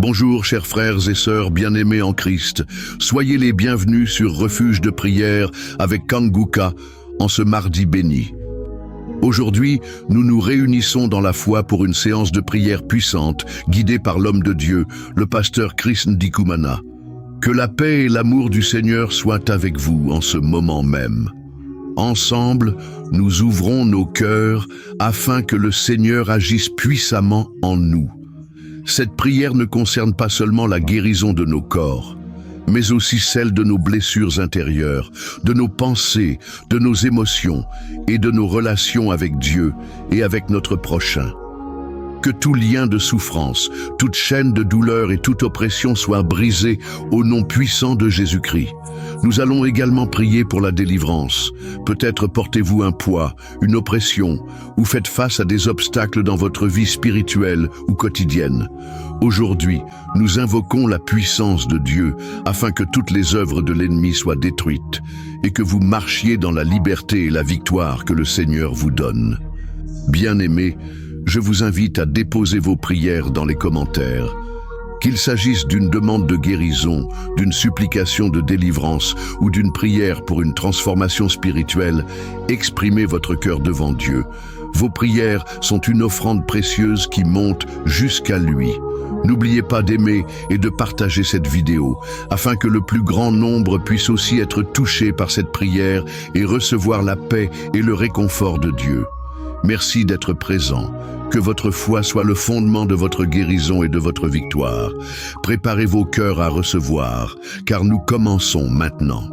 Bonjour chers frères et sœurs bien-aimés en Christ, soyez les bienvenus sur Refuge de prière avec Kanguka en ce mardi béni. Aujourd'hui, nous nous réunissons dans la foi pour une séance de prière puissante, guidée par l'homme de Dieu, le pasteur Chris Ndikumana. Que la paix et l'amour du Seigneur soient avec vous en ce moment même. Ensemble, nous ouvrons nos cœurs afin que le Seigneur agisse puissamment en nous. Cette prière ne concerne pas seulement la guérison de nos corps, mais aussi celle de nos blessures intérieures, de nos pensées, de nos émotions et de nos relations avec Dieu et avec notre prochain. Que tout lien de souffrance, toute chaîne de douleur et toute oppression soient brisées au nom puissant de Jésus-Christ. Nous allons également prier pour la délivrance. Peut-être portez-vous un poids, une oppression, ou faites face à des obstacles dans votre vie spirituelle ou quotidienne. Aujourd'hui, nous invoquons la puissance de Dieu afin que toutes les œuvres de l'ennemi soient détruites et que vous marchiez dans la liberté et la victoire que le Seigneur vous donne. Bien-aimés, je vous invite à déposer vos prières dans les commentaires. Qu'il s'agisse d'une demande de guérison, d'une supplication de délivrance ou d'une prière pour une transformation spirituelle, exprimez votre cœur devant Dieu. Vos prières sont une offrande précieuse qui monte jusqu'à lui. N'oubliez pas d'aimer et de partager cette vidéo, afin que le plus grand nombre puisse aussi être touché par cette prière et recevoir la paix et le réconfort de Dieu. Merci d'être présent. Que votre foi soit le fondement de votre guérison et de votre victoire. Préparez vos cœurs à recevoir, car nous commençons maintenant.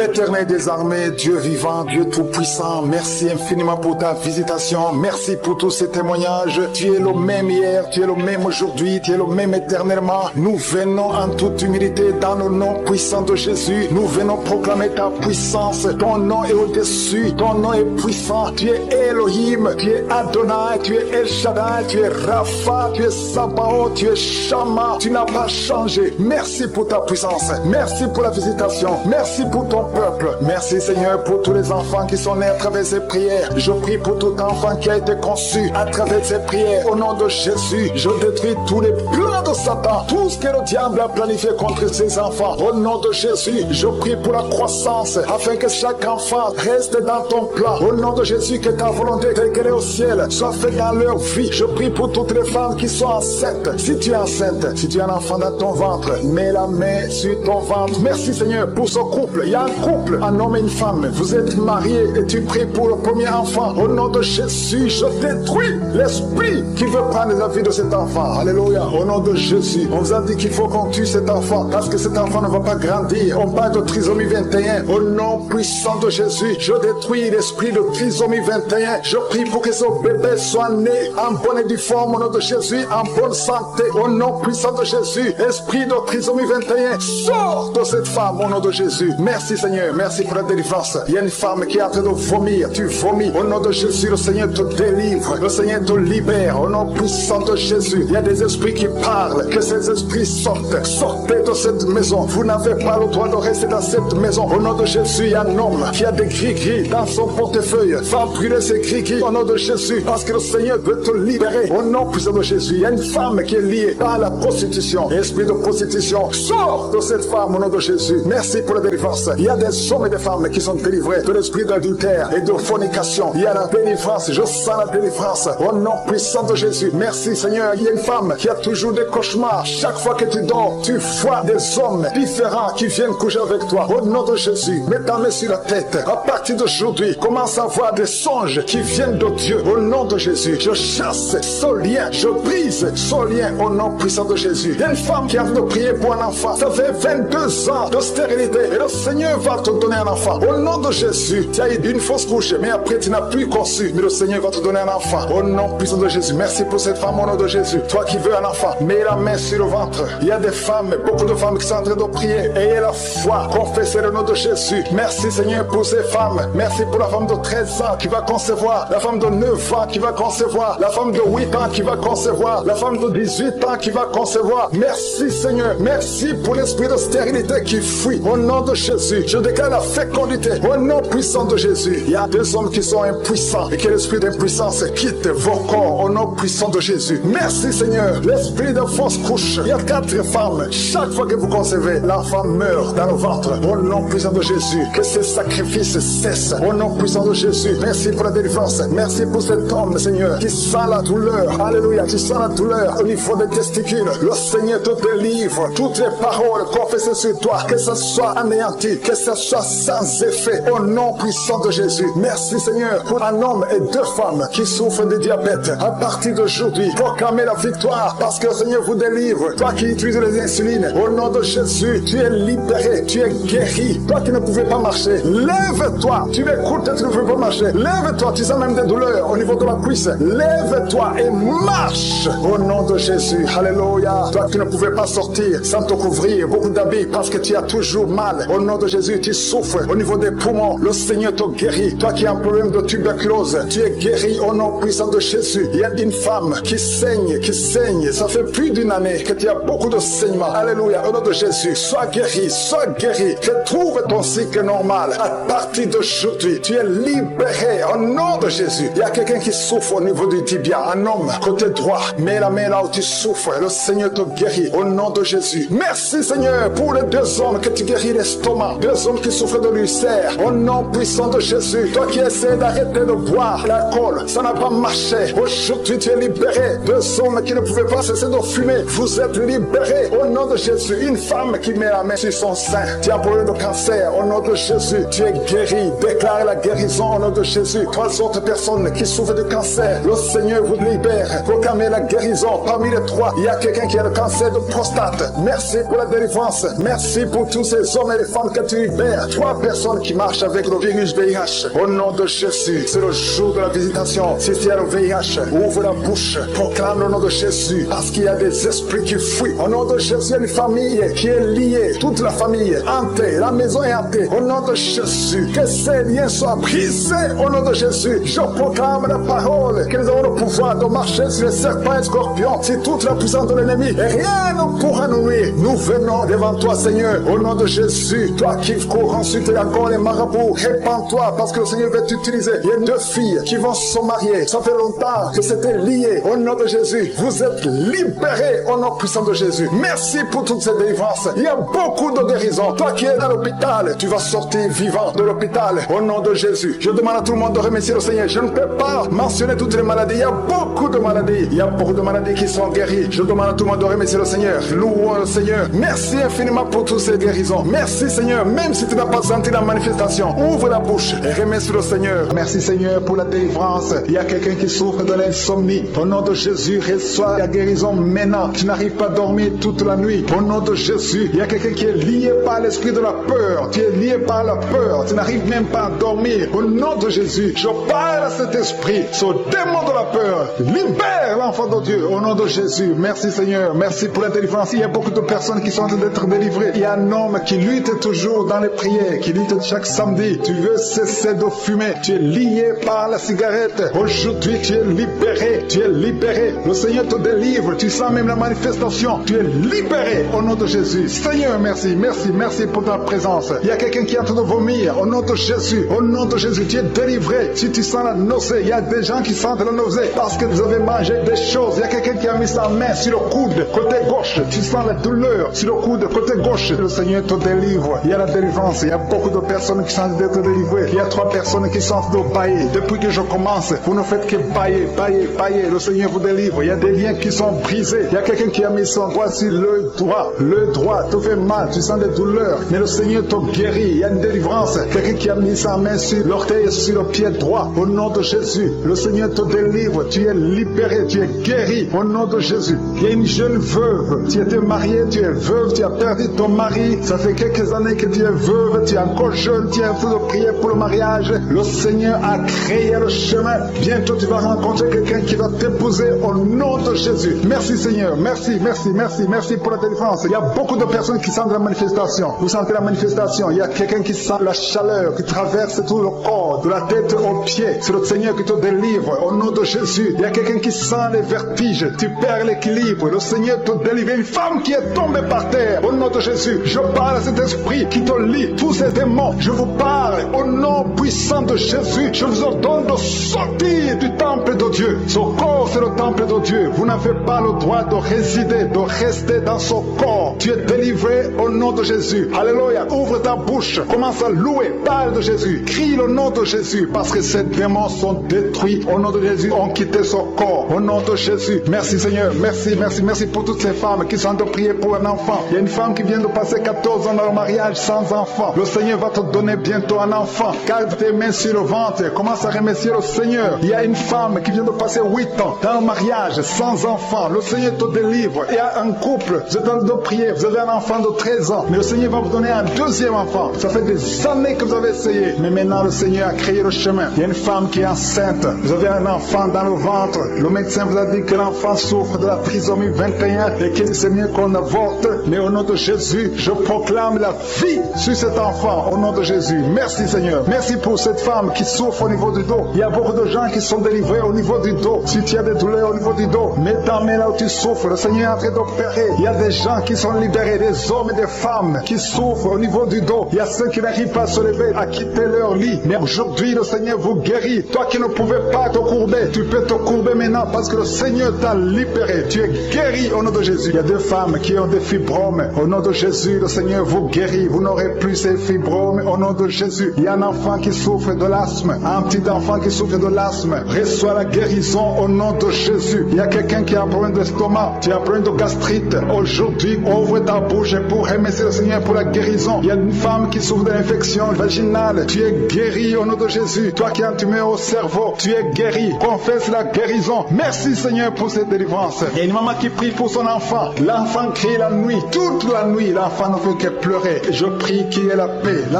Éternel des armées, Dieu vivant, Dieu tout-puissant, merci infiniment pour ta visitation, merci pour tous ces témoignages. Tu es le même hier, tu es le même aujourd'hui, tu es le même éternellement. Nous venons en toute humilité dans le nom puissant de Jésus. Nous venons proclamer ta puissance. Ton nom est au-dessus, ton nom est puissant. Tu es Elohim, tu es Adonai, tu es El Shaddai, tu es Rapha, tu es Sabaoth, tu es Shama. Tu n'as pas changé. Merci pour ta puissance, merci pour la visitation, merci pour ton peuple. Merci Seigneur pour tous les enfants qui sont nés à travers ces prières. Je prie pour tout enfant qui a été conçu à travers ces prières. Au nom de Jésus, je détruis tous les plans de Satan, tout ce que le diable a planifié contre ses enfants. Au nom de Jésus, je prie pour la croissance afin que chaque enfant reste dans ton plan. Au nom de Jésus, que ta volonté telle qu'elle est au ciel soit faite dans leur vie. Je prie pour toutes les femmes qui sont enceintes. Si tu es enceinte, si tu as un enfant dans ton ventre, mets la main sur ton ventre. Merci Seigneur pour ce couple. Il y a un couple, un homme et une femme, vous êtes mariés et tu pries pour le premier enfant. Au nom de Jésus, je détruis l'esprit qui veut prendre la vie de cet enfant. Alléluia. Au nom de Jésus, on vous a dit qu'il faut qu'on tue cet enfant parce que cet enfant ne va pas grandir. On parle de trisomie 21. Au nom puissant de Jésus, je détruis l'esprit de trisomie 21. Je prie pour que ce bébé soit né en bonne et due forme. Au nom de Jésus, en bonne santé. Au nom puissant de Jésus, esprit de trisomie 21, sors de cette femme au nom de Jésus. Merci Seigneur, merci pour la délivrance. Il y a une femme qui est en train de vomir, tu vomis. Au nom de Jésus, le Seigneur te délivre, le Seigneur te libère. Au nom puissant de Jésus, il y a des esprits qui parlent, que ces esprits sortent. Sortez de cette maison, vous n'avez pas le droit de rester dans cette maison. Au nom de Jésus, il y a un homme qui a des gris-gris dans son portefeuille. Va brûler ces gris-gris au nom de Jésus, parce que le Seigneur veut te libérer. Au nom puissant de Jésus, il y a une femme qui est liée à la prostitution. Esprit de prostitution, sors de cette femme au nom de Jésus. Merci pour la délivrance. Il y a des hommes et des femmes qui sont délivrés de l'esprit d'adultère et de fornication. Il y a la délivrance, je sens la délivrance au nom puissant de Jésus. Merci Seigneur. Il y a une femme qui a toujours des cauchemars. Chaque fois que tu dors, tu vois des hommes différents qui viennent coucher avec toi. Au nom de Jésus, mets ta main sur la tête. À partir d'aujourd'hui, commence à voir des songes qui viennent de Dieu. Au nom de Jésus, je chasse ce lien, je brise ce lien au nom puissant de Jésus. Il y a une femme qui a envie de prier pour un enfant. Ça fait 22 ans de stérilité et le Seigneur va te donner un enfant. Au nom de Jésus, tu as eu une fausse couche, mais après tu n'as plus conçu. Mais le Seigneur va te donner un enfant. Au nom puissant de Jésus, merci pour cette femme au nom de Jésus. Toi qui veux un enfant, mets la main sur le ventre. Il y a des femmes, beaucoup de femmes qui sont en train de prier. Ayez la foi, confessez le nom de Jésus. Merci Seigneur pour ces femmes. Merci pour la femme de 13 ans qui va concevoir, la femme de 9 ans qui va concevoir, la femme de 8 ans qui va concevoir, la femme de 18 ans qui va concevoir. Merci Seigneur, merci pour l'esprit de stérilité qui fuit. Au nom de Jésus, je déclare la fécondité. Au nom puissant de Jésus, il y a des hommes qui sont impuissants et que l'esprit d'impuissance quitte vos corps au nom puissant de Jésus. Merci Seigneur, l'esprit de fausses couches. Il y a 4 femmes. Chaque fois que vous concevez, l'enfant meurt dans le ventre. Au nom puissant de Jésus, que ces sacrifices cessent. Au nom puissant de Jésus, merci pour la délivrance. Merci pour cet homme, Seigneur, qui sent la douleur. Alléluia, qui sent la douleur au niveau des testicules. Le Seigneur te délivre. Toutes les paroles confessées sur toi, que ce soit anéanti, que ce soit sans effet. Au nom puissant de Jésus, merci Seigneur pour un homme et 2 femmes qui souffrent de diabète. À partir d'aujourd'hui, proclamez la victoire parce que le Seigneur vous délivre. Toi qui utilises les insulines, au nom de Jésus, tu es libéré, tu es guéri. Toi qui ne pouvais pas marcher, lève-toi. Tu m'écoutes, tu ne pouvais pas marcher. Lève-toi, tu sens même des douleurs au niveau de la cuisse. Lève-toi et marche au nom de Jésus. Alléluia. Toi qui ne pouvais pas sortir sans te couvrir beaucoup d'habits parce que tu as toujours mal. Au nom de Jésus, tu souffres au niveau des poumons. Le Seigneur te guérit. Toi qui as un problème de tuberculose, tu es guéri au nom puissant de Jésus. Il y a une femme qui saigne, qui saigne. Ça fait plus d'une année que tu as beaucoup de saignements. Alléluia. Au nom de Jésus, sois guéri, sois guéri. Retrouve ton cycle normal. À partir d'aujourd'hui, tu es libéré au nom de Jésus. Il y a quelqu'un qui souffre au niveau du tibia. Un homme, côté droit. Mets la main là où tu souffres. Le Seigneur te guérit au nom de Jésus. Merci Seigneur pour les 2 hommes que tu guéris l'estomac. 2 hommes qui souffrent de l'ulcère. Au nom puissant de Jésus. Toi qui essaies d'arrêter de boire l'alcool, ça n'a pas marché. Aujourd'hui tu es libéré. 2 hommes qui ne pouvaient pas cesser de fumer. Vous êtes libérés au nom de Jésus. Une femme qui met la main sur son sein. Tu as un problème de cancer. Au nom de Jésus, tu es guéri. Déclare la guérison au nom de Jésus. 3 autres personnes qui souffrent de cancer. Le Seigneur vous libère. Proclamez la guérison. Parmi les 3, il y a quelqu'un qui a le cancer de prostate. Merci pour la délivrance. Merci pour tous ces hommes et les femmes que tu libères. 3 personnes qui marchent avec le virus VIH. Au nom de Jésus, c'est le jour de la visitation. Si tu as le VIH, ouvre la bouche. Proclame le nom de Jésus. Parce qu'il y a des esprits qui fuient. Au nom de Jésus, il y a une famille qui est liée. Toute la famille hantée. La maison est hantée. Au nom de Jésus, que ces liens soient brisés. Au nom de Jésus, je proclame la parole. Que nous avons le pouvoir de marcher sur les serpents et scorpions. C'est toute la puissance de l'ennemi. Et rien ne pourra nous nuire. Nous venons devant toi, Seigneur. Au nom de Jésus, toi qui cours ensuite encore les marabouts, répands-toi parce que le Seigneur veut t'utiliser. Il y a 2 filles qui vont se marier. Ça fait longtemps que c'était lié. Au nom de Jésus, vous êtes libérés au nom puissant de Jésus. Merci pour toutes ces délivrances. Il y a beaucoup de guérisons. Toi qui es dans l'hôpital, tu vas sortir vivant de l'hôpital au nom de Jésus. Je demande à tout le monde de remercier le Seigneur. Je ne peux pas mentionner toutes les maladies. Il y a beaucoup de maladies. Il y a beaucoup de maladies qui sont guéries. Je demande à tout le monde de remercier le Seigneur. Louons le Seigneur. Merci infiniment pour toutes ces guérisons. Merci Seigneur. Même si tu n'as pas senti la manifestation, ouvre la bouche et remercie le Seigneur. Merci Seigneur pour la délivrance. Il y a quelqu'un qui souffre de l'insomnie. Au nom de Jésus, reçois la guérison maintenant. Tu n'arrives pas à dormir toute la nuit. Au nom de Jésus, il y a quelqu'un qui est lié par l'esprit de la peur. Tu es lié par la peur. Tu n'arrives même pas à dormir. Au nom de Jésus, je parle à cet esprit, ce démon de la peur. Libère l'enfant de Dieu. Au nom de Jésus, merci Seigneur. Merci pour la délivrance. Il y a beaucoup de personnes qui sont en train d'être délivrées. Il y a un homme qui lutte toujours dans les prières, qui lutte chaque samedi. Tu veux cesser de fumer. Tu es lié par la cigarette. Aujourd'hui, tu es libéré. Tu es libéré. Le Seigneur te délivre. Tu sens même la manifestation. Tu es libéré au nom de Jésus. Seigneur, merci, merci, merci pour ta présence. Il y a quelqu'un qui est en train de vomir. Au nom de Jésus, au nom de Jésus, tu es délivré. Si tu sens la nausée, il y a des gens qui sentent la nausée parce que vous avez mangé des choses. Il y a quelqu'un qui a mis sa main sur le coude, côté gauche. Tu sens la douleur sur le coude, côté gauche. Le Seigneur te délivre. Il y a la délivrance. Il y a beaucoup de personnes qui sont d'être délivrées. Il y a 3 personnes qui sont de bailler. Depuis que je commence, vous ne faites que bailler, bailler, bailler. Le Seigneur vous délivre. Il y a des liens qui sont brisés. Il y a quelqu'un qui a mis son doigt sur le droit. Le droit te fait mal. Tu sens des douleurs. Mais le Seigneur te guérit. Il y a une délivrance. Quelqu'un qui a mis sa main sur l'orteil et sur le pied droit. Au nom de Jésus, le Seigneur te délivre. Tu es libéré. Tu es guéri. Au nom de Jésus. Il y a une jeune veuve. Tu étais mariée. Tu es veuve. Tu as perdu ton mari. Ça fait quelques années que tu es veuve. Tu es encore jeune. Tu es en train de prier pour le mariage. Le Seigneur a créé le chemin. Bientôt tu vas rencontrer quelqu'un qui va t'épouser au nom de Jésus. Merci Seigneur. Merci, merci, merci, merci pour la délivrance. Il y a beaucoup de personnes qui sentent la manifestation. Vous sentez la manifestation. Il y a quelqu'un qui sent la chaleur qui traverse tout le corps, de la tête aux pieds. C'est le Seigneur qui te délivre au nom de Jésus. Il y a quelqu'un qui sent les vertiges. Tu perds l'équilibre. Le Seigneur te délivre. Une femme qui est tombée par terre. Au nom de Jésus, je parle à cet esprit qui te lie. Tous ces démons, je vous parle au nom puissant de Jésus. Je vous ordonne de sortir du temple de Dieu. Ce corps, c'est le temple de Dieu. Vous n'avez pas le droit droit de résider, de rester dans son corps. Tu es délivré au nom de Jésus. Alléluia. Ouvre ta bouche. Commence à louer. Parle de Jésus. Crie le nom de Jésus parce que ces démons sont détruits. Au nom de Jésus, ont quitté son corps. Au nom de Jésus. Merci Seigneur. Merci, merci, merci pour toutes ces femmes qui sont en train de prier pour un enfant. Il y a une femme qui vient de passer 14 ans dans le mariage sans enfant. Le Seigneur va te donner bientôt un enfant. Garde tes mains sur le ventre. Commence à remercier le Seigneur. Il y a une femme qui vient de passer 8 ans dans le mariage sans enfant. Le Seigneur te délivre. Il y a un couple, vous êtes en train de prier, vous avez un enfant de 13 ans, mais le Seigneur va vous donner un deuxième enfant. Ça fait des années que vous avez essayé, mais maintenant le Seigneur a créé le chemin. Il y a une femme qui est enceinte, vous avez un enfant dans le ventre. Le médecin vous a dit que l'enfant souffre de la trisomie 21 et que c'est mieux qu'on avorte. Mais au nom de Jésus, je proclame la vie sur cet enfant. Au nom de Jésus, merci Seigneur. Merci pour cette femme qui souffre au niveau du dos. Il y a beaucoup de gens qui sont délivrés au niveau du dos. Si tu as des douleurs au niveau du dos, mets ta main là où tu souffres. Le Seigneur est en train d'opérer. Il y a des gens qui sont libérés, des hommes et des femmes qui souffrent au niveau du dos. Il y a ceux qui n'arrivent pas à se lever, à quitter leur lit. Mais aujourd'hui, le Seigneur vous guérit. Toi qui ne pouvais pas te courber, tu peux te courber maintenant parce que le Seigneur t'a libéré. Tu es guéri au nom de Jésus. Il y a deux femmes qui ont des fibromes. Au nom de Jésus, le Seigneur vous guérit. Vous n'aurez plus ces fibromes au nom de Jésus. Il y a un enfant qui souffre de l'asthme. Un petit enfant qui souffre de l'asthme. Reçois la guérison au nom de Jésus. Il y a quelqu'un qui a un problème d'estomac. Tu as un problème de gastrite. Aujourd'hui, ouvre ta bouche pour remercier le Seigneur pour la guérison. Il y a une femme qui souffre de l'infection vaginale. Tu es guéri au nom de Jésus. Toi qui as un tumeur au cerveau, tu es guéri. Confesse la guérison. Merci Seigneur pour cette délivrance. Il y a une maman qui prie pour son enfant. L'enfant crie la nuit. Toute la nuit, l'enfant ne fait que pleurer. Je prie qu'il y ait la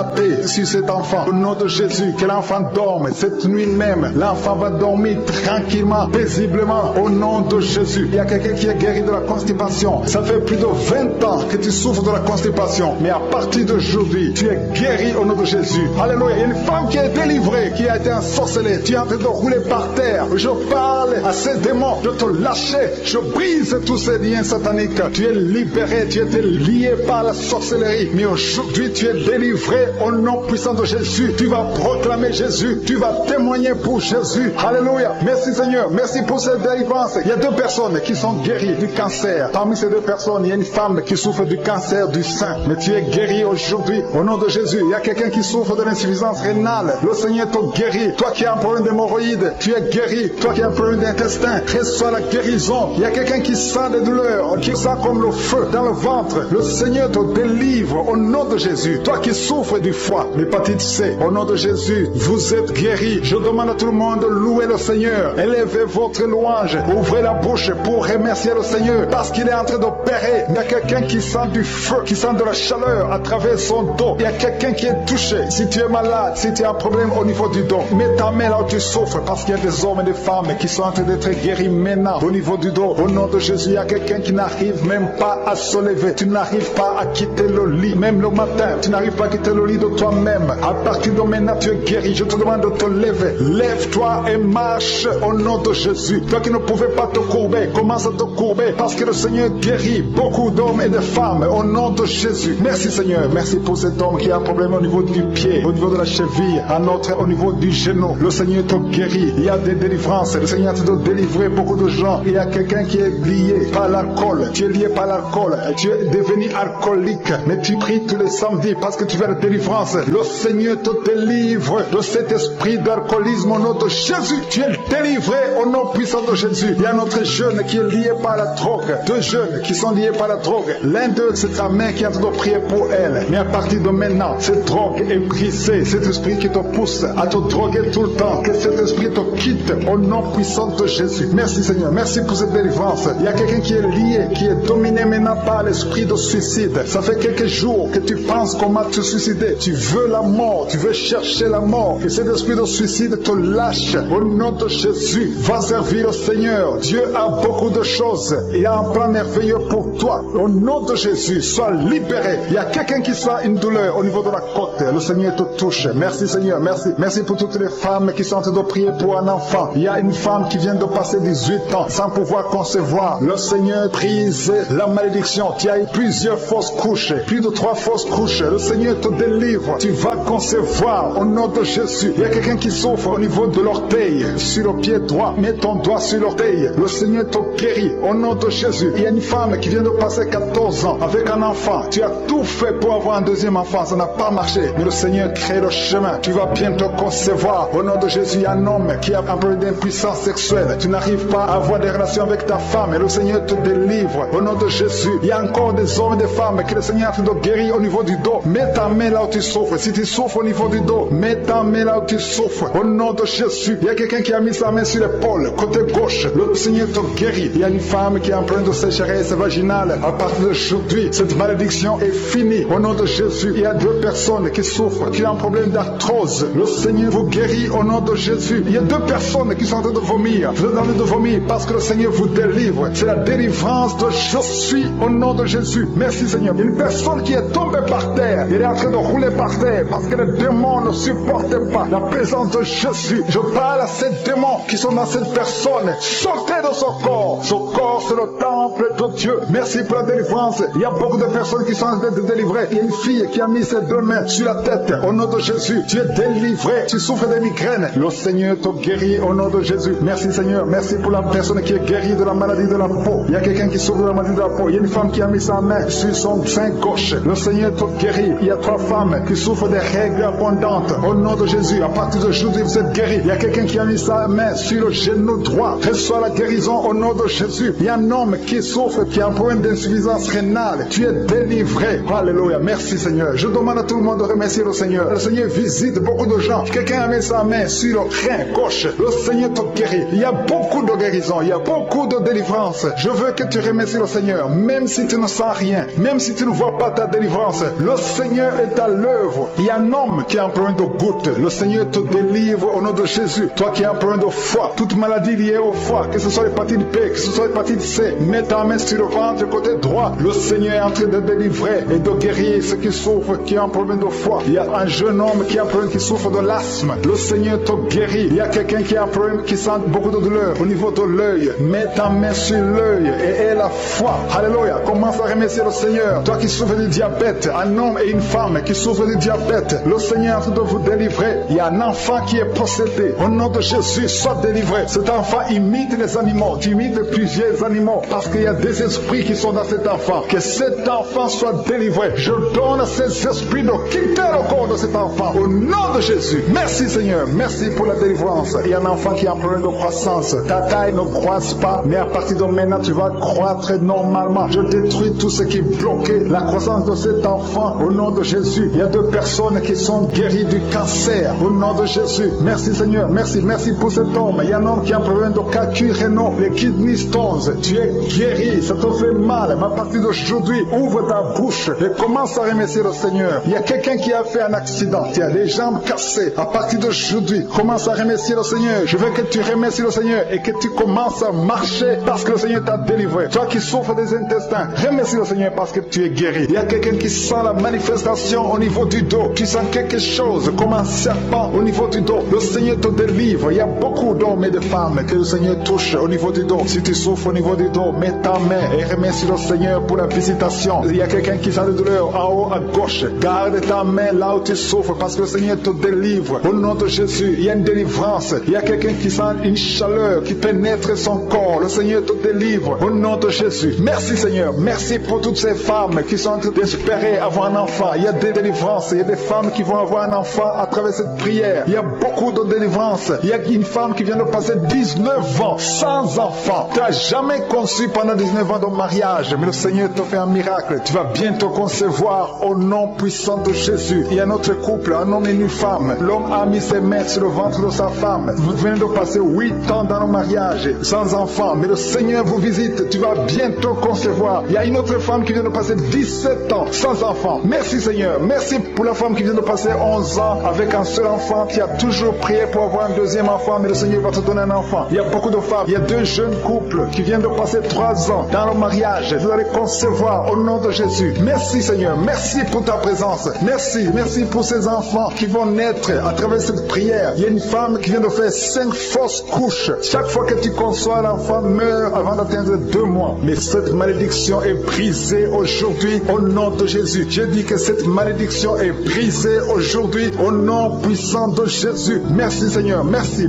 paix sur cet enfant. Au nom de Jésus, que l'enfant dorme. Cette nuit même, l'enfant va dormir tranquillement, paisiblement. Au nom de Jésus. Il y a quelqu'un qui est guéri de la constipation. Ça fait plus de 20 ans que tu souffres de la constipation. Mais à partir d'aujourd'hui, tu es guéri au nom de Jésus. Alléluia. Il y a une femme qui est délivrée, qui a été ensorcelée. Tu es en train de rouler par terre. Je parle à ces démons de te lâcher. Je brise tous ces liens sataniques. Tu es libéré. Tu étais lié par la sorcellerie. Mais aujourd'hui, tu es délivré au nom puissant de Jésus. Tu vas proclamer Jésus. Tu vas témoigner pour Jésus. Alléluia. Merci Seigneur. Merci pour cette délivrance. Il y a deux personnes qui sont guéries du cancer. Parmi ces deux personnes, il y a une femme qui souffre du cancer du sein. Mais tu es guéri aujourd'hui au nom de Jésus. Il y a quelqu'un qui souffre de l'insuffisance rénale. Le Seigneur te guérit. Toi qui as un problème d'hémorroïdes, tu es guéri. Toi qui as un problème d'intestin, reçois la guérison. Il y a quelqu'un qui sent des douleurs, qui sent comme le feu dans le ventre. Le Seigneur te délivre au nom de Jésus. Toi qui souffres du foie, l'hépatite C, au nom de Jésus, vous êtes guéri. Je demande à tout le monde de louer le Seigneur. Élevez votre louange. Ouvrez la bouche pour remercier le Seigneur parce qu'il est en train d'opérer. Il y a quelqu'un qui sent du feu, qui sent de la chaleur à travers son dos. Il y a quelqu'un qui est touché. Si tu es malade, si tu as un problème au niveau du dos, mets ta main là où tu souffres parce qu'il y a des hommes et des femmes qui sont en train d'être guéris maintenant au niveau du dos. Au nom de Jésus, il y a quelqu'un qui n'arrive même pas à se lever. Tu n'arrives pas à quitter le lit. Même le matin, tu n'arrives pas à quitter le lit de toi-même. À partir de maintenant, tu es guéri. Je te demande de te lever. Lève-toi et marche au nom de Jésus. Toi qui ne pouvais pas te courber, commence à te courber parce que le Seigneur guérit beaucoup d'hommes et de femmes au nom de Jésus. Merci Seigneur. Merci pour cet homme qui a un problème au niveau du pied, au niveau de la cheville, un autre au niveau du genou. Le Seigneur te guérit. Il y a des délivrances. Le Seigneur te doit délivrer beaucoup de gens. Il y a quelqu'un qui est lié par l'alcool. Tu es lié par l'alcool. Tu es devenu alcoolique. Mais tu pries tous les samedis parce que tu veux la délivrance. Le Seigneur te délivre de cet esprit d'alcoolisme au nom de Jésus. Tu es délivré au nom puissant de Jésus. Il y a un autre jeune qui est lié par la drogue. Deux jeunes qui sont liés par la drogue. L'un d'eux, c'est ta mère qui est en train de prier pour elle. Mais à partir de maintenant, cette drogue est brisée. Cet esprit qui te pousse à te droguer tout le temps. Que cet esprit te quitte au nom puissant de Jésus. Merci Seigneur. Merci pour cette délivrance. Il y a quelqu'un qui est lié, qui est dominé maintenant par l'esprit de suicide. Ça fait quelques jours que tu penses comment te suicider. Tu veux la mort. Tu veux chercher la mort. Que cet esprit de suicide te lâche au nom de Jésus. Va servir le Seigneur. Dieu a beaucoup de choses. Il a un plan merveilleux pour toi. Au nom de Jésus, sois libéré. Il y a quelqu'un qui sent une douleur au niveau de la côte. Le Seigneur te touche. Merci Seigneur. Merci. Merci pour toutes les femmes qui sont en train de prier pour un enfant. Il y a une femme qui vient de passer 18 ans sans pouvoir concevoir. Le Seigneur brise la malédiction. Tu as eu plusieurs fausses couches. Plus de 3 fausses couches. Le Seigneur te délivre. Tu vas concevoir au nom de Jésus. Il y a quelqu'un qui souffre au niveau de l'orteil. Sur le pied droit. Mets ton doigt sur l'orteil. Le Seigneur te guérit. guéris au nom de Jésus. Il y a une femme qui vient de passer 14 ans avec un enfant. Tu as tout fait pour avoir un deuxième enfant, ça n'a pas marché. Mais le Seigneur crée le chemin. Tu vas bientôt concevoir. Au nom de Jésus, il y a un homme qui a un problème d'impuissance sexuelle. Tu n'arrives pas à avoir des relations avec ta femme et le Seigneur te délivre. Au nom de Jésus, il y a encore des hommes et des femmes que le Seigneur te guérit au niveau du dos. Mets ta main là où tu souffres. Si tu souffres au niveau du dos, mets ta main là où tu souffres. Au nom de Jésus, il y a quelqu'un qui a mis sa main sur l'épaule, côté gauche. Le Seigneur te guérit. Il y a une femme qui a un problème de sécheresse vaginale. À partir d'aujourd'hui, cette malédiction est finie. Au nom de Jésus, il y a 2 personnes qui souffrent, qui ont un problème d'arthrose. Le Seigneur vous guérit au nom de Jésus. Il y a 2 personnes qui sont en train de vomir. Vous êtes en train de vomir parce que le Seigneur vous délivre. C'est la délivrance de je suis au nom de Jésus. Merci Seigneur. Il y a une personne qui est tombée par terre. Elle est en train de rouler par terre parce que les démons ne supportaient pas la présence de Jésus. Je parle à ces démons qui sont dans cette personne. Sortez de son corps. Son corps, c'est le temple de Dieu. Merci pour la délivrance. Il y a beaucoup de personnes qui sont en train de délivrer. Il y a une fille qui a mis ses 2 mains sur la tête. Au nom de Jésus, tu es délivré. Tu souffres de migraines. Le Seigneur te guérit au nom de Jésus. Merci Seigneur. Merci pour la personne qui est guérie de la maladie de la peau. Il y a quelqu'un qui souffre de la maladie de la peau. Il y a une femme qui a mis sa main sur son sein gauche. Le Seigneur te guérit. Il y a 3 femmes qui souffrent des règles abondantes. Au nom de Jésus, à partir d'aujourd'hui, vous êtes guéris. Il y a quelqu'un qui a mis sa main sur le genou droit. Reçois la guérison au nom de Jésus. Il y a un homme qui souffre, qui a un problème d'insuffisance rénale. Tu es délivré. Alléluia. Merci Seigneur. Je demande à tout le monde de remercier le Seigneur. Le Seigneur visite beaucoup de gens. Quelqu'un a mis sa main sur le rein gauche. Le Seigneur te guérit. Il y a beaucoup de guérison. Il y a beaucoup de délivrance. Je veux que tu remercies le Seigneur. Même si tu ne sens rien. Même si tu ne vois pas ta délivrance. Le Seigneur est à l'œuvre. Il y a un homme qui a un problème de goutte. Le Seigneur te délivre au nom de Jésus. Toi qui as un problème de foie. Toute maladie liée au foie. Que ce soit l'hépatite B. Que ce soit l'hépatite C. Mets ta main sur le ventre côté droit. Le Seigneur est en train de délivrer et de guérir ceux qui souffrent, qui ont un problème de foie. Il y a un jeune homme qui a un problème, qui souffre de l'asthme. Le Seigneur te guérit. Il y a quelqu'un qui a un problème, qui sent beaucoup de douleur au niveau de l'œil. Mets ta main sur l'œil et aie la foi. Alléluia. Commence à remercier le Seigneur. Toi qui souffres du diabète, un homme et une femme qui souffrent du diabète, le Seigneur est en train de vous délivrer. Il y a un enfant qui est possédé. Au nom de Jésus, sois délivré. Cet enfant imite les animaux. Tu imites plusieurs animaux parce qu'il y a des esprits qui sont dans cet enfant. Que cet enfant soit délivré. Je donne à ces esprits de quitter le corps de cet enfant. Au nom de Jésus. Merci Seigneur. Merci pour la délivrance. Il y a un enfant qui a un problème de croissance. Ta taille ne croisse pas, mais à partir de maintenant, tu vas croître normalement. Je détruis tout ce qui bloquait la croissance de cet enfant. Au nom de Jésus. Il y a 2 personnes qui sont guéries du cancer. Au nom de Jésus. Merci Seigneur. Merci. Merci pour cet homme. Il y a un homme qui a un problème de calcul rénal, les kidney stones. Tu es guéri. Ça te fait mal. Mais à partir d'aujourd'hui, ouvre ta bouche et commence à remercier le Seigneur. Il y a quelqu'un qui a fait un accident. Tu as les jambes cassées. À partir d'aujourd'hui, commence à remercier le Seigneur. Je veux que tu remercies le Seigneur et que tu commences à marcher parce que le Seigneur t'a délivré. Toi qui souffres des intestins, remercie le Seigneur parce que tu es guéri. Il y a quelqu'un qui sent la manifestation au niveau du dos. Tu sens quelque chose comme un serpent au niveau du dos. Le Seigneur te délivre. Il y a beaucoup d'hommes et de femmes que le Seigneur touche au niveau du dos. Si tu souffres au niveau du dos, mets ta main et remercie le Seigneur pour la visitation. Il y a quelqu'un qui sent de douleur en haut à gauche. Garde ta main là où tu souffres parce que le Seigneur te délivre. Au nom de Jésus, il y a une délivrance. Il y a quelqu'un qui sent une chaleur qui pénètre son corps. Le Seigneur te délivre. Au nom de Jésus. Merci Seigneur. Merci pour toutes ces femmes qui sont en train d'espérer avoir un enfant. Il y a des délivrances. Il y a des femmes qui vont avoir un enfant à travers cette prière. Il y a beaucoup de délivrances. Il y a une femme qui vient de passer 19 ans sans enfant. Tu n'as jamais conçu pendant 19 ans de mariage. Mais le Seigneur te fait un miracle. Tu vas bientôt concevoir au nom puissant de Jésus. Il y a notre couple, un homme et une femme. L'homme a mis ses mains sur le ventre de sa femme. Vous venez de passer 8 ans dans le mariage sans enfant. Mais le Seigneur vous visite. Tu vas bientôt concevoir. Il y a une autre femme qui vient de passer 17 ans sans enfant. Merci Seigneur. Merci pour la femme qui vient de passer 11 ans avec un seul enfant qui a toujours prié pour avoir un deuxième enfant. Mais le Seigneur va te donner un enfant. Il y a beaucoup de femmes. Il y a 2 jeunes couples qui viennent de passer 3 ans dans le mariage. Vous allez concevoir au nom de Jésus. Merci Seigneur. Merci pour ta présence. Merci pour ces enfants qui vont naître à travers cette prière. Il y a une femme qui vient de faire 5 fausses couches. Chaque fois que tu conçois, l'enfant meurt avant d'atteindre 2 mois. Mais cette malédiction est brisée aujourd'hui au nom de Jésus. Je dis que cette malédiction est brisée aujourd'hui au nom puissant de Jésus. Merci Seigneur. Merci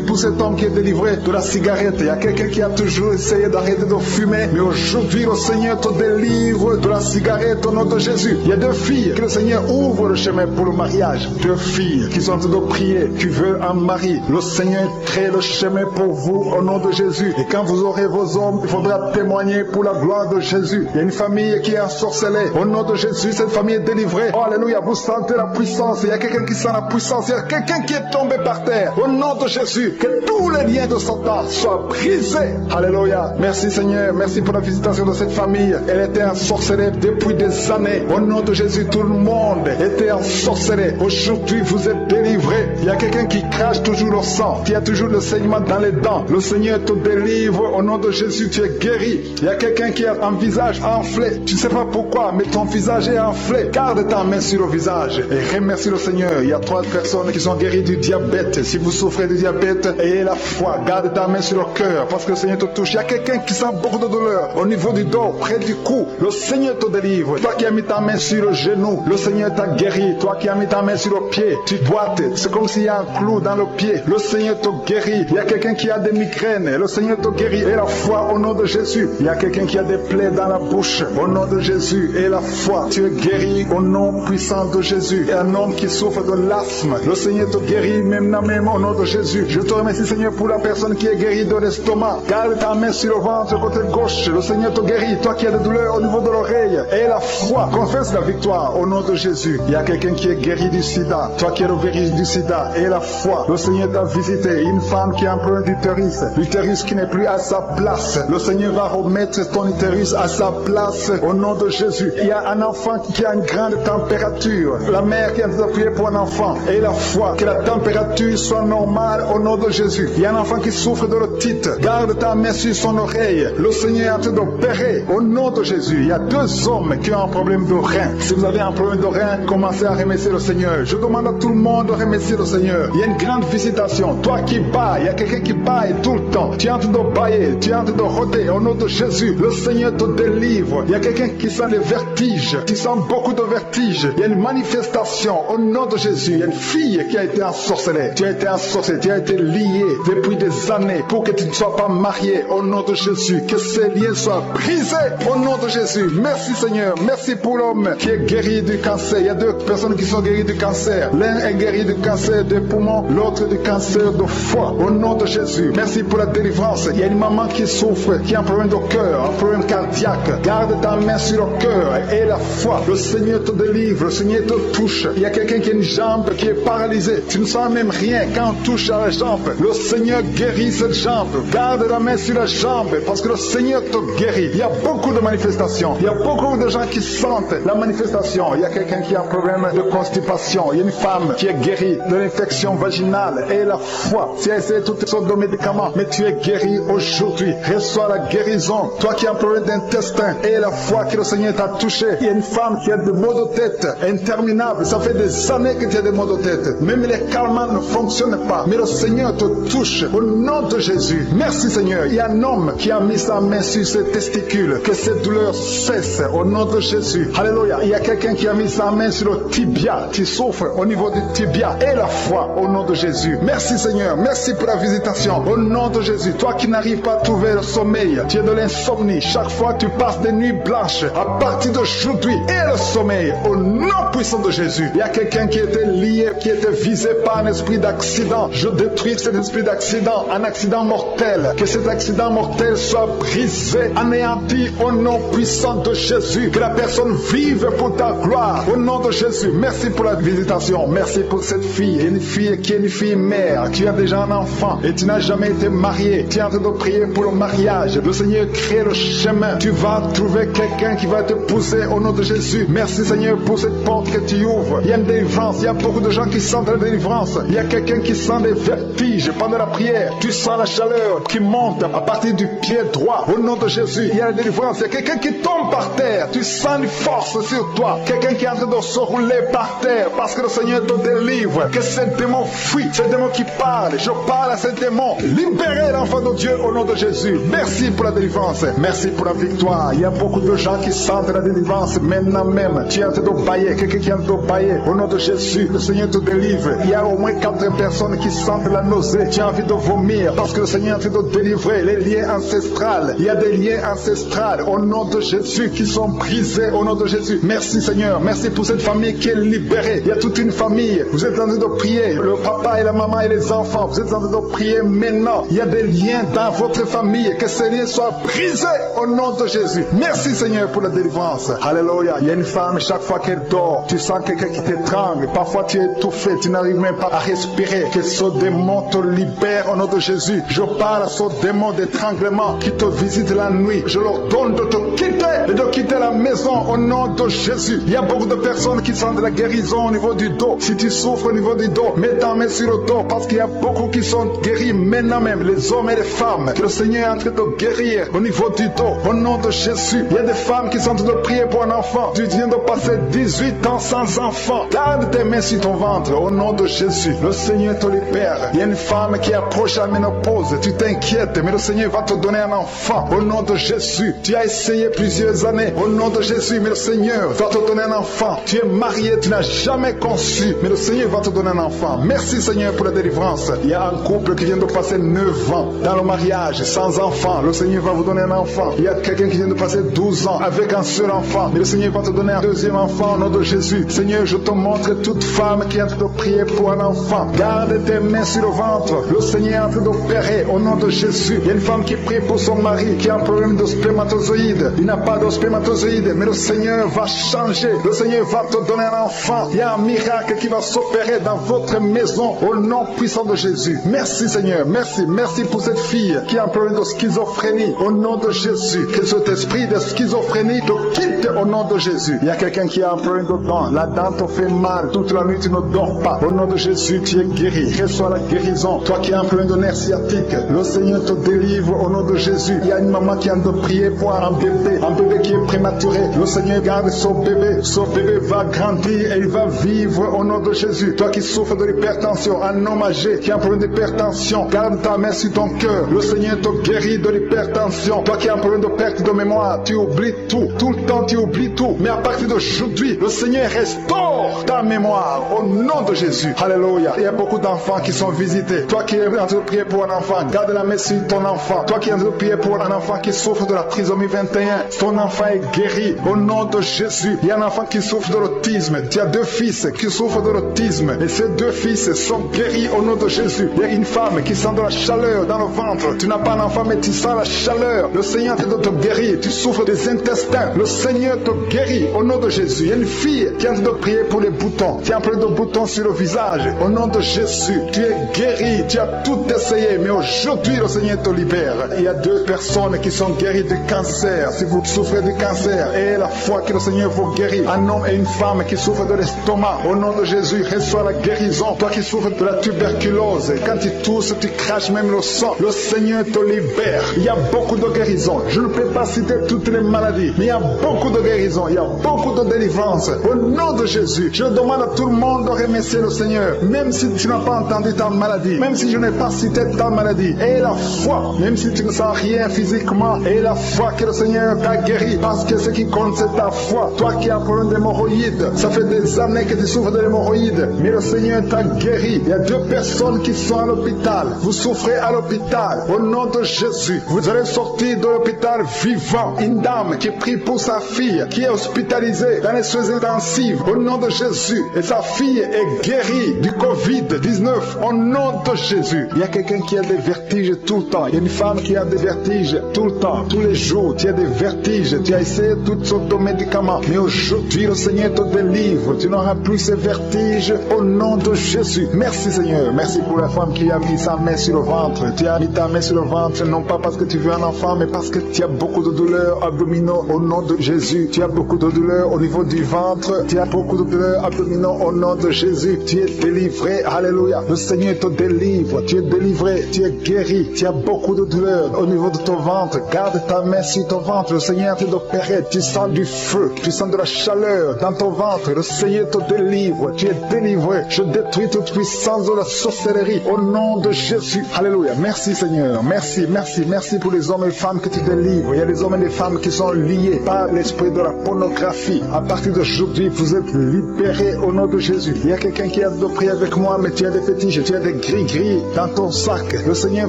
pour cet homme qui est délivré de la cigarette. Il y a quelqu'un qui a toujours toujours essayé d'arrêter de fumer, mais aujourd'hui le Seigneur te délivre de la cigarette au nom de Jésus. Il y a 2 filles que le Seigneur ouvre le chemin pour le mariage. 2 filles qui sont en train de prier, qui veulent un mari. Le Seigneur crée le chemin pour vous au nom de Jésus. Et quand vous aurez vos hommes, il faudra témoigner pour la gloire de Jésus. Il y a une famille qui est ensorcelée. Au nom de Jésus, cette famille est délivrée. Oh, alléluia, vous sentez la puissance. Il y a quelqu'un qui sent la puissance. Il y a quelqu'un qui est tombé par terre. Au nom de Jésus, que tous les liens de Satan soient brisés. Alléluia. Merci Seigneur. Merci pour la visitation de cette famille. Elle était ensorcelée depuis des années. Au nom de Jésus, tout le monde était ensorcelé. Aujourd'hui, vous êtes délivrés. Il y a quelqu'un qui crache toujours le sang, qui a toujours le saignement dans les dents. Le Seigneur te délivre. Au nom de Jésus, tu es guéri. Il y a quelqu'un qui a un visage enflé. Tu ne sais pas pourquoi, mais ton visage est enflé. Garde ta main sur le visage et remercie le Seigneur. Il y a 3 personnes qui sont guéries du diabète. Si vous souffrez du diabète, ayez la foi. Garde ta main sur le cœur parce que le Seigneur te touche. Il y a quelqu'un qui sent beaucoup de douleur au niveau du dos, près du cou. Le Seigneur te délivre. Toi qui as mis ta main sur le genou, le Seigneur t'a guéri. Toi qui as mis ta main sur le pied, tu boites. C'est comme s'il y a un clou dans le pied. Le Seigneur te guérit. Il y a quelqu'un qui a des migraines. Le Seigneur te guérit. Et la foi au nom de Jésus. Il y a quelqu'un qui a des plaies dans la bouche. Au nom de Jésus. Et la foi. Tu es guéri au nom puissant de Jésus. Et un homme qui souffre de l'asthme. Le Seigneur te guérit même au nom de Jésus. Je te remercie Seigneur pour la personne qui est guérie de l'estomac. Garde ta main sur le ventre côté gauche. Le Seigneur te guérit. Toi qui as des douleurs au niveau de l'oreille. Et la foi. Confesse la victoire au nom de Jésus. Il y a quelqu'un qui est guéri du sida. Toi qui es le virus du sida. Et la foi. Le Seigneur t'a visité. Une femme qui a un problème d'utérus. L'utérus qui n'est plus à sa place. Le Seigneur va remettre ton utérus à sa place au nom de Jésus. Il y a un enfant qui a une grande température. La mère qui a prié pour un enfant. Et la foi. Que la température soit normale au nom de Jésus. Il y a un enfant qui souffre de l'otite. Garde ta main sur son oreille. Le Seigneur est en train d'opérer au nom de Jésus. Il y a 2 hommes qui ont un problème de rein. Si vous avez un problème de rein, commencez à remercier le Seigneur. Je demande à tout le monde de remercier le Seigneur. Il y a une grande visitation. Toi qui bailles, il y a quelqu'un qui baille tout le temps. Tu es en train de bailler, tu es en train de rôder au nom de Jésus. Le Seigneur te délivre. Il y a quelqu'un qui sent les vertiges, qui sent beaucoup de vertiges. Il y a une manifestation au nom de Jésus. Il y a une fille qui a été ensorcelée. Tu as été ensorcelée, tu as été lié depuis des années pour que tu ne sois pas marié au nom de Jésus. Que ces liens soient brisés au nom de Jésus. Merci Seigneur. Merci pour l'homme qui est guéri du cancer. Il y a 2 personnes qui sont guéries du cancer. L'un est guéri du cancer des poumons, l'autre du cancer de foie. Au nom de Jésus. Merci pour la délivrance. Il y a une maman qui souffre, qui a un problème de cœur, un problème cardiaque. Garde ta main sur le cœur et la foi. Le Seigneur te délivre, le Seigneur te touche. Il y a quelqu'un qui a une jambe qui est paralysée. Tu ne sens même rien quand on touche à la jambe. Le Seigneur guérit cette jambe. Garde la main sur la jambe parce que le Seigneur te guérit. Il y a beaucoup de manifestations. Il y a beaucoup de gens qui sentent la manifestation. Il y a quelqu'un qui a un problème de constipation. Il y a une femme qui est guérie de l'infection vaginale et la foi. Tu as essayé toutes sortes de médicaments, mais tu es guéri aujourd'hui. Reçois la guérison. Toi qui as un problème d'intestin et la foi que le Seigneur t'a touché. Il y a une femme qui a des maux de tête interminables. Ça fait des années que tu as des maux de tête. Même les calmants ne fonctionnent pas. Mais le Seigneur te touche au nom de Jésus. Merci Seigneur. Il y a un homme qui a mis sa main sur ses testicules. Que cette douleur cesse au nom de Jésus. Alléluia. Il y a quelqu'un qui a mis sa main sur le tibia. Tu souffres au niveau du tibia et la foi au nom de Jésus. Merci Seigneur. Merci pour la visitation. Au nom de Jésus. Toi qui n'arrives pas à trouver le sommeil. Tu as de l'insomnie. Chaque fois tu passes des nuits blanches. À partir d'aujourd'hui et le sommeil. Au nom puissant de Jésus. Il y a quelqu'un qui était lié, qui était visé par un esprit d'accident. Je détruis cet esprit d'accident. Un accident mortel. Que cet accident mortel soit brisé, anéanti au nom puissant de Jésus. Que la personne vive pour ta gloire. Au nom de Jésus. Merci pour la visitation. Merci pour cette fille. Une fille qui est une fille mère. Tu as déjà un enfant et tu n'as jamais été marié. Tu es en train de prier pour le mariage. Le Seigneur crée le chemin. Tu vas trouver quelqu'un qui va te pousser au nom de Jésus. Merci Seigneur pour cette porte que tu ouvres. Il y a une délivrance. Il y a beaucoup de gens qui sentent la délivrance. Il y a quelqu'un qui sent des vertiges pendant la prière. Tu sens la chaleur qui monte à partir du pied droit. Au nom de Jésus, il y a la délivrance. Il y a quelqu'un qui tombe par terre, tu sens une force sur toi. Quelqu'un qui est en train de se rouler par terre parce que le Seigneur te délivre. Que ce démon fuit, ce démon qui parle. Je parle à ce démon. Libérez l'enfant de Dieu au nom de Jésus. Merci pour la délivrance. Merci pour la victoire. Il y a beaucoup de gens qui sentent la délivrance maintenant même. Tu es en train de bailler. Quelqu'un qui est en train de bailler. Au nom de Jésus, le Seigneur te délivre. Il y a au moins 4 personnes qui sentent la nausée. Tu as envie de vomir parce que le Seigneur est en train de délivrer les liens ancestrales. Il y a des liens ancestrales au nom de Jésus qui sont brisés au nom de Jésus. Merci Seigneur. Merci pour cette famille qui est libérée. Il y a toute une famille. Vous êtes en train de prier. Le papa et la maman et les enfants. Vous êtes en train de prier maintenant. Il y a des liens dans votre famille. Que ces liens soient brisés au nom de Jésus. Merci Seigneur pour la délivrance. Alléluia. Il y a une femme, chaque fois qu'elle dort, tu sens quelqu'un qui t'étrangle. Parfois tu es étouffé. Tu n'arrives même pas à respirer. Que ce démon te libère au nom de Jésus. Je parle à ce démon d'étranglement qui te visite la nuit. Je leur donne de te quitter et de quitter la maison au nom de Jésus. Il y a beaucoup de personnes qui sentent la guérison au niveau du dos. Si tu souffres au niveau du dos, mets ta main sur le dos parce qu'il y a beaucoup qui sont guéris maintenant même, les hommes et les femmes. Que le Seigneur est en train de guérir au niveau du dos au nom de Jésus. Il y a des femmes qui sont en train de prier pour un enfant. Tu viens de passer 18 ans sans enfant. Garde tes mains sur ton ventre au nom de Jésus. Le Seigneur te libère. Il y a une femme qui approche la ménopause. Tu t'inquiètes, mais le Seigneur va te donner un enfant au nom de Jésus. Tu as essayé plusieurs années au nom de Jésus, mais le Seigneur va te donner un enfant. Tu es marié, tu n'as jamais conçu, mais le Seigneur va te donner un enfant. Merci Seigneur pour la délivrance. Il y a un couple qui vient de passer 9 ans dans le mariage sans enfant. Le Seigneur va vous donner un enfant. Il y a quelqu'un qui vient de passer 12 ans avec un seul enfant, mais le Seigneur va te donner un deuxième enfant au nom de Jésus. Seigneur, je te montre toute femme qui est en train de prier pour un enfant. Garde tes mains sur le ventre. Le Seigneur est en train d'opérer au nom de Jésus. Il y a une femme qui prie pour son mari qui a un problème de spermatozoïde. Il n'a pas de spermatozoïde, mais le Seigneur va changer. Le Seigneur va te donner un enfant. Il y a un miracle qui va s'opérer dans votre maison au nom puissant de Jésus. Merci Seigneur, merci. Merci pour cette fille qui a un problème de schizophrénie au nom de Jésus. Que cet esprit de schizophrénie te quitte au nom de Jésus. Il y a quelqu'un qui a un problème de dent. La dent te fait mal. Toute la nuit tu ne dors pas. Au nom de Jésus, tu es guéri. Reçois la guérison. Toi qui as un problème de nerf sciatique, le Seigneur te délivre au nom de Jésus. Il y a une maman qui a de prier pour un bébé qui est prématuré. Le Seigneur garde son bébé. Son bébé va grandir et il va vivre au nom de Jésus. Toi qui souffres de l'hypertension, un homme âgé qui a un problème d'hypertension, garde ta main sur ton cœur. Le Seigneur te guérit de l'hypertension. Toi qui as un problème de perte de mémoire, tu oublies tout. Tout le temps tu oublies tout. Mais à partir d'aujourd'hui, le Seigneur restaure ta mémoire au nom de Jésus. Alléluia. Il y a beaucoup d'enfants qui sont visités. Toi qui es en train de prier pour un enfant, garde la main sur ton enfant. Toi qui es en train de prier pour un enfant qui souffre de la trisomie 21, ton enfant est guéri au nom de Jésus. Il y a un enfant qui souffre de l'autisme. Tu as 2 fils qui souffrent de l'autisme. Et ces 2 fils sont guéris au nom de Jésus. Il y a une femme qui sent de la chaleur dans le ventre. Tu n'as pas un enfant, mais tu sens la chaleur. Le Seigneur te guérir. Tu souffres des intestins. Le Seigneur te guérit au nom de Jésus. Il y a une fille qui est en train de prier pour les boutons. Tu as un problème de boutons sur le visage. Au nom de Jésus, tu es guéri. Tu as tout essayé, mais aujourd'hui, le Seigneur te libère. Il y a 2 personnes qui sont guéries du cancer. Si vous souffrez du cancer, et la foi que le Seigneur vous guérit. Un homme et une femme qui souffrent de l'estomac. Au nom de Jésus, reçois la guérison. Toi qui souffres de la tuberculose, quand tu tousses, tu craches même le sang. Le Seigneur te libère. Il y a beaucoup de guérisons. Je ne peux pas citer toutes les maladies, mais il y a beaucoup de guérisons. Il y a beaucoup de délivrance. Au nom de Jésus, je demande à tout le monde de remercier le Seigneur. Même si tu n'as pas entendu ta maladie, même si je n'ai pas cité ta maladie, et la foi, même si tu ne sens rien physiquement, et la foi que le Seigneur t'a guéri, parce que ce qui compte c'est ta foi. Toi qui as un problème d'hémorroïdes, ça fait des années que tu souffres de l'hémorroïde, mais le Seigneur t'a guéri. Il y a 2 personnes qui sont à l'hôpital. Vous souffrez à l'hôpital. Au nom de Jésus, vous allez sortir de l'hôpital vivant. Une dame qui prie pour sa fille, qui est hospitalisée dans les soins intensifs. Au nom de Jésus, et sa fille est guérie du Covid-19. Au nom de Jésus. Il y a quelqu'un qui a des vertiges tout le temps. Il y a une femme qui a des vertiges tout le temps, tous les jours. Tu as des vertiges. Tu as essayé toutes sortes de médicaments. Mais aujourd'hui, le Seigneur te délivre. Tu n'auras plus ces vertiges. Au nom de Jésus. Merci Seigneur. Merci pour la femme qui a mis sa main sur le ventre. Tu as mis ta main sur le ventre, non pas parce que tu veux un enfant, mais parce que tu as beaucoup de douleurs abdominaux. Au nom de Jésus. Tu as beaucoup de douleurs au niveau du ventre. Tu as beaucoup de douleurs abdominaux. Au nom de Jésus. Tu es délivré. Alléluia. Le Seigneur te délivre. Tu es délivré. Tu es guéri. Tu as beaucoup de douleurs au niveau de ton ventre. Garde ta main sur ton ventre. Le Seigneur te opérer. Tu sens du feu, tu sens de la chaleur dans ton ventre. Le Seigneur te délivre. Tu es délivré. Je détruis toute puissance de la sorcellerie au nom de Jésus. Alléluia. Merci Seigneur. Merci, merci, merci pour les hommes et femmes que tu délivres. Il y a des hommes et des femmes qui sont liés par l'esprit de la pornographie. À partir d'aujourd'hui, vous êtes libérés au nom de Jésus. Il y a quelqu'un qui a de prier avec moi, mais tu as des fétiches, tu as des gris-gris dans ton sac. Le Seigneur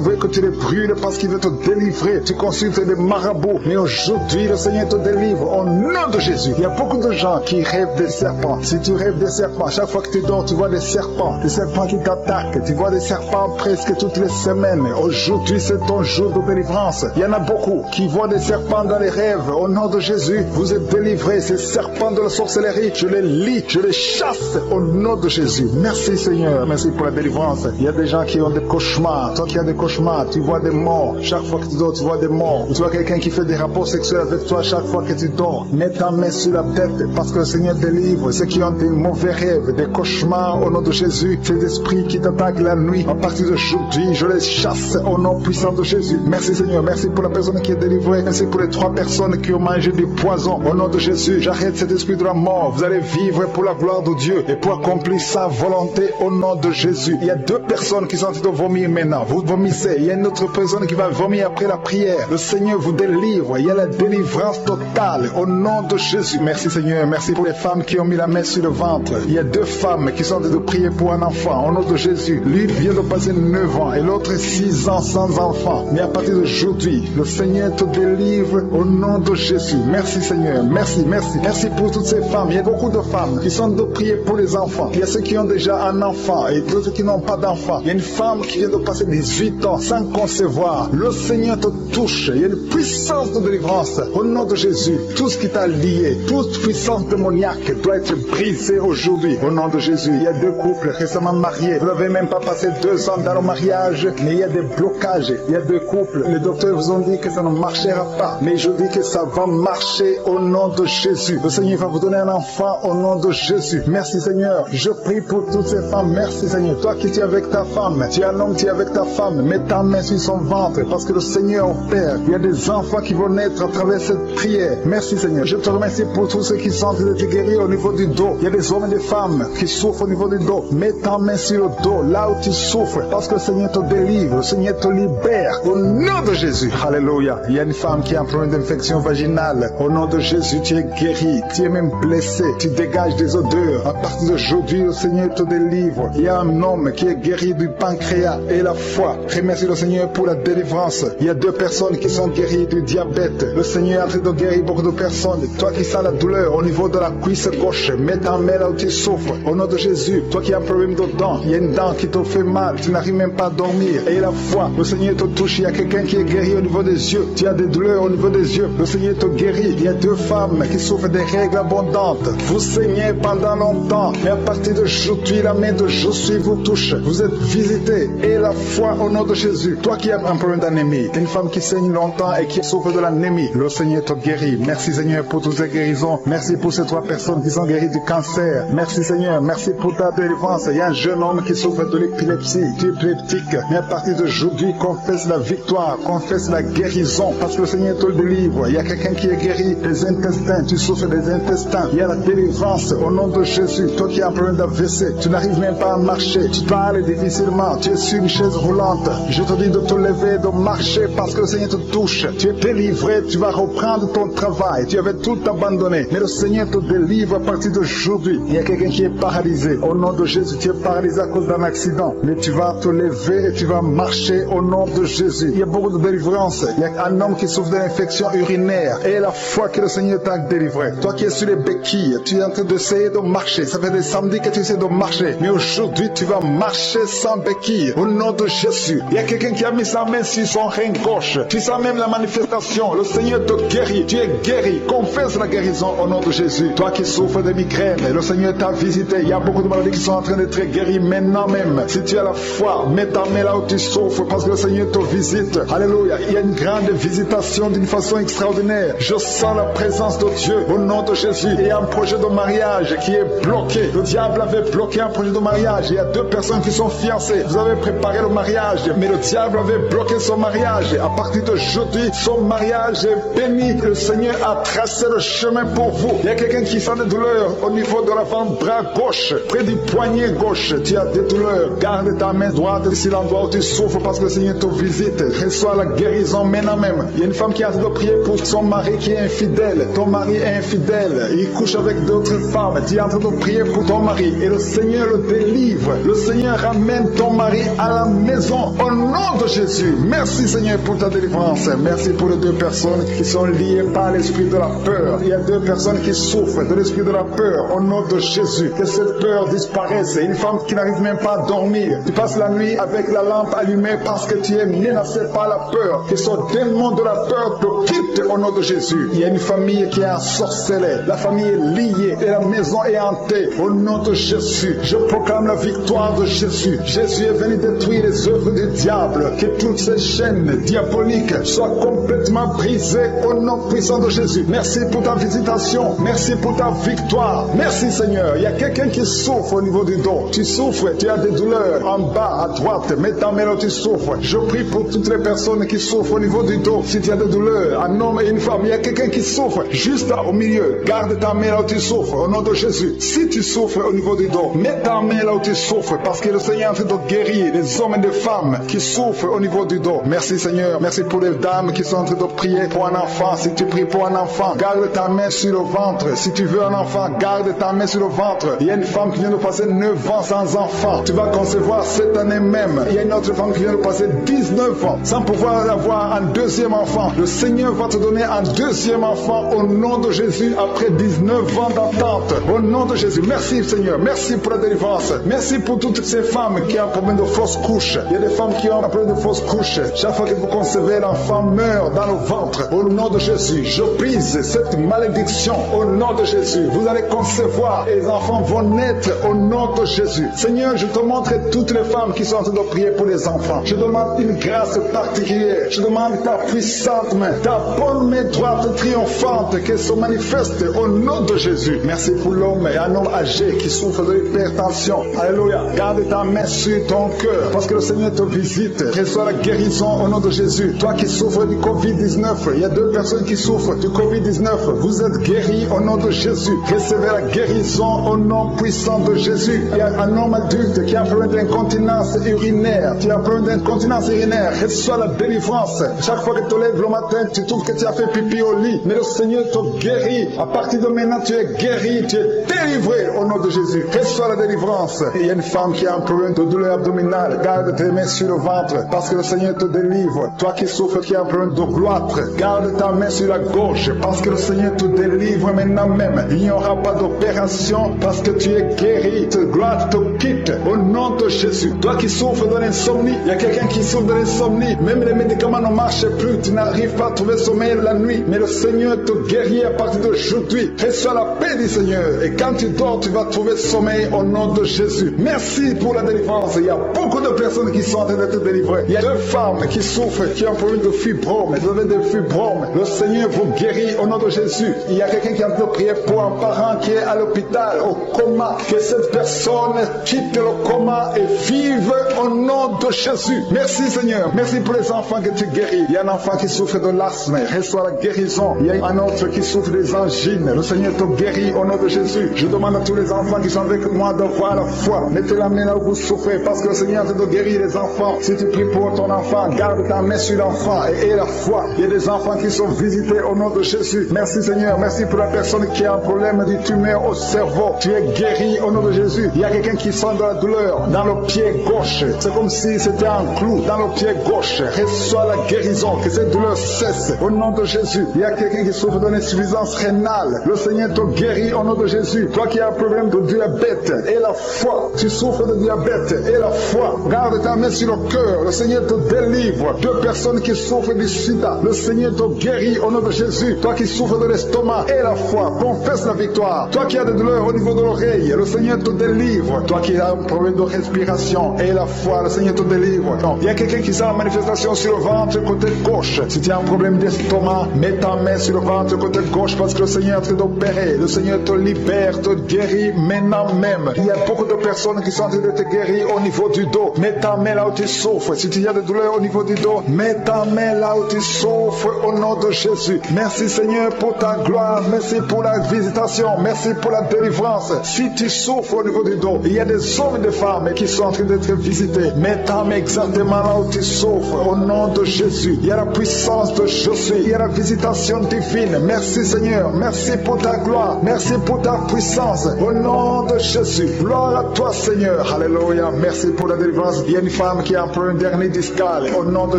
veut que tu les brûles parce qu'il veut te délivrer. Tu consultes des marabouts, mais aujourd'hui, le Seigneur te délivre au nom de Jésus. Il y a beaucoup de gens qui rêvent des serpents. Si tu rêves des serpents, chaque fois que tu dors, tu vois des serpents qui t'attaquent. Tu vois des serpents presque toutes les semaines. Aujourd'hui, c'est ton jour de délivrance. Il y en a beaucoup qui voient des serpents dans les rêves. Au nom de Jésus, vous êtes délivrés. Ces serpents de la sorcellerie, je les lis, je les chasse au nom de Jésus. Merci Seigneur, merci pour la délivrance. Il y a des gens qui ont des cauchemars. Toi qui as des cauchemars, tu vois des morts. Chaque fois que tu dors, tu vois des morts. Tu vois quelqu'un qui fait des rapports sexuels avec toi chaque fois que tu dors. Mets ta main sur la tête parce que le Seigneur délivre ceux qui ont des mauvais rêves, des cauchemars au nom de Jésus. Ces esprits qui t'attaquent la nuit, à partir d'aujourd'hui, je les chasse au nom puissant de Jésus. Merci Seigneur, merci pour la personne qui est délivrée. Merci pour les 3 personnes qui ont mangé du poison. Au nom de Jésus, j'arrête cet esprit de la mort. Vous allez vivre pour la gloire de Dieu et pour accomplir sa volonté au nom de Jésus. Il y a 2 personnes qui sont en train de vomir maintenant. Vous vomissez. Il y a une autre personne qui va vomir après la prière. Le Seigneur vous délivre. Il y a la délivrance totale au nom de Jésus. Merci Seigneur. Merci pour les femmes qui ont mis la main sur le ventre. Il y a 2 femmes qui sont en train de prier pour un enfant au nom de Jésus. L'une vient de passer 9 ans et l'autre 6 ans sans enfant. Mais à partir d'aujourd'hui, le Seigneur te délivre au nom de Jésus. Merci Seigneur. Merci, merci. Merci pour toutes ces femmes. Il y a beaucoup de femmes qui sont de prier pour les enfants. Il y a ceux qui ont déjà un enfant et d'autres qui n'ont pas d'enfant. Il y a une femme qui vient de passer 18 ans sans concevoir. Le Seigneur te touche. Il y a une puissance de délivrance au nom de Jésus. Tout ce qui t'a lié, toute puissance démoniaque doit être brisée aujourd'hui au nom de Jésus. Il y a 2 couples récemment mariés. Vous n'avez même pas passé 2 ans dans le mariage, mais il y a des blocages. Il y a 2 couples. Les docteurs vous ont dit que ça ne marchera pas, mais je dis que ça va marcher au nom de Jésus. Le Seigneur va vous donner un enfant au nom de Jésus. Merci Seigneur. Je prie pour toutes ces femmes. Merci Seigneur. Toi qui es avec ta femme, tu es un homme qui est avec ta femme, mets ta main sur son ventre parce que le Seigneur opère. Il y a des enfants qui vont naître à travers cette prière. Merci Seigneur. Je te remercie pour tous ceux qui sont guéris au niveau du dos. Il y a des hommes et des femmes qui souffrent au niveau du dos. Mets ta main sur le dos, là où tu souffres, parce que le Seigneur te délivre, le Seigneur te libère au nom de Jésus. Alléluia. Il y a une femme qui a un problème d'infection vaginale. Au nom de Jésus, tu es guéri. Tu es même blessé. Tu dégages des odeurs. À partir d'aujourd'hui, le Seigneur te délivre. Il y a un homme qui est guéri du pancréas et la foi. Remercie le Seigneur pour la délivrance. Il y a 2 personnes qui sont guéries du diabète. Le Seigneur est en train de guérir beaucoup de personnes. Toi qui sens la douleur au niveau de la cuisse gauche, mets ta main là où tu souffres. Au nom de Jésus, toi qui as un problème de dents, il y a une dent qui te fait mal, tu n'arrives même pas à dormir. Et la foi, le Seigneur te touche. Il y a quelqu'un qui est guéri au niveau des yeux. Tu as des douleurs au niveau des yeux. Le Seigneur te guérit. Il y a 2 femmes qui souffrent des règles abondantes. Vous saignez pendant longtemps, mais à partir d'aujourd'hui, la main de Jésus vous touche. Vous êtes visités. Et la foi au nom de Jésus. Toi qui as un problème d'anémie, une femme qui saigne longtemps et qui souffre de l'anémie, le Seigneur te guérit. Merci Seigneur pour toutes ces guérisons. Merci pour ces 3 personnes qui sont guéries du cancer. Merci Seigneur. Merci pour ta délivrance. Il y a un jeune homme qui souffre de l'épilepsie. Tu es épileptique. Mais à partir d'aujourd'hui, confesse la victoire. Confesse la guérison. Parce que le Seigneur te délivre. Il y a quelqu'un qui est guéri des intestins. Tu souffres des intestins. Il y a la délivrance au nom de Jésus. Toi qui as un problème d'AVC, tu n'arrives même pas à marcher. Tu parles difficilement. Tu es sur une chaise roulante. Je te dis de te lever, de marcher parce que le Seigneur te touche. Tu es délivré. Tu vas reprendre ton travail. Tu avais tout abandonné. Mais le Seigneur te délivre à partir d'aujourd'hui. Il y a quelqu'un qui est paralysé. Au nom de Jésus, tu es paralysé à cause d'un accident. Mais tu vas te lever et tu vas marcher au nom de Jésus. Il y a beaucoup de délivrance. Il y a un homme qui souffre d'une infection urinaire. Et la foi que le Seigneur t'a délivré. Toi qui es sur les béquilles, tu es en train d'essayer de marcher. Ça fait des samedis que tu essaies de marcher. Mais aujourd'hui, tu vas marcher sans béquilles. Au nom de Jésus. Il y a quelqu'un qui a mis sa main sur son rein gauche. Tu sens même la manifestation. Le Seigneur te guérit. Tu es guéri. Confesse la guérison au nom de Jésus. Toi qui souffres de migraine, le Seigneur t'a visité. Il y a beaucoup de maladies qui sont en train d'être guéries maintenant même. Si tu as la foi, mets ta main là où tu souffres parce que le Seigneur te visite. Alléluia. Il y a une grande visitation d'une façon extraordinaire. Je sens la présence de Dieu au nom de Jésus. Il y a un projet de mariage qui est bloqué. Le diable avait bloqué un projet de mariage. Il y a 2 personnes qui sont fiancées. Vous avez préparé le mariage, mais le diable avait bloqué son mariage. À partir d'aujourd'hui, son mariage est béni. le Seigneur a tracé le chemin pour vous. Il y a quelqu'un qui sent des douleurs au niveau de l'avant-bras gauche, près du poignet gauche. Tu as des douleurs. Garde ta main droite ici l'endroit où tu souffres parce que le Seigneur te visite. Reçois la guérison maintenant même. Il y a une femme qui est en train de prier pour son mari qui est infidèle. Ton mari est infidèle. Il couche avec d'autres femmes. Tu es en train de prier pour ton mari et le Seigneur le délivre. Le Seigneur ramène ton mari à la maison au nom de Jésus. Merci Seigneur pour ta délivrance. Merci pour les deux personnes qui sont liées par l'esprit de la peur. Il y a deux personnes qui souffrent de l'esprit de la peur au nom de Jésus. Que cette peur disparaisse. Une femme qui n'arrive même pas à dormir. Tu passes la nuit avec la lampe allumée parce que tu es menacé par la peur. Que ce démon de la peur te quitte au nom de Jésus. Il y a une famille qui est ensorcelée. La famille est liée et la maison est hantée au nom de Jésus. Je proclame la victoire de Jésus. Jésus est venu détruire les œuvres du diable. Que toutes ces chaînes diaboliques soient complètement brisées au nom puissant de Jésus. Merci pour ta visitation. Merci pour ta victoire. Merci Seigneur. Il y a quelqu'un qui souffre au niveau du dos. Tu souffres, tu as des douleurs en bas, à droite. Mets ta main là où tu souffres. Je prie pour toutes les personnes qui souffrent au niveau du dos. Si tu as des douleurs, un homme et une femme, il y a quelqu'un qui souffre juste là au milieu. Garde ta main là où tu souffres au nom de Jésus. Si tu souffres au niveau du dos, mets ta main là où tu souffres parce que le Seigneur est en train de guérir les hommes et les femmes qui souffrent au niveau du dos. Merci Seigneur. Merci pour les dames qui sont en train de prier pour un enfant. Si tu pries pour un enfant, garde ta main sur le ventre. Si tu veux un enfant, garde ta main sur le ventre. Il y a une femme qui vient de passer 9 ans sans enfant. Tu vas concevoir cette année même. Il y a une autre femme qui vient de passer 19 ans sans pouvoir avoir un deuxième enfant. Le Seigneur va te donner un deuxième enfant au nom de Jésus après 19 ans d'attente. Au nom de Jésus. Merci Seigneur. Merci pour la délivrance. Merci pour toutes ces femmes qui ont un problème de fausse couche. Il y a des femmes qui ont un problème de fausse couche. Chaque fois que vous concevez, l'enfant meurt dans le ventre. Au nom de Jésus, je brise cette malédiction. Au nom de Jésus, vous allez concevoir et les enfants vont naître au nom de Jésus. Seigneur, je te montre toutes les femmes qui sont en train de prier pour les enfants. Je demande une grâce particulière. Je demande ta puissante main, ta bonne main droite triomphante qui se manifeste au nom de Jésus. Merci pour l'homme et un homme âgé qui souffre de l'hypertension. Alléluia. Garde ta main sur ton cœur parce que le Seigneur te visite. Reçois la guérison au nom de Jésus. Toi qui souffres du Covid-19, il y a deux personnes qui souffrent du Covid-19. Vous êtes guéris au nom de Jésus. Recevez la guérison au nom puissant de Jésus. Il y a un homme adulte qui a un problème d'incontinence urinaire. Tu as un problème d'incontinence urinaire. Reçois la délivrance. Chaque fois que tu te lèves le matin, tu trouves que tu as fait pipi au lit. Mais le Seigneur te guérit. À partir de maintenant, tu es guéri. Tu es délivré au nom de Jésus. Reçois la délivrance. Et il y a une femme qui a un problème de douleur abdominale. Garde tes mains sur le ventre parce que le Seigneur te délivre. Toi qui souffres, qui a un problème de gloître, garde ta main sur la gauche parce que le Seigneur te délivre maintenant même. Il n'y aura pas d'opération parce que tu es guéri. Ta gloire te quitte au nom de Jésus. Toi qui souffres de l'insomnie, il y a quelqu'un qui souffre de l'insomnie. Même les médicaments ne marchent plus. Tu n'arrives pas à trouver sommeil la nuit. Mais le Seigneur te guérit à partir d'aujourd'hui. Reçois la paix du Seigneur. Et quand tu dors, tu vas trouver sommeil au nom de Jésus. Merci pour la délivrance. Il y a beaucoup de personnes qui sont en train d'être délivrées. Il y a deux femmes qui souffrent, qui ont un problème de fibrome. Vous avez des fibromes. Le Seigneur vous guérit au nom de Jésus. Il y a quelqu'un qui est en train de prier pour un parent qui est à l'hôpital, au coma. Que cette personne quitte le coma et vive au nom de Jésus. Merci Seigneur. Merci pour les enfants que tu guéris. Il y a un enfant qui souffre de l'asthme. Reçois la guérison. Il y a un autre qui souffre des angines. Le Seigneur te guérit au nom de Jésus. Je demande à tous les enfants qui sont avec moi d'avoir la foi. Mettez la main là où vous souffrez parce que le Seigneur te guérir les enfants. Si tu pries pour ton enfant, garde ta main sur l'enfant et aie la foi. Il y a des enfants qui sont visités au nom de Jésus. Merci Seigneur. Merci pour la personne qui a un problème de tumeur au cerveau. Tu es guéri au nom de Jésus. Il y a quelqu'un qui sent de la douleur dans le pied gauche. C'est comme si c'était un clou dans le pied gauche. Reçois la guérison. Que cette douleur cesse au nom de Jésus. Il y a quelqu'un qui souffre d'une insuffisance rénale. Le Seigneur te guérit au nom de Jésus. Toi qui as un problème de diabète, et la foi. Tu souffres de diabète, et la foi. Garde ta main sur le cœur. Le Seigneur te délivre. Deux personnes qui souffrent du sida. Le Seigneur te guérit au nom de Jésus. Toi qui souffres de l'estomac, et la foi. Confesse la victoire. Toi qui as des douleurs au niveau de l'oreille, le Seigneur te délivre. Toi qui as un problème de respiration, et la foi, le Seigneur te délivre. Non. Il y a quelqu'un qui sent la manifestation sur le ventre côté gauche. Si tu as un problème d'estomac, mets ta main sur le ventre côté gauche parce que le Seigneur est en train d'opérer. Le Seigneur te libère, te guérit maintenant même. Il y a beaucoup de personnes qui sont en train de te guérir au niveau du dos. Mets ta main là où tu souffres. Si tu as des douleurs au niveau du dos, mets ta main là où tu souffres au nom de Jésus. Jésus. Merci Seigneur pour ta gloire. Merci pour la visitation. Merci pour la délivrance. Si tu souffres au niveau du dos, il y a des hommes et des femmes qui sont en train d'être visités. Mets-toi exactement là où tu souffres. Au nom de Jésus. Il y a la puissance de je suis. Il y a la visitation divine. Merci Seigneur. Merci pour ta gloire. Merci pour ta puissance. Au nom de Jésus. Gloire à toi Seigneur. Alléluia. Merci pour la délivrance. Il y a une femme qui a un problème dernier discal. Au nom de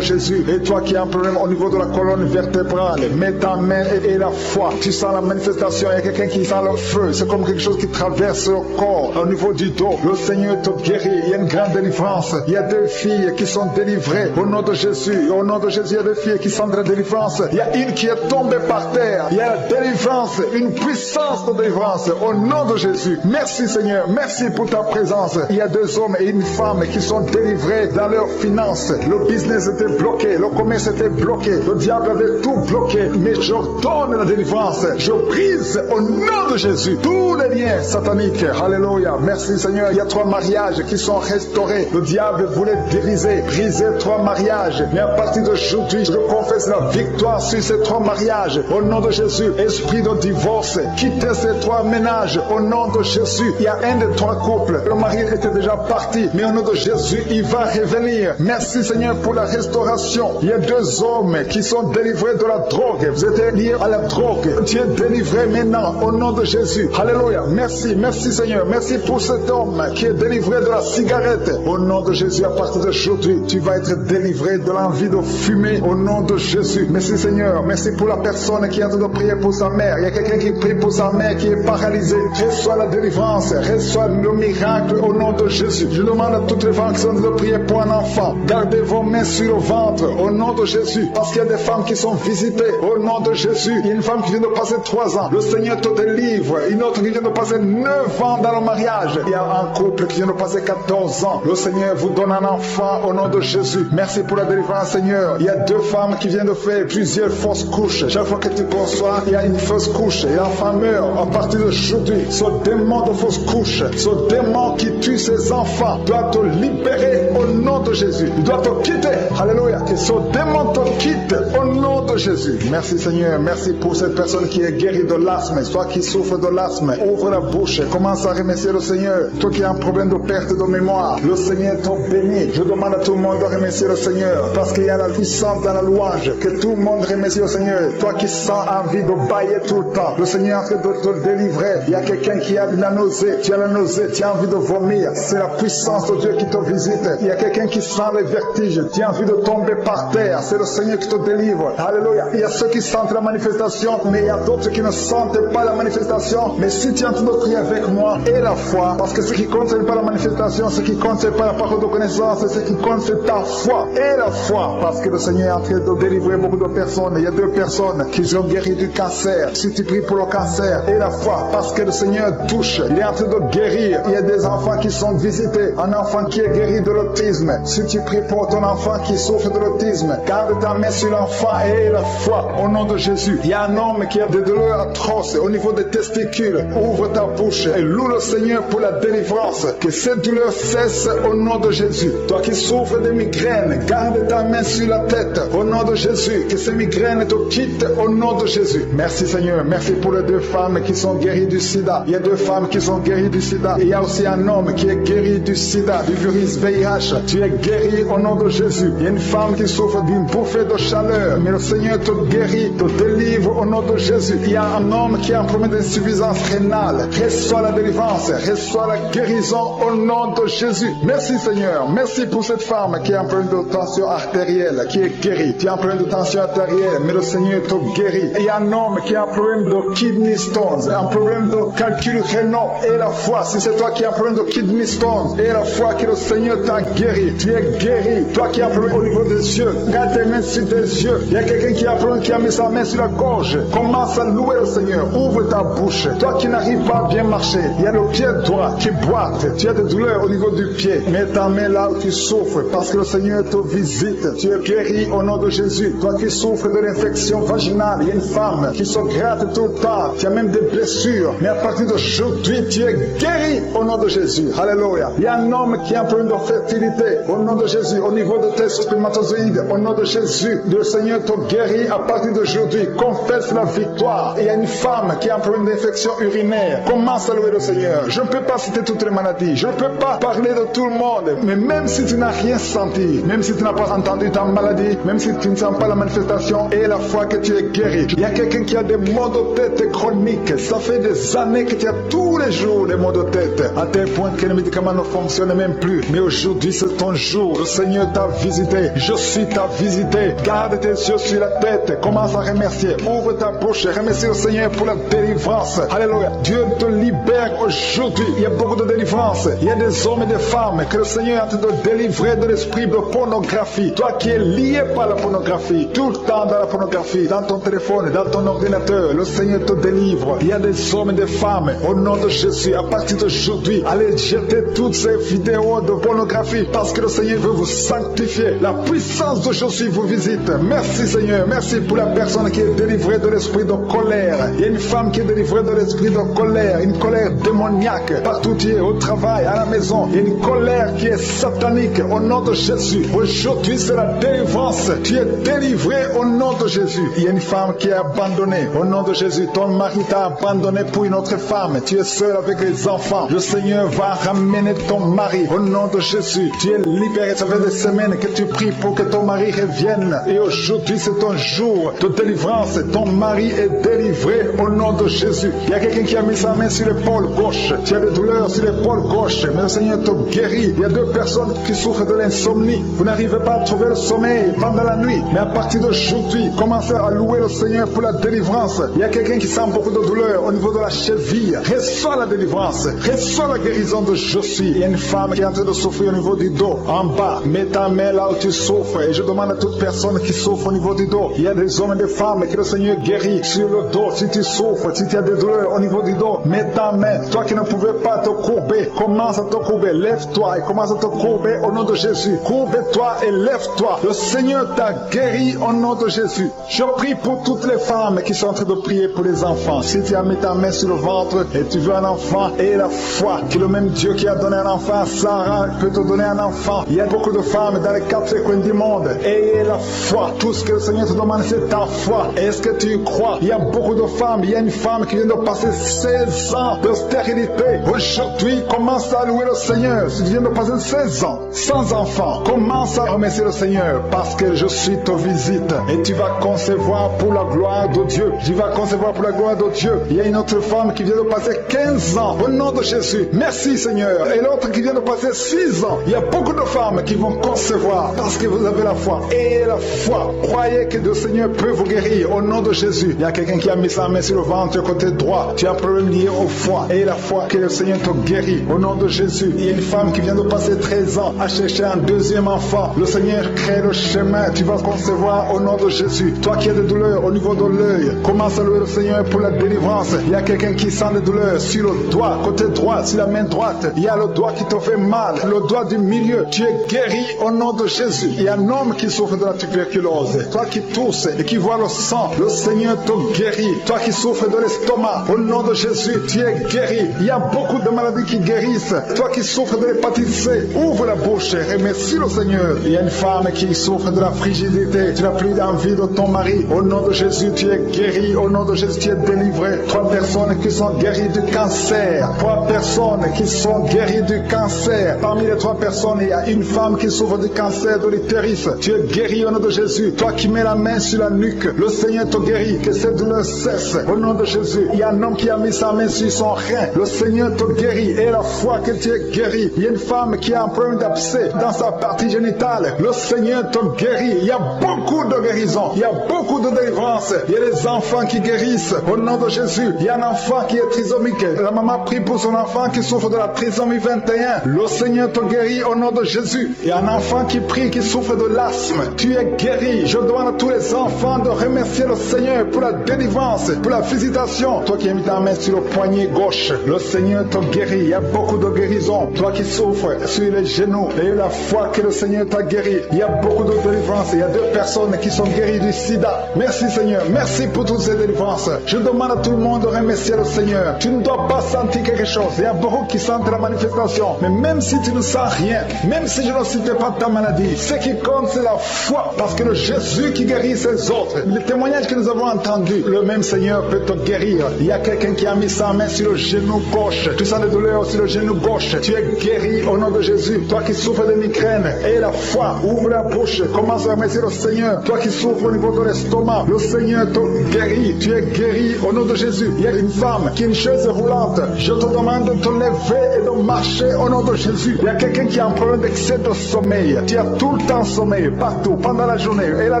Jésus. Et toi qui as un problème au niveau de la colonne vertébrale. Mets ta main et la foi. Tu sens la manifestation. Il y a quelqu'un qui sent le feu. C'est comme quelque chose qui traverse le corps. Au niveau du dos. Le Seigneur te guérit. Il y a une grande délivrance. Il y a 2 filles qui sont délivrées. Au nom de Jésus. Au nom de Jésus, il y a 2 filles qui sont de la délivrance. Il y a une qui est tombée par terre. Il y a la délivrance. Une puissance de délivrance. Au nom de Jésus. Merci Seigneur. Merci pour ta présence. Il y a 2 hommes et une femme qui sont délivrés dans leurs finances. Le business était bloqué. Le commerce était bloqué. Le diable avait tout bloqué. Mais j'ordonne la délivrance. Je brise au nom de Jésus tous les liens sataniques. Alléluia. Merci Seigneur. Il y a 3 mariages qui sont restaurés. Le diable voulait briser 3 mariages. Mais à partir d'aujourd'hui, je confesse la victoire sur ces 3 mariages. Au nom de Jésus, esprit de divorce, quittez ces 3 ménages. Au nom de Jésus, il y a un des 3 couples. Le mari était déjà parti. Mais au nom de Jésus, il va revenir. Merci Seigneur pour la restauration. Il y a 2 hommes qui sont délivrés de la drogue. Vous êtes liés à la drogue. Tu es délivré maintenant. Au nom de Jésus. Alléluia. Merci. Merci Seigneur. Merci pour cet homme qui est délivré de la cigarette. Au nom de Jésus, à partir d'aujourd'hui, tu vas être délivré de l'envie de fumer. Au nom de Jésus. Merci Seigneur. Merci pour la personne qui est en train de prier pour sa mère. Il y a quelqu'un qui prie pour sa mère qui est paralysée. Reçois la délivrance. Reçois le miracle au nom de Jésus. Je demande à toutes les femmes qui sont en train de prier pour un enfant. Gardez vos mains sur le ventre. Au nom de Jésus. Parce qu'il y a des femmes qui sont visitées. Au nom de Jésus. Il y a une femme qui vient de passer 3 ans. Le Seigneur te délivre. Une autre qui vient de passer 9 ans dans le mariage. Il y a un couple qui vient de passer 14 ans. Le Seigneur vous donne un enfant au nom de Jésus. Merci pour la délivrance Seigneur. Il y a 2 femmes qui viennent de faire plusieurs fausses couches. Chaque fois que tu conçois, il y a une fausse couche et l'enfant meurt. À partir d'aujourd'hui, ce démon de fausse couche, ce démon qui tue ses enfants doit te libérer au nom de Jésus. Il doit te quitter. Alléluia. Que ce démon te quitte au nom de Jésus. Merci Seigneur. Merci pour cette personne qui est guérie de l'asthme. Toi qui souffres de l'asthme, ouvre la bouche et commence à remercier le Seigneur. Toi qui as un problème de perte de mémoire, le Seigneur te bénit. Je demande à tout le monde de remercier le Seigneur parce qu'il y a la puissance dans la louange. Que tout le monde remercie le Seigneur. Toi qui sens envie de bailler tout le temps, le Seigneur est en train de te délivrer. Il y a quelqu'un qui a de la nausée. Tu as la nausée, tu as envie de vomir. C'est la puissance de Dieu qui te visite. Il y a quelqu'un qui sent les vertiges. Tu as envie de tomber par terre. C'est le Seigneur qui te délivre. Alléluia. Il y a ceux qui sentent la manifestation, mais il y a d'autres qui ne sentent pas la manifestation. Mais si tu es en train de prier avec moi, et la foi, parce que ce qui compte, ce n'est pas la manifestation, ce qui compte, ce n'est pas la parole de connaissance, ce qui compte, c'est ta foi. Et la foi, parce que le Seigneur est en train de délivrer beaucoup de personnes. Il y a 2 personnes qui sont guéries du cancer. Si tu pries pour le cancer, et la foi, parce que le Seigneur touche, il est en train de guérir. Il y a des enfants qui sont visités. Un enfant qui est guéri de l'autisme. Si tu pries pour ton enfant qui souffre de l'autisme, garde ta main sur l'enfant et la foi au nom de Jésus. Il y a un homme qui a des douleurs atroces au niveau des testicules. Ouvre ta bouche et loue le Seigneur pour la délivrance. Que cette douleur cesse au nom de Jésus. Toi qui souffres de migraines, garde ta main sur la tête au nom de Jésus. Que ces migraines te quittent au nom de Jésus. Merci Seigneur. Merci pour les 2 femmes qui sont guéries du sida. Il y a 2 femmes qui sont guéries du sida. Et il y a aussi un homme qui est guéri du sida, du virus VIH. Tu es guéri au nom de Jésus. Il y a une femme qui souffre d'une bouffée de chaleur. Mais le Seigneur te guérit, te délivre au nom de Jésus. Il y a un homme qui a un problème d'insuffisance rénale. Reçois la délivrance. Reçois la guérison au nom de Jésus. Merci Seigneur. Merci pour cette femme qui a un problème de tension artérielle, qui est guérie. Tu as un problème de tension artérielle, mais le Seigneur te guérit. Et il y a un homme qui a un problème de kidney stones, un problème de calcul rénal. Et la foi, si c'est toi qui as un problème de kidney stones, et la foi que le Seigneur t'a guéri. Tu es guéri. Toi qui as un problème au niveau des yeux, garde tes mains sur tes yeux. Il y a quelqu'un qui a un problème, qui a mis sa main sur la gorge. Commence à louer le Seigneur. Ouvre ta bouche. Toi qui n'arrives n'arrive pas à bien marcher. Il y a le pied droit qui boite. Tu as des douleurs au niveau du pied. Mets ta main là où tu souffres parce que le Seigneur te visite. Tu es guéri au nom de Jésus. Toi qui souffres de l'infection vaginale, il y a une femme qui se gratte tout le temps. Tu as même des blessures. Mais à partir d'aujourd'hui, tu es guéri au nom de Jésus. Alléluia. Il y a un homme qui a un problème de fertilité au nom de Jésus. Au niveau de tes spermatozoïdes, au nom de Jésus, le Seigneur te guérit à partir d'aujourd'hui. Confesse la victoire. Il y a une femme qui a un problème d'infection urinaire. Commence à louer le Seigneur. Je ne peux pas citer toutes les maladies. Je ne peux pas parler de tout le monde. Mais même si tu n'as rien senti, même si tu n'as pas entendu ta maladie, même si tu ne sens pas la manifestation et la foi que tu es guéri. Il y a quelqu'un qui a des maux de tête chroniques. Ça fait des années que tu as tous les jours des maux de tête. À tel point que les médicaments ne fonctionnent même plus. Mais aujourd'hui, c'est ton jour. Le Seigneur t'a visité. Je suis ta visité. Garde tes yeux sur la tête. Commence à remercier. Ouvre ta bouche. Remercie le Seigneur pour la délivrance. Alléluia. Dieu te libère aujourd'hui. Il y a beaucoup de délivrance. Il y a des hommes et des femmes que le Seigneur est en train de délivrer de l'esprit de pornographie. Toi qui es lié par la pornographie, tout le temps dans la pornographie, dans ton téléphone, dans ton ordinateur, le Seigneur te délivre. Il y a des hommes et des femmes, au nom de Jésus, à partir d'aujourd'hui, allez jeter toutes ces vidéos de pornographie parce que le Seigneur veut vous sanctifier. La puissance de Jésus vous visite. Merci Seigneur. Merci pour la personne qui est délivrée de l'esprit de colère. Il y a une femme qui est délivrée de l'esprit de colère, une colère démoniaque. Partout tu es, au travail, à la maison, il y a une colère qui est satanique au nom de Jésus. Aujourd'hui c'est la délivrance. Tu es délivré au nom de Jésus. Il y a une femme qui est abandonnée au nom de Jésus. Ton mari t'a abandonné pour une autre femme. Tu es seul avec les enfants. Le Seigneur va ramener ton mari au nom de Jésus. Tu es libéré. Ça fait des semaines que tu pries pour que ton mari revienne. Et aujourd'hui c'est ton jour de délivrance. Ton mari est délivré au nom de Jésus. Il y a quelqu'un qui a mis sa main sur l'épaule gauche. Tu as des douleurs sur l'épaule gauche. Mais le Seigneur te guérit. Il y a deux personnes qui souffrent de l'insomnie. Vous n'arrivez pas à trouver le sommeil pendant la nuit. Mais à partir d'aujourd'hui, commencez à louer le Seigneur pour la délivrance. Il y a quelqu'un qui sent beaucoup de douleur au niveau de la cheville. Reçois la délivrance. Reçois la guérison de Jésus. Il y a une femme qui est en train de souffrir au niveau du dos. En bas, mets ta main là où tu souffres. Et je demande à toute personne qui souffre au niveau du dos. Il y a des hommes et des femmes que le Seigneur guérit sur le dos. Si tu souffres, si tu as des douleurs au niveau du dos, mets ta main. Toi qui ne pouvais pas te courber, commence à te courber. Lève-toi et commence à te courber au nom de Jésus. Courbe-toi et lève-toi. Le Seigneur t'a guéri au nom de Jésus. Je prie pour toutes les femmes qui sont en train de prier pour les enfants. Si tu as mis ta main sur le ventre et tu veux un enfant, et la foi que le même Dieu qui a donné un enfant à Sarah peut te donner un enfant. Il y a beaucoup de femmes dans les 4 coins du monde. Ayez la foi. Tout ce que le Seigneur te demande, c'est ta foi. Est-ce que tu y crois? Il y a beaucoup de femmes. Il y a une femme qui vient de passer 16 ans de stérilité. Aujourd'hui, commence à louer le Seigneur. Si tu viens de passer 16 ans sans enfant, commence à remercier le Seigneur parce que je suis ta visite et tu vas concevoir pour la gloire de Dieu. Tu vas concevoir pour la gloire de Dieu. Il y a une autre femme qui vient de passer 15 ans au nom de Jésus. Merci Seigneur. Et l'autre qui vient de passer 6 ans. Il y a beaucoup de femmes qui vont concevoir parce que vous avez la foi. Et la foi. Croyez que le Seigneur peut vous guérir au nom de Jésus. Il y a quelqu'un qui a mis sa main sur le ventre côté droit. Tu as un problème lié au foie. Et la foi que le Seigneur te guérit au nom de Jésus. Il y a une femme qui vient de passer 13 ans à chercher un deuxième enfant. Le Seigneur crée le chemin. Tu vas concevoir au nom de Jésus. Toi qui as des douleurs au niveau de l'œil, commence à louer le Seigneur pour la délivrance. Il y a quelqu'un qui sent des douleurs sur le doigt, côté droit, sur la main droite. Il y a le doigt qui te fait mal, le doigt du milieu. Tu es guéri au nom de Jésus. Il y a un homme qui souffre de la tuberculose. Toi qui tousses et qui vois le sang, le Seigneur te guérit. Toi qui souffres de l'estomac, au nom de Jésus, tu es guéri. Il y a beaucoup de maladies qui guérissent. Toi qui souffres de l'hépatite C, ouvre la bouche et remercie le Seigneur. Il y a une femme qui souffre de la frigidité. Tu n'as plus d'envie de ton mari. Au nom de Jésus, tu es guéri. Au nom de Jésus, tu es délivré. 3 personnes qui sont guéries du cancer. 3 personnes qui sont guéries du cancer. Parmi les 3 personnes, il y a une femme qui souffre du cancer de l'utérus. Tu es guéri au nom de Jésus. Toi qui mets la main sur la nuque, le Seigneur te guérit. Que cette douleur cesse. Au nom de Jésus, il y a un homme qui a mis sa main sur son rein. Le Seigneur te guérit. Et la la foi que tu es guéri. Il y a une femme qui a un problème d'abcès dans sa partie génitale. Le Seigneur te guérit. Il y a beaucoup de guérisons. Il y a beaucoup de délivrance. Il y a des enfants qui guérissent au nom de Jésus. Il y a un enfant qui est trisomique. La maman prie pour son enfant qui souffre de la trisomie 21. Le Seigneur te guérit au nom de Jésus. Il y a un enfant qui prie, qui souffre de l'asthme. Tu es guéri. Je demande à tous les enfants de remercier le Seigneur pour la délivrance, pour la visitation. Toi qui as mis ta main sur le poignet gauche, le Seigneur te guérit. Il y a beaucoup de guérisons. Toi qui souffres sur les genoux, et la foi que le Seigneur t'a guéri. Il y a beaucoup de délivrance. Il y a 2 personnes qui sont guéries du sida. Merci Seigneur. Merci pour toutes ces délivrances. Je demande à tout le monde de remercier le Seigneur. Tu ne dois pas sentir quelque chose. Il y a beaucoup qui sentent la manifestation. Mais même si tu ne sens rien, même si je ne citais pas ta maladie, ce qui compte c'est la foi. Parce que le Jésus qui guérit ses autres, le témoignage que nous avons entendu, le même Seigneur peut te guérir. Il y a quelqu'un qui a mis sa main sur le genou gauche. Tu sens des douleurs sur le genou gauche. Tu es guéri au nom de Jésus. Toi qui souffres de migraine, et la foi, ouvre la bouche, commence à remercier le Seigneur. Toi qui souffres au niveau de l'estomac, le Seigneur te guérit. Tu es guéri au nom de Jésus. Il y a une femme qui a une chaise roulante. Je te demande de te lever et de marcher au nom de Jésus. Il y a quelqu'un qui a un problème d'excès de sommeil. Tu as tout le temps sommeil, partout, pendant la journée et la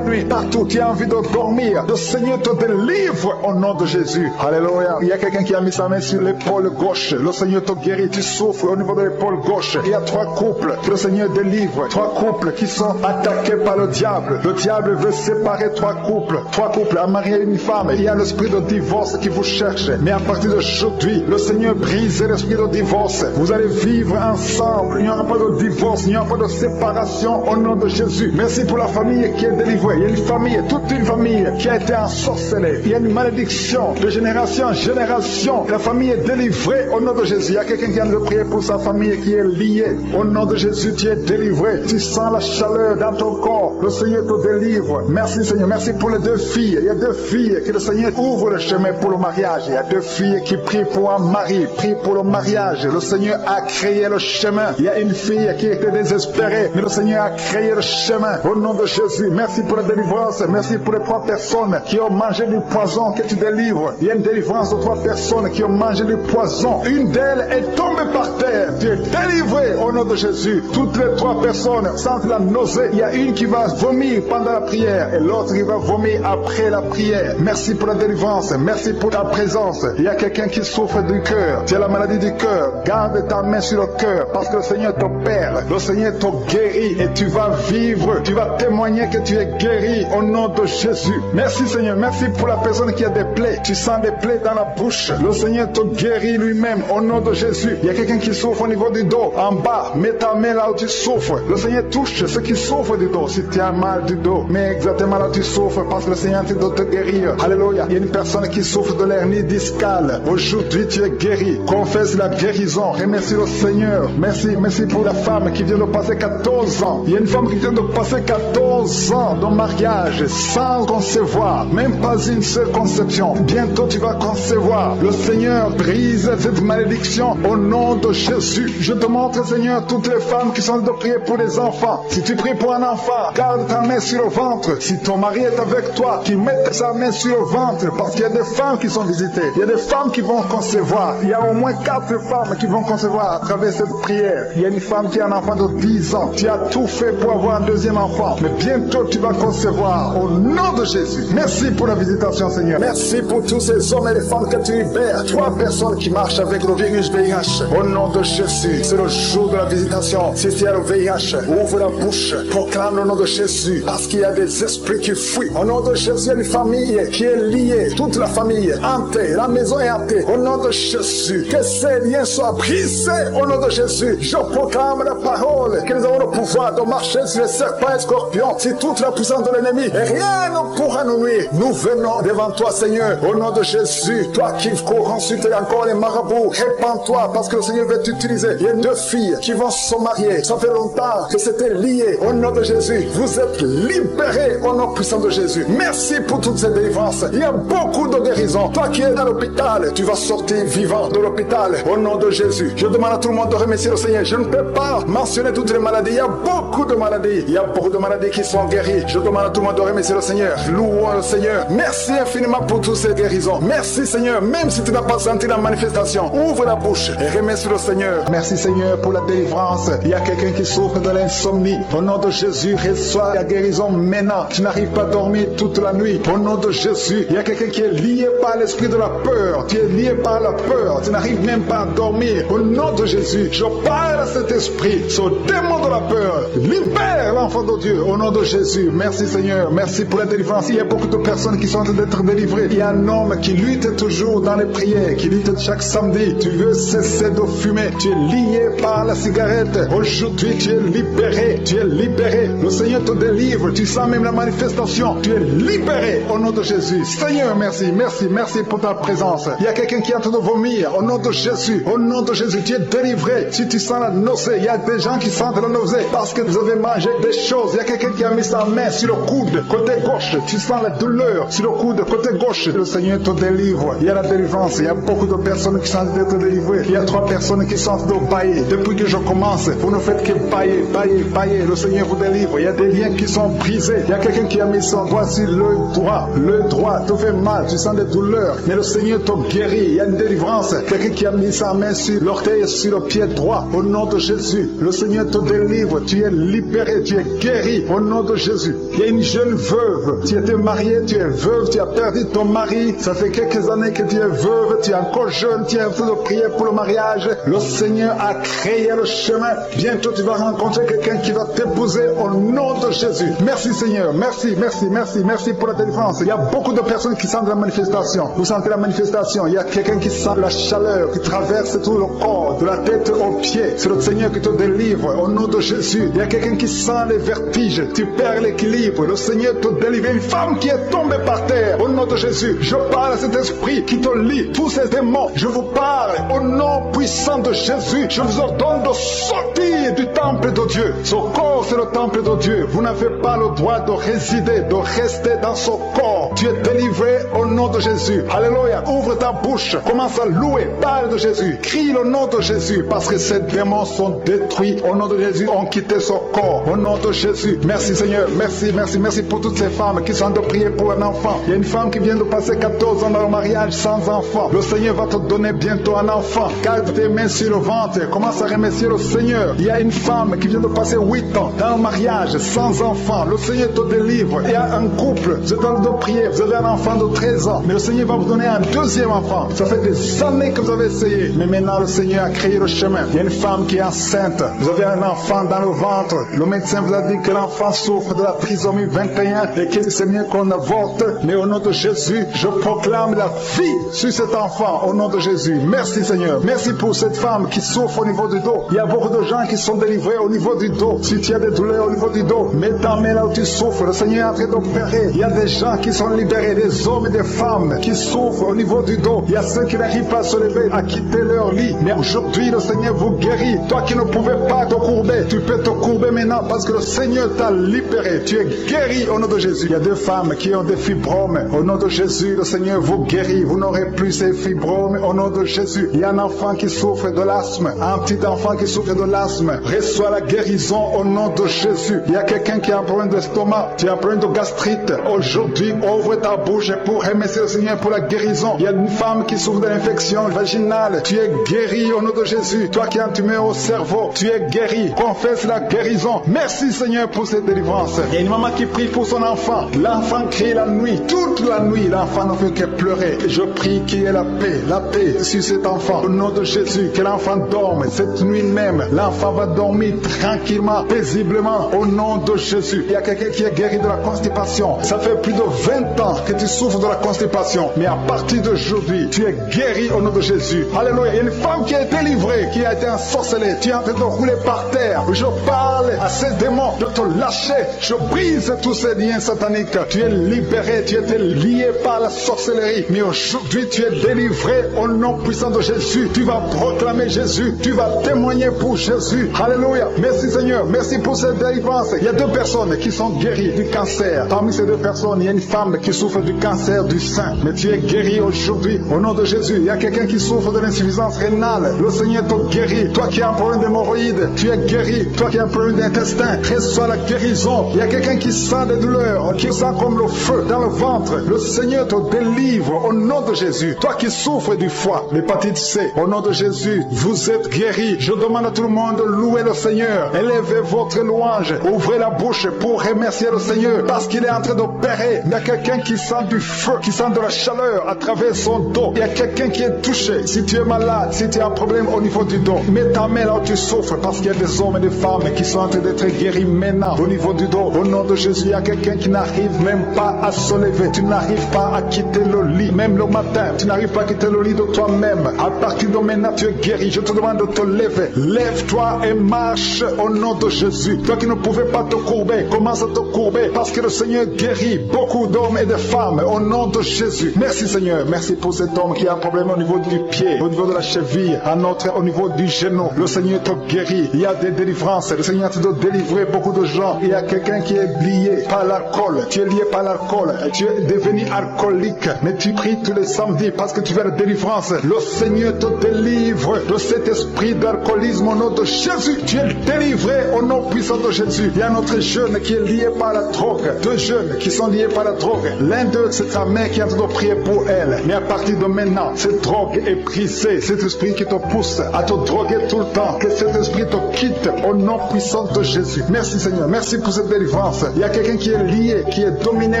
nuit, partout. Tu as envie de dormir. Le Seigneur te délivre au nom de Jésus. Alléluia. Il y a quelqu'un qui a mis sa main sur l'épaule gauche. Le Seigneur te guérit. Tu souffres au niveau de l'épaule gauche. Il y a 3 couples que le Seigneur délivre. 3 couples qui sont attaqués par le diable. Le diable veut séparer 3 couples. 3 couples, un mari et une femme. Il y a l'esprit de divorce qui vous cherche. Mais à partir d'aujourd'hui, le Seigneur brise l'esprit de divorce. Vous allez vivre ensemble. Il n'y aura pas de divorce. Il n'y aura pas de séparation au nom de Jésus. Merci pour la famille qui est délivrée. Il y a une famille, toute une famille qui a été ensorcelée. Il y a une malédiction de génération en génération. La famille est délivrée au nom de Jésus. Il y a quelqu'un qui vient de prier pour sa famille qui est liée. Au nom de Jésus, tu es délivré. Tu sens la chaleur dans ton corps. Le Seigneur te délivre. Merci Seigneur. Merci pour les 2 filles. Il y a 2 filles que le Seigneur ouvre le chemin pour le mariage. Il y a 2 filles qui prient pour un mari, prient pour le mariage. Le Seigneur a créé le chemin. Il y a une fille qui était désespérée, mais le Seigneur a créé le chemin. Au nom de Jésus, merci pour la délivrance. Merci pour les 3 personnes qui ont mangé du poison que tu délivres. Il y a une délivrance de 3 personnes qui ont mangé du poison. Une d'elles est tombée par terre. Tu es délivré au nom de Jésus. Toutes les 3 personnes sentent la nausée. Il y a une qui va vomir pendant la prière et l'autre qui va vomir après la prière. Merci pour la délivrance. Merci pour ta présence. Il y a quelqu'un qui souffre du cœur. Tu as la maladie du cœur. Garde ta main sur le cœur parce que le Seigneur t'opère. Le Seigneur te guérit et tu vas vivre. Tu vas témoigner que tu es guéri au nom de Jésus. Merci Seigneur. Merci pour la personne qui a des plaies. Tu sens des plaies dans la bouche. Le Seigneur te guérit lui-même au nom de Jésus. Il y a quelqu'un qui souffre au niveau du dos. En bas, mets ta main là où tu souffres. Le Seigneur touche ceux qui souffrent du dos. Si tu as mal du dos, mais exactement là où tu souffres parce que le Seigneur te doit te guérir. Alléluia. Il y a une personne qui souffre de l'hernie discale. Aujourd'hui, tu es guéri. Confesse la guérison. Remercie le Seigneur. Merci pour la femme qui vient de passer 14 ans. Il y a une femme qui vient de passer 14 ans de mariage sans concevoir. Même pas une seule conception. Bientôt, tu vas concevoir. Le Seigneur brise cette malédiction au nom de Jésus. Je te montre, Seigneur, toutes les femmes qui sont de prier pour les enfants. Si tu pries pour un enfant, garde ta main sur le ventre. Si ton mari est avec toi, qu'il mette sa main sur le ventre, parce qu'il y a des femmes qui sont visitées. Il y a des femmes qui vont concevoir. Il y a au moins 4 femmes qui vont concevoir à travers cette prière. Il y a une femme qui a un enfant de 10 ans. Tu as tout fait pour avoir un 2e enfant. Mais bientôt, tu vas concevoir au nom de Jésus. Merci pour la visitation, Seigneur. Merci pour tous ces hommes et les femmes que tu libères. 3 personnes qui marchent avec le virus VIH. Au nom de Jésus, c'est le jour de la visitation. Si tu as le VIH, ouvre la bouche, proclame le nom de Jésus, parce qu'il y a des esprits qui fuient. Au nom de Jésus, il y a une famille qui est liée, toute la famille, hantée, la maison est hantée. Au nom de Jésus, que ces liens soient brisés. Au nom de Jésus, je proclame la parole, que nous avons le pouvoir de marcher sur les serpents et scorpions, sur toute la puissance de l'ennemi, et rien ne pourra nous nuire. Nous venons devant toi, Seigneur, au nom de Jésus. Toi qui cours ensuite encore les marabouts, répands-toi, parce que le Seigneur veut t'utiliser. Il y a 2 filles qui vont se marier. Ça fait longtemps que c'était lié. Au nom de Jésus, vous êtes libérés au nom puissant de Jésus. Merci pour toutes ces délivrances. Il y a beaucoup de guérisons. Toi qui es dans l'hôpital, tu vas sortir vivant de l'hôpital. Au nom de Jésus, je demande à tout le monde de remercier le Seigneur. Je ne peux pas mentionner toutes les maladies. Il y a beaucoup de maladies. Il y a beaucoup de maladies qui sont guéries. Je demande à tout le monde de remercier le Seigneur. Louons le Seigneur. Merci infiniment pour toutes ces guérisons. Merci Seigneur. Même si tu n'as pas senti la manifestation, ouvre la bouche Et remercie le Seigneur. Merci Seigneur pour la délivrance. Il y a quelqu'un qui souffre de l'insomnie. Au nom de Jésus, reçois la guérison maintenant. Tu n'arrives pas à dormir toute la nuit. Au nom de Jésus, il y a quelqu'un qui est lié par l'esprit de la peur. Tu es lié par la peur. Tu n'arrives même pas à dormir. Au nom de Jésus, je parle à cet esprit, ce démon de la peur. Libère l'enfant de Dieu. Au nom de Jésus, merci Seigneur. Merci pour la délivrance. Il y a beaucoup de personnes qui sont en train d'être délivrées. Il y a un homme qui lutte toujours dans les prières, qui lutte chaque samedi. Tu veux cesser de fumer. Tu es lié par la cigarette. Aujourd'hui, tu es libéré. Tu es libéré. Le Seigneur te délivre. Tu sens même la manifestation. Tu es libéré au nom de Jésus. Seigneur, merci, merci, merci pour ta présence. Il y a quelqu'un qui est en train de vomir. Au nom de Jésus, au nom de Jésus, tu es délivré. Si tu sens la nausée, il y a des gens qui sentent la nausée parce que vous avez mangé des choses. Il y a quelqu'un qui a mis sa main sur le coude, côté gauche. Tu sens la douleur sur le coude, côté gauche. Le Seigneur te délivre. Il y a la délivrance. Il y a beaucoup de personnes qui sont d'être délivrées. Il y a 3 personnes qui sont de bailler. Depuis que je commence, vous ne faites que bailler, bailler, bailler. Le Seigneur vous délivre. Il y a des liens qui sont brisés. Il y a quelqu'un qui a mis son doigt sur le droit. Le droit te fait mal. Tu sens des douleurs. Mais le Seigneur te guérit. Il y a une délivrance. Quelqu'un qui a mis sa main sur l'orteil et sur le pied droit. Au nom de Jésus, le Seigneur te délivre. Tu es libéré. Tu es guéri. Au nom de Jésus. Il y a une jeune veuve. Tu étais mariée. Tu es veuve. Tu as perdu ton mari. Ça fait quelques années que tu es veuve. Tu es encore jeune. Tu es en train de prier pour le mariage. Le Seigneur a créé le chemin. Bientôt tu vas rencontrer quelqu'un qui va t'épouser au nom de Jésus. Merci Seigneur. Merci, merci, merci, merci pour la délivrance. Il y a beaucoup de personnes qui sentent la manifestation. Vous sentez la manifestation. Il y a quelqu'un qui sent la chaleur qui traverse tout le corps, de la tête aux pieds. C'est le Seigneur qui te délivre au nom de Jésus. Il y a quelqu'un qui sent les vertiges. Tu perds l'équilibre. Le Seigneur te délivre. Une femme qui est tombée par terre au nom de Jésus. Je parle à cet esprit qui te lie. Tous ces démons, je vous parle au nom puissant de Jésus. Je vous ordonne de sortir du temple de Dieu. Ce corps, c'est le temple de Dieu. Vous n'avez pas le droit de résider, de rester dans ce corps. Tu es délivré au nom de Jésus. Alléluia. Ouvre ta bouche. Commence à louer. Parle de Jésus. Crie le nom de Jésus parce que ces démons sont détruits. Au nom de Jésus, ont quitté ce corps. Au nom de Jésus. Merci Seigneur. Merci, merci, merci pour toutes ces femmes qui sont de prier pour un enfant. Il y a une femme qui vient de passer 14 ans dans le mariage sans enfant. Le Seigneur va te donner bientôt un enfant. Garde tes mains sur le ventre. Commence à remercier le Seigneur. Il y a une femme qui vient de passer 8 ans dans le mariage sans enfant. Le Seigneur te délivre. Il y a un couple. Vous êtes en train de prier. Vous avez un enfant de 13 ans. Mais le Seigneur va vous donner un deuxième enfant. Ça fait des années que vous avez essayé. Mais maintenant le Seigneur a créé le chemin. Il y a une femme qui est enceinte. Vous avez un enfant dans le ventre. Le médecin vous a dit que l'enfant souffre de la trisomie 21 et que c'est mieux qu'on avorte. Mais au nom de Jésus, je proclame la vie sur cet enfant. Au nom de Jésus. Merci Seigneur. Merci pour cette femme qui souffre au niveau du dos. Il y a beaucoup de gens qui sont délivrés au niveau du dos. Si tu as des douleurs au niveau du dos, mets ta main là où tu souffres. Le Seigneur est en train d'opérer. Il y a des gens qui sont libérés, des hommes et des femmes qui souffrent au niveau du dos. Il y a ceux qui n'arrivent pas à se lever, à quitter leur lit. Mais aujourd'hui, le Seigneur vous guérit. Toi qui ne pouvais pas te courber, tu peux te courber maintenant parce que le Seigneur t'a libéré. Tu es guéri au nom de Jésus. Il y a 2 femmes qui ont des fibromes. Au nom de Jésus, le Seigneur vous guérit. Vous n'aurez plus ces fibromes au nom de Jésus. Il y a un enfant qui souffre de l'asthme. Un petit enfant qui souffre de l'asthme. Reçois la guérison au nom de Jésus. Il y a quelqu'un qui a un problème d'estomac. Tu as un problème de gastrite. Aujourd'hui, ouvre ta bouche pour remercier le Seigneur pour la guérison. Il y a une femme qui souffre de l'infection vaginale. Tu es guéri au nom de Jésus. Toi qui as une tumeur au cerveau, tu es guéri. Confesse la guérison. Merci Seigneur pour cette délivrance. Il y a une maman qui prie pour son enfant. L'enfant crie la nuit. Toute la nuit, l'enfant ne fait que pleurer. Je prie qu'il y ait la paix sur cet enfant. Au nom de Jésus, que l'enfant dorme. Cette nuit même, l'enfant va dormir tranquillement, paisiblement. Au nom de Jésus. Il y a quelqu'un qui est guéri de la constipation. Ça fait plus de 20 ans que tu souffres de la constipation. Mais à partir d'aujourd'hui, tu es guéri au nom de Jésus. Alléluia. Il y a une femme qui est délivrée, qui a été ensorcelée. Tu es en train de rouler par terre. Je parle à ces démons de te lâcher. Je brise tous ces liens sataniques. Tu es libéré. Tu étais lié par la sorcellerie. Mais aujourd'hui, tu es délivré au nom puissant de Jésus. Tu vas proclamer Jésus. Tu vas témoigner pour Jésus. Alléluia. Merci Seigneur. Merci pour cette délivrance. Il y a 2 personnes qui sont guéries du cancer. Parmi ces 2 personnes, il y a une femme qui souffre du cancer du sein. Mais tu es guéri aujourd'hui au nom de Jésus. Il y a quelqu'un qui souffre de l'insuffisance rénale. Le Seigneur te guérit. Toi qui as un problème d'hémorroïdes, tu es guéri. Toi qui as un problème d'intestin, reçois la guérison. Il y a quelqu'un qui sent des douleurs, qui sent comme le feu dans le ventre. Le Seigneur te délivre au nom de Jésus. Toi qui souffres du foie, l'hépatite C, au nom de Jésus, vous êtes guéris. Je demande à tout le monde de louer le Seigneur. Élevez votre louange. Ouvrez la bouche pour remercier le Seigneur parce qu'il est en train d'opérer. Il y a quelqu'un qui sent du feu, qui sent de la chaleur à travers son dos. Il y a quelqu'un qui est touché. Si tu es malade, si tu as un problème au niveau du dos, mets ta main là où tu souffres parce qu'il y a des hommes et des femmes qui sont en train d'être guéris maintenant au niveau du dos. Au nom de Jésus, il y a quelqu'un qui n'arrive même pas à se lever. Tu n'arrives pas à quitter le lit. Même le matin, tu n'arrives pas à quitter le lit de toi-même. À partir de maintenant, tu es guéri. Je te demande de te lever. Lève-toi et marche au nom de Jésus. Toi qui ne pouvais pas te courber, commence à te courber parce que le Seigneur guérit beaucoup d'hommes et de femmes au nom de Jésus. Merci Seigneur. Merci pour cet homme qui a un problème au niveau du pied, au niveau de la cheville, un autre au niveau du genou. Le Seigneur te guérit. Il y a des délivrances. Le Seigneur te doit délivrer beaucoup de gens. Il y a quelqu'un qui est lié par l'alcool. Tu es lié par l'alcool. Tu es devenu alcoolique. Mais tu pries tous les samedis parce que tu veux la délivrance. Le Seigneur te délivre de cet esprit d'alcoolisme au nom de Jésus. Tu es délivré au nom puissant de Jésus. Il y a un autre jeune qui est lié par la drogue. Deux jeunes qui sont liés par la drogue. L'un d'eux, c'est ta mère qui est en train de prier pour elle. Mais à partir de maintenant, cette drogue est brisée. Cet esprit qui te pousse à te droguer tout le temps. Que cet esprit te quitte au nom puissant de Jésus. Merci Seigneur. Merci pour cette délivrance. Il y a quelqu'un qui est lié, qui est dominé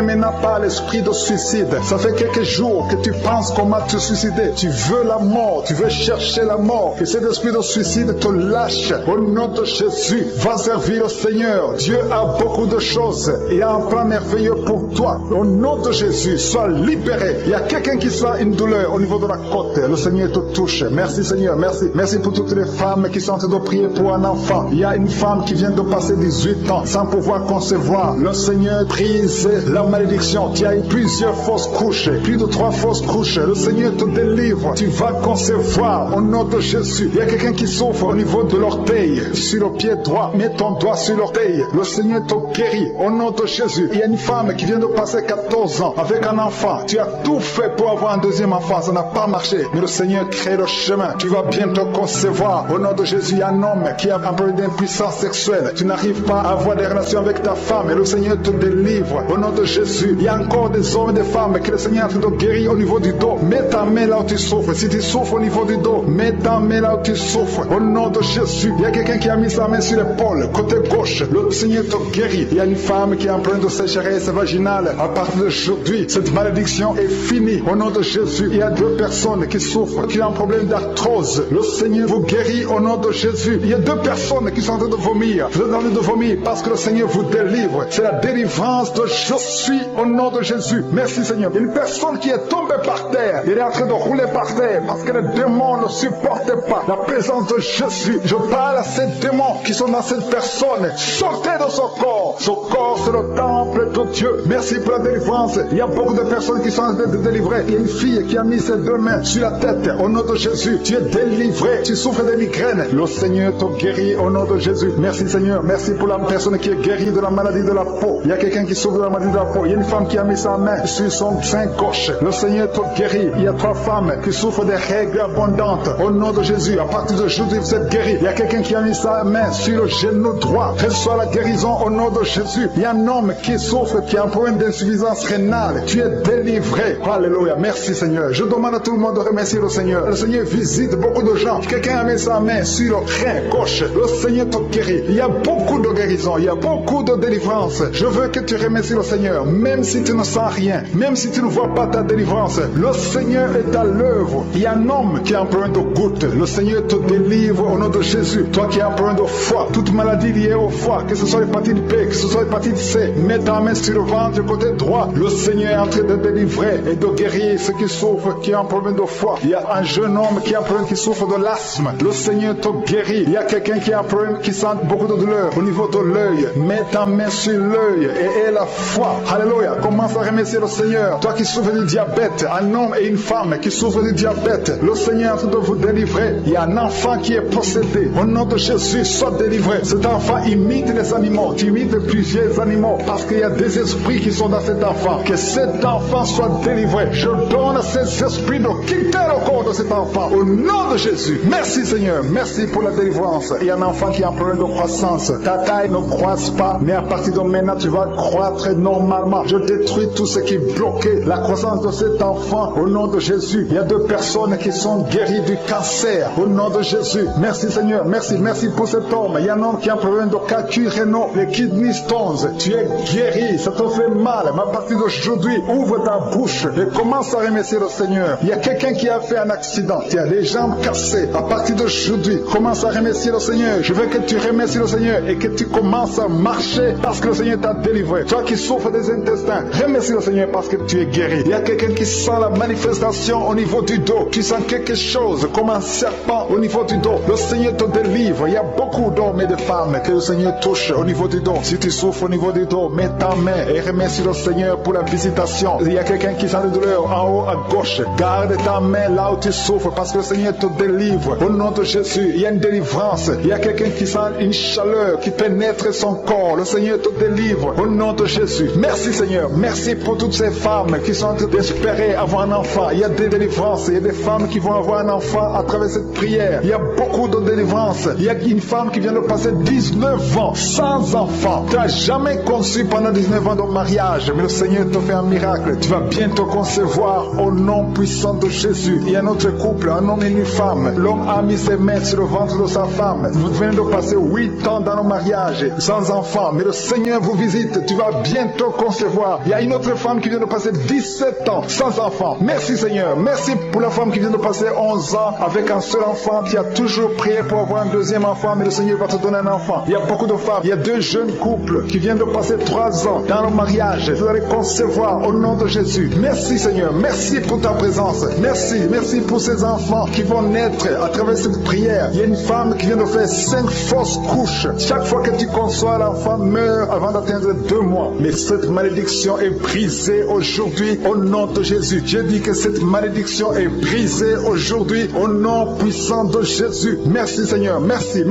maintenant par l'esprit de suicide. Ça fait quelques jours que tu penses comment te suicider. Tu veux la mort. Tu veux chercher la mort. Que cet esprit de suicide te lâche au nom de Jésus. Va servir le Seigneur. Dieu a beaucoup de choses. Il a un plan merveilleux pour toi. Au nom de Jésus, sois libéré. Il y a quelqu'un qui sent une douleur au niveau de la côte. Le Seigneur te touche. Merci Seigneur. Merci. Merci pour toutes les femmes qui sont en train de prier pour un enfant. Il y a une femme qui vient de passer 18 ans sans pouvoir concevoir. Le Seigneur brise la malédiction. Tu as eu plusieurs fausses couches. Plus de 3 fausses couches. Le Seigneur te délivre. Tu vas concevoir au nom de Jésus. Il y a quelqu'un qui souffre au niveau de l'orteil. Sur le pied droit. Mets ton doigt sur l'orteil. Le Seigneur te guérit au nom de Jésus. Il y a une femme qui vient de passer 14 ans avec un enfant. Tu as tout fait pour avoir un deuxième enfant. Ça n'a pas marché. Mais le Seigneur crée le chemin. Tu vas bientôt concevoir. Au nom de Jésus, il y a un homme qui a un problème d'impuissance sexuelle. Tu n'arrives pas à avoir des relations avec ta femme. Et le Seigneur te délivre. Au nom de Jésus, il y a encore des hommes et des femmes que le Seigneur te guérit au niveau du dos. Mets ta main là où tu souffres. Si tu souffres au niveau du dos, mets ta main là où tu souffres. Au nom de Jésus, il y a quelqu'un qui a mis sa main sur l'épaule, côté gauche. Le Seigneur te guérit. Il y a une femme qui a un problème de sécheresse vaginale. À partir d'aujourd'hui, cette malédiction est finie. Au nom de Jésus, il y a 2 personnes qui souffrent, qui ont un problème d'arthrose. Le Seigneur vous guérit au nom de Jésus. Il y a 2 personnes qui sont en train de vomir. Vous êtes en train de vomir parce que le Seigneur vous délivre. C'est la délivrance de je suis au nom de Jésus. Merci Seigneur. Il y a une personne qui est tombée par terre. Il est en train de rouler par terre parce que les démons ne supportent pas la présence de Jésus. Je parle à ces démons qui sont dans cette personne. Sortez de son corps. Son corps, c'est le temple de Dieu. Merci pour la délivrance. Il y a beaucoup de personnes qui sont en train de délivrer. Il y a une fille qui a mis ses 2 mains sur la tête. Au nom de Jésus, tu es délivré. Tu souffres de migraines. Le Seigneur te guérit au nom de Jésus. Merci Seigneur. Merci pour la personne qui est guérie de la maladie de la peau. Il y a quelqu'un qui souffre de la maladie de la peau. Il y a une femme qui a mis sa main sur son sein gauche. Le Seigneur te guérit. Il y a 3 femmes qui souffrent des règles abondantes. Au nom de Jésus, à partir d'aujourd'hui, vous êtes guéris. Il y a quelqu'un qui a mis sa main sur le genou droit. Reçois la guérison au nom de Jésus. Il y a un homme qui souffre, qui a un problème d'insuffisance rénale. Tu es délivré. Alléluia. Merci Seigneur. Je demande à tout le monde de remercier le Seigneur. Le Seigneur visite beaucoup de gens. Quelqu'un a mis sa main sur le rein gauche. Le Seigneur te guérit. Il y a beaucoup de guérison. Il y a beaucoup de délivrance. Je veux que tu remercies le Seigneur. Même si tu ne sens rien. Même si tu ne vois pas ta délivrance. Le Seigneur est à l'œuvre. Il y a un homme qui a un problème de goutte. Le Seigneur te délivre au nom de Jésus. Toi qui as un problème de foie. Toute maladie liée au foie. Que ce soit l'hépatite B, que ce soit l'hépatite C. Mets ta main sur le ventre du côté droit. Le Seigneur est en train de délivrer et de guérir ceux qui souffrent, qui ont un problème de foie. Il y a un jeune homme qui a un problème, qui souffre de l'asthme. Le Seigneur te guérit. Il y a quelqu'un qui a un problème, qui sent beaucoup de douleur au niveau de l'œil. Mets ta main sur l'œil et aie la foi. Alléluia. Commence à remercier le Seigneur. Toi qui souffres du diabète, un homme et une femme qui souffrent du diabète, le Seigneur est en train de vous délivrer. Il y a un enfant qui est possédé. Au nom de Jésus, sois délivré. Cet enfant imite les animaux. Tu imites plusieurs animaux parce qu'il y a des esprits qui sont dans cet enfant. Que cet enfant soit délivré. Je donne à ces esprits de quitter le corps de cet enfant. Au nom de Jésus. Merci Seigneur. Merci pour la délivrance. Il y a un enfant qui a un problème de croissance. Ta taille ne croisse pas, mais à partir de maintenant, tu vas croître normalement. Je détruis tout ce qui bloquait la croissance de cet enfant. Au nom de Jésus. Il y a 2 personnes qui sont guéries. guéri du cancer. Au nom de Jésus. Merci Seigneur. Merci pour cet homme. Il y a un homme qui a un problème de calcul rénal, les kidney stones. Tu es guéri. Ça te fait mal. Mais à partir d'aujourd'hui, ouvre ta bouche et commence à remercier le Seigneur. Il y a quelqu'un qui a fait un accident. Tu as les jambes cassées. À partir d'aujourd'hui, commence à remercier le Seigneur. Je veux que tu remercies le Seigneur et que tu commences à marcher parce que le Seigneur t'a délivré. Toi qui souffres des intestins, remercie le Seigneur parce que tu es guéri. Il y a quelqu'un qui sent la manifestation au niveau du dos. Tu sens quelque chose comme un serpent au niveau du dos. Le Seigneur te délivre. Il y a beaucoup d'hommes et de femmes que le Seigneur touche au niveau du dos. Si tu souffres au niveau du dos, mets ta main et remercie le Seigneur pour la visitation. Il y a quelqu'un qui sent la douleur en haut à gauche. Garde ta main là où tu souffres parce que le Seigneur te délivre. Au nom de Jésus, il y a une délivrance. Il y a quelqu'un qui sent une chaleur qui pénètre son corps. Le Seigneur te délivre. Au nom de Jésus. Merci Seigneur. Merci pour toutes ces femmes qui sont en train d'espérer avoir un enfant. Il y a des délivrances. Il y a des femmes qui vont avoir un enfant à travers cette prière. Il y a beaucoup de délivrances. Il y a une femme qui vient de passer 19 ans sans enfant. Tu n'as jamais conçu pendant 19 ans de mariage. Mais le Seigneur te fait un miracle. Tu vas bientôt concevoir au nom puissant de Jésus. Il y a notre couple, un homme et une femme. L'homme a mis ses mains sur le ventre de sa femme. Vous venez de passer 8 ans dans le mariage sans enfant. Mais le Seigneur vous visite. Tu vas bientôt concevoir. Il y a une autre femme qui vient de passer 17 ans sans enfant. Merci Seigneur. Merci pour la femme qui vient de passer 11 ans avec un seul enfant. Tu as toujours prié pour avoir un deuxième enfant, mais le Seigneur va te donner un enfant. Il y a beaucoup de femmes. Il y a 2 jeunes couples qui viennent de passer 3 ans dans le mariage. Vous allez concevoir au nom de Jésus. Merci Seigneur. Merci pour ta présence. Merci pour ces enfants qui vont naître à travers cette prière. Il y a une femme qui vient de faire 5 fausses couches. Chaque fois que tu conçois, l'enfant meurt avant d'atteindre 2 mois. Mais cette malédiction est brisée aujourd'hui au nom de Jésus. Je dis que cette malédiction est brisée aujourd'hui au nom puissant de Jésus. Merci Seigneur. Merci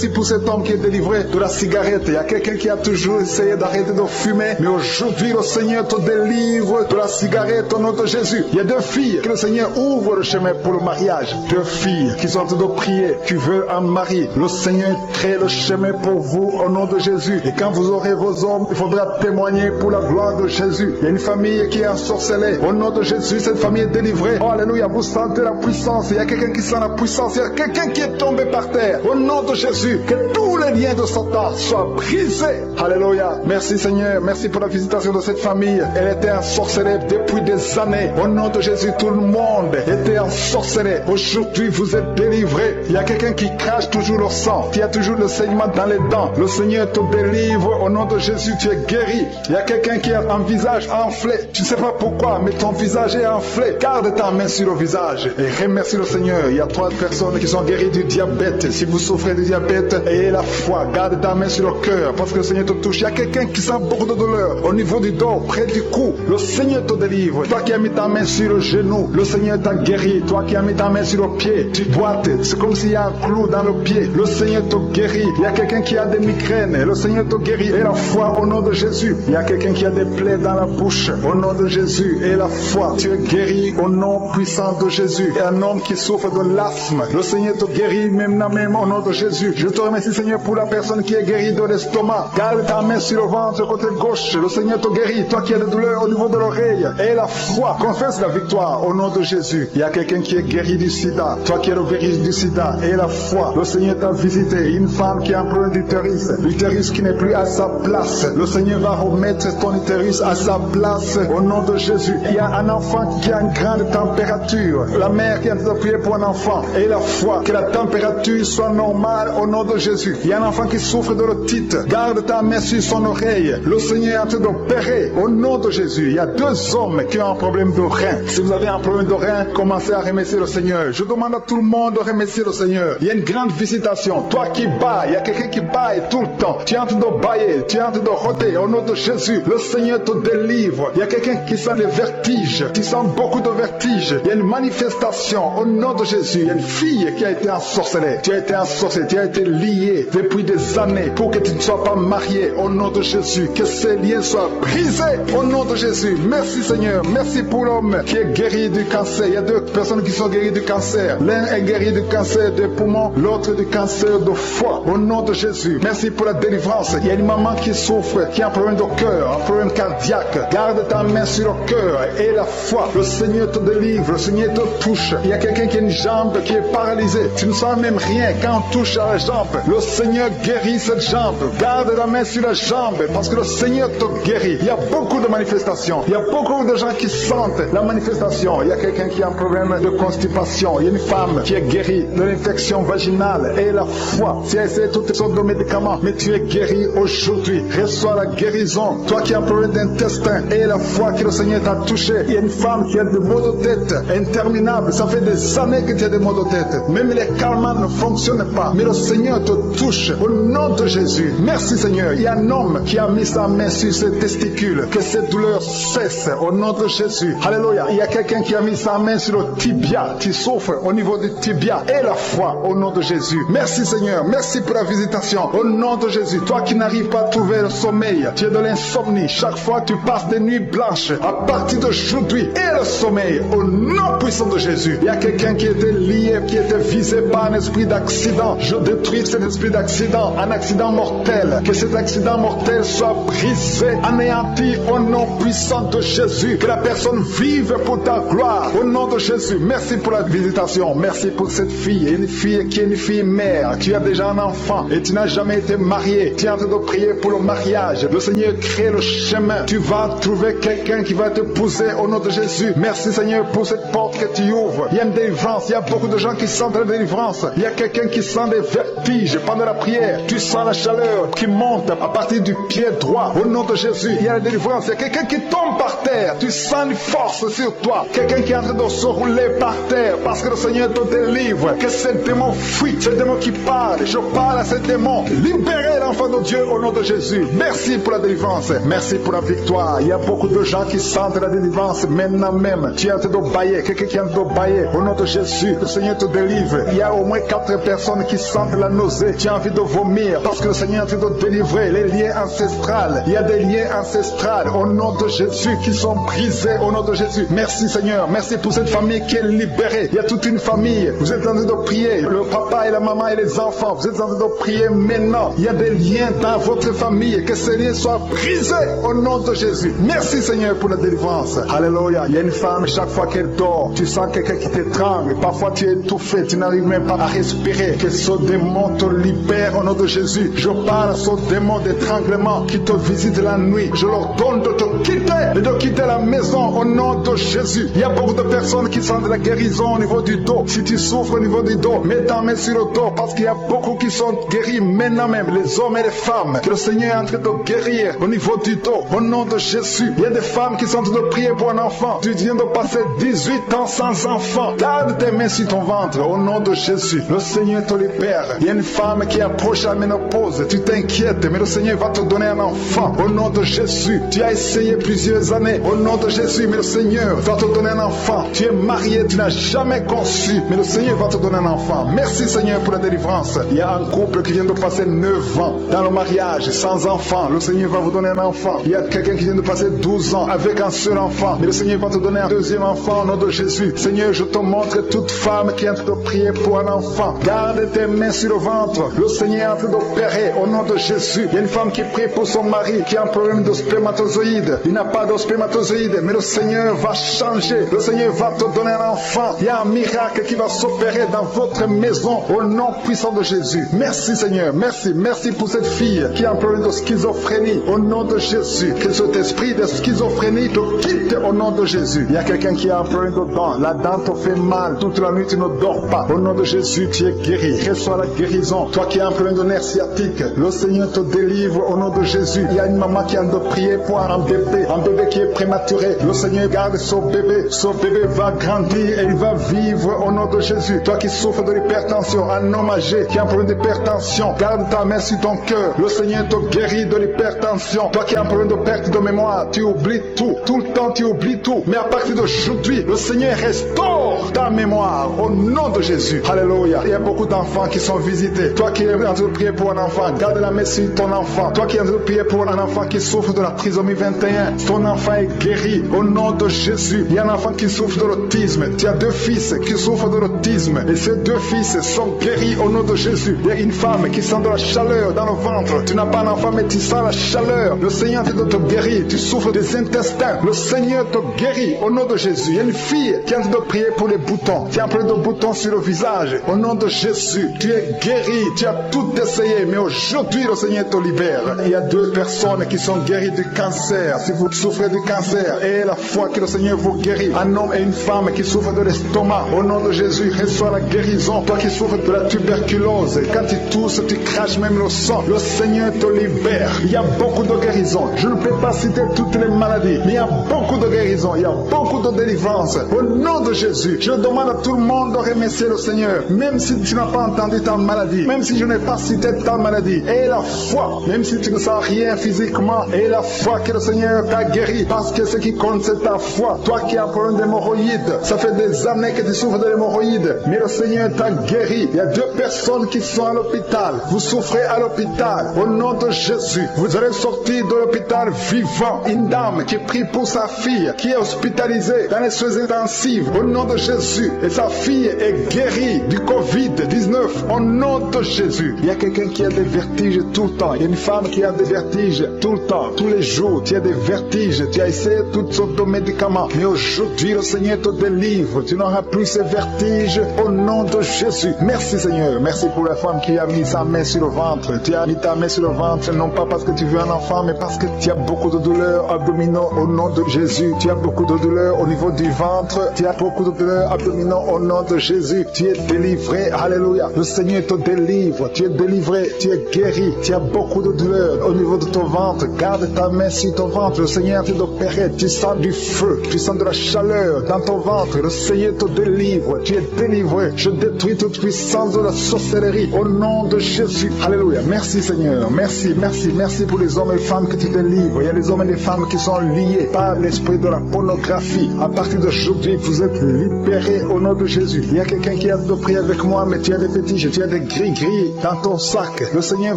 pour cet homme qui est délivré de la cigarette. Il y a quelqu'un qui a toujours essayé d'arrêter de fumer, mais aujourd'hui le Seigneur te délivre de la cigarette au nom de Jésus. Il y a 2 filles que le Seigneur ouvre le chemin pour le mariage. 2 filles qui sont en train de prier, qui veulent un mari. Le Seigneur crée le chemin pour vous au nom de Jésus. Et quand vous aurez vos hommes, il faudra témoigner pour la gloire de Jésus. Il y a une famille qui est ensorcelée. Au nom de Jésus, cette famille est délivrée. Oh, alléluia, vous sentez la puissance. Il y a quelqu'un qui sent la puissance. Il y a quelqu'un qui est tombé par terre. Au nom de Jésus, que tous les liens de Satan soient brisés. Alléluia. Merci Seigneur. Merci pour la visitation de cette famille. Elle était ensorcelée depuis des années. Au nom de Jésus, tout le monde était ensorcelé. Aujourd'hui, vous êtes délivrés. Il y a quelqu'un qui crache toujours le sang, qui a toujours le saignement dans les dents. Le Seigneur te délivre. Au nom de Jésus, tu es guéri. Il y a quelqu'un qui a un visage enflé. Tu ne sais pas pourquoi, mais ton visage est enflé. Garde ta main sur le visage et remercie le Seigneur. Il y a 3 personnes qui sont guéries du diabète. Si vous souffrez du diabète, ayez la foi. Garde ta main sur le cœur parce que le Seigneur te touche. Il y a quelqu'un qui sent beaucoup de douleur au niveau du dos, près du cou. Le Seigneur te délivre. Toi qui as mis ta main sur le genou, le Seigneur t'a guéri. Toi qui as mis ta main sur le pied, tu boites. C'est comme s'il y a un clou dans le pied. Le Seigneur te guérit. Il y a quelqu'un qui a des migraines. Le Seigneur te guérit. Et la foi au nom de Jésus. Il y a quelqu'un qui a des plaies dans la bouche. Au nom de Jésus. Et la foi. Tu es guéri au nom puissant de Jésus. Et un homme qui souffre de l'asthme. Le Seigneur te guérit même au nom de Jésus. Je te remercie Seigneur pour la personne qui est guérie de l'estomac. Garde ta main sur le ventre côté gauche. Le Seigneur te guérit. Toi qui as des douleurs au niveau de l'oreille. Et la foi. Confesse la victoire au nom de Jésus. Il y a quelqu'un qui est guéri du sida. Toi qui es le virus du sida. Et la foi. Le Seigneur t'a visité. Une femme qui a un problème d'utérus. L'utérus qui n'est plus à sa place. Le Seigneur va remettre ton utérus à sa place au nom de Jésus. Il y a un enfant qui a une grande température. La mère qui est en train de prier pour un enfant. Et la foi. Que la température soit normale au nom de Jésus. Il y a un enfant qui souffre de l'otite. Garde ta main sur son oreille. Le Seigneur est en train d'opérer au nom de Jésus. Il y a 2 hommes qui ont un problème de rein. Si vous avez un problème de rein, commencez à remercier le Seigneur. Je demande à tout le monde de remercier le Seigneur. Il y a une grande visitation. Toi qui bailles, il y a quelqu'un qui baille tout le temps. Tu es en train de bailler, tu es en train de rôder au nom de Jésus. Le Seigneur te délivre. Il y a quelqu'un qui sent les vertiges. Tu sens beaucoup de vertiges. Il y a une manifestation au nom de Jésus. Il y a une fille qui a été ensorcelée. Tu as été ensorcelée, tu as été liée depuis des années pour que tu ne sois pas marié au nom de Jésus. Que ces liens soient brisés au nom de Jésus. Merci Seigneur. Merci pour l'homme qui est guéri du cancer. Il y a 2 personnes qui sont guéries du cancer. L'un est guéri du cancer des poumons, l'autre du cancer de foie. Au nom de Jésus. Merci pour la délivrance. Il y a une maman qui souffre, qui a un problème de cœur, un problème cardiaque. Garde ta main sur le cœur et la foi. Le Seigneur te délivre, le Seigneur te touche. Il y a quelqu'un qui a une jambe qui est paralysée. Tu ne sens même rien quand on touche à la jambe. Le Seigneur guérit cette jambe. Garde la main sur la jambe parce que le Seigneur te guérit. Il y a beaucoup de manifestations. Il y a beaucoup de gens qui sentent la manifestation. Il y a quelqu'un qui a un problème de constipation. Il y a une femme qui est guérie de l'infection vaginale et la foi. Tu as essayé toutes sortes de médicaments, mais tu es guéri aujourd'hui. Reçois la guérison. Toi qui as un problème d'intestin et la foi que le Seigneur t'a touché. Il y a une femme qui a des maux de tête interminables. Ça fait des années que tu as des maux de tête. Même les calmants ne fonctionnent pas. Mais le Seigneur te touche au nom de Jésus. Merci Seigneur. Il y a un homme qui a mis sa main sur ses testicules. Que cette douleur cesse au nom de Jésus. Alléluia. Il y a quelqu'un qui a mis sa main sur le tibia. Tu souffres au niveau du tibia et la foi au nom de Jésus. Merci Seigneur. Merci pour la visitation. Au nom de Jésus. Toi qui n'arrives pas à trouver le sommeil. Tu es de l'insomnie. Chaque fois tu passes des nuits blanches. À partir d'aujourd'hui et le sommeil. Au nom puissant de Jésus. Il y a quelqu'un qui était lié, qui était visé par un esprit d'accident. Je détruis cet esprit d'accident. Un accident mortel. Que cet accident mortel soit brisé, anéanti au nom puissant de Jésus. Que la personne vive pour ta gloire. Au nom de Jésus. Merci pour la visitation. Merci pour cette fille. Une fille qui est une fille mère. Tu as déjà un enfant et tu n'as jamais été marié. Tu es en train de prier pour le mariage. Le Seigneur crée le chemin. Tu vas trouver quelqu'un qui va t'épouser au nom de Jésus. Merci Seigneur pour cette porte que tu ouvres. Il y a une délivrance. Il y a beaucoup de gens qui sentent la délivrance. Il y a quelqu'un qui sent des vertiges pendant la prière. Tu sens la chaleur qui monte à partir du pied droit. Au nom de Jésus, il y a la délivrance. Il y a quelqu'un qui tombe par terre. Tu sens une force sur toi. Quelqu'un qui est en train de se rouler par terre parce que le Seigneur te délivre. Que ce démon fuit. Ce démon qui parle. Je parle à ce démon. Libérez l'enfant de Dieu au nom de Jésus. Merci pour la délivrance. Merci pour la victoire. Il y a beaucoup de gens qui sentent la délivrance maintenant même. Tu es en train de bailler. Quelqu'un qui est en train de bailler. Au nom de Jésus, le Seigneur te délivre. Il y a au moins 4 personnes qui sentent la nausée. Tu as envie de vomir parce que le Seigneur est en train de délivrer les liens ancestrales. Il y a des liens ancestrales au nom de Jésus qui sont brisés au nom de Jésus. Merci Seigneur. Merci pour cette famille qui est libérée. Il y a toute une famille. Vous êtes en train de prier. Le papa et la maman et les enfants. Vous êtes en train de prier maintenant. Il y a des liens dans votre famille. Que ces liens soient brisés au nom de Jésus. Merci Seigneur pour la délivrance. Alléluia. Il y a une femme, chaque fois qu'elle dort, tu sens quelqu'un qui t'étrangle. Parfois tu es étouffé. Tu n'arrives même pas à respirer. Que ce démon te libère au nom de Jésus. Je parle à ce démon d'étranglement qui te visite la nuit. Je leur donne de te quitter et de quitter la maison au nom de Jésus. Il y a beaucoup de personnes qui sentent la guérison au niveau du dos. Si tu souffres au niveau du dos, mets ta main sur le dos parce qu'il y a beaucoup qui sont guéris maintenant même, les hommes et les femmes. Que le Seigneur est en train de guérir au niveau du dos au nom de Jésus. Il y a des femmes qui sont en train de prier pour un enfant. Tu viens de passer 18 ans sans enfant. Garde tes mains sur ton ventre au nom de Jésus. Le Seigneur te libère. Il y a une femme qui approche la ménopause. Tu t'inquiètes, mais le Seigneur va te donner un enfant au nom de Jésus. Tu as essayé plusieurs années au nom de Jésus, mais le Seigneur va te donner un enfant. Tu es marié, tu n'as jamais conçu, mais le Seigneur va te donner un enfant. Merci Seigneur pour la délivrance. Il y a un couple qui vient de passer 9 ans dans le mariage sans enfant. Le Seigneur va vous donner un enfant. Il y a quelqu'un qui vient de passer 12 ans avec un seul enfant, mais le Seigneur va te donner un deuxième enfant au nom de Jésus. Seigneur, je te montre toute femme qui est en train de prier pour un enfant. Garde tes mains sur le ventre. Le Seigneur est en train d'opérer au nom de Jésus. Il y a une femme qui prie pour son mari qui a un problème de spermatozoïde. Il n'a pas de spermatozoïde, mais le Seigneur va changer. Le Seigneur va te donner un enfant. Il y a un miracle qui va s'opérer dans votre maison au nom puissant de Jésus. Merci Seigneur, merci. Merci pour cette fille qui a un problème de schizophrénie au nom de Jésus. Que cet esprit de schizophrénie te quitte au nom de Jésus. Il y a quelqu'un qui a un problème de dent. La dent te fait mal. Toute la nuit tu ne dors pas. Au nom de Jésus, tu es guéri. Reçois la guérison. Toi qui as un problème de nerf sciatique, le Seigneur te délivre au nom de Jésus. Il y a une maman qui a de prier pour un bébé qui est prématuré. Le Seigneur garde son bébé. Son bébé va grandir et il va vivre au nom de Jésus. Toi qui souffres de l'hypertension, un homme âgé qui a un problème d'hypertension, garde ta main sur ton cœur. Le Seigneur te guérit de l'hypertension. Toi qui as un problème de perte de mémoire, tu oublies tout. Tout le temps tu oublies tout. Mais à partir d'aujourd'hui, le Seigneur restaure ta mémoire au nom de Jésus. Alléluia. Il y a beaucoup d'enfants qui sont visités. Toi qui es en train de prier pour un enfant, garde la main sur ton enfant. Toi qui es en train de prier pour un enfant qui souffre de la trisomie 21, ton enfant est guéri au nom de Jésus. Il y a un enfant qui souffre de l'autisme. Tu as 2 fils qui souffrent de l'autisme et ces 2 fils sont guéris au nom de Jésus. Il y a une femme qui sent de la chaleur dans le ventre. Tu n'as pas un enfant mais tu sens la chaleur. Le Seigneur te guérit. Tu souffres des intestins. Le Seigneur te guérit au nom de Jésus. Il y a une fille qui est en train de prier pour les boutons. Tu as un problème de boutons sur le visage. Au nom de Jésus, tu es guéri. Tu as tout essayé, mais aujourd'hui, le Seigneur te libère. Il y a 2 personnes qui sont guéries du cancer. Si vous souffrez du cancer, et la foi que le Seigneur vous guérit. Un homme et une femme qui souffrent de l'estomac. Au nom de Jésus, reçois la guérison. Toi qui souffres de la tuberculose, quand tu tousses, tu craches même le sang. Le Seigneur te libère. Il y a beaucoup de guérisons. Je ne peux pas citer toutes les maladies, mais il y a beaucoup de guérisons. Il y a beaucoup de délivrance. Au nom de Jésus, je demande à tout le monde de remercier le Seigneur. Même si tu n'as pas entendu ta maladie, même si je n'ai pas cité ta maladie, et la foi, même si tu ne sens rien physiquement, et la foi que le Seigneur t'a guéri, parce que ce qui compte c'est ta foi. Toi qui as un problème d'hémorroïdes, ça fait des années que tu souffres de l'hémorroïde, mais le Seigneur t'a guéri. Il y a 2 personnes qui sont à l'hôpital. Vous souffrez à l'hôpital. Au nom de Jésus, vous allez sortir de l'hôpital vivant. Une dame qui prie pour sa fille, qui est hospitalisée dans les soins intensifs. Au nom de Jésus, et sa fille est guérie du Covid-19. Au nom de Jésus, il y a quelqu'un qui a des vertiges tout le temps. Il y a une femme qui a des vertiges tout le temps, tous les jours. Tu as des vertiges. Tu as essayé toutes sortes de médicaments, mais aujourd'hui le Seigneur te délivre. Tu n'auras plus ces vertiges au nom de Jésus. Merci Seigneur. Merci pour la femme qui a mis sa main sur le ventre. Tu as mis ta main sur le ventre, non pas parce que tu veux un enfant, mais parce que tu as beaucoup de douleurs abdominaux au nom de Jésus. Tu as beaucoup de douleurs au niveau du ventre. Tu as beaucoup de douleurs abdominaux au nom de Jésus. Tu es délivré. Alléluia. Le Seigneur te délivre. Tu es délivré. Tu es guéri. Tu as beaucoup de douleurs au niveau de ton ventre. Garde ta main sur ton ventre. Le Seigneur te opéré. Tu sens du feu. Tu sens de la chaleur dans ton ventre. Le Seigneur te délivre. Tu es délivré. Je détruis toute puissance de la sorcellerie au nom de Jésus. Alléluia. Merci Seigneur. Merci, merci, merci pour les hommes et femmes que tu délivres. Il y a des hommes et des femmes qui sont liés par l'esprit de la pornographie. À partir d'aujourd'hui, vous êtes libérés au nom de Jésus. Il y a quelqu'un qui a de prier avec moi, mais tu as des fétiches, tu as des gris-gris dans ton sac. Le Seigneur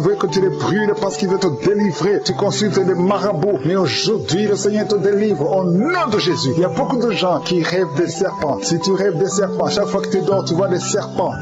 veut que tu les brûles parce qu'il veut te délivrer. Tu consultes des marabouts, mais aujourd'hui, le Seigneur te délivre au nom de Jésus. Il y a beaucoup de gens qui rêvent des serpents. Si tu rêves des serpents, chaque fois que tu dors, tu vois des serpents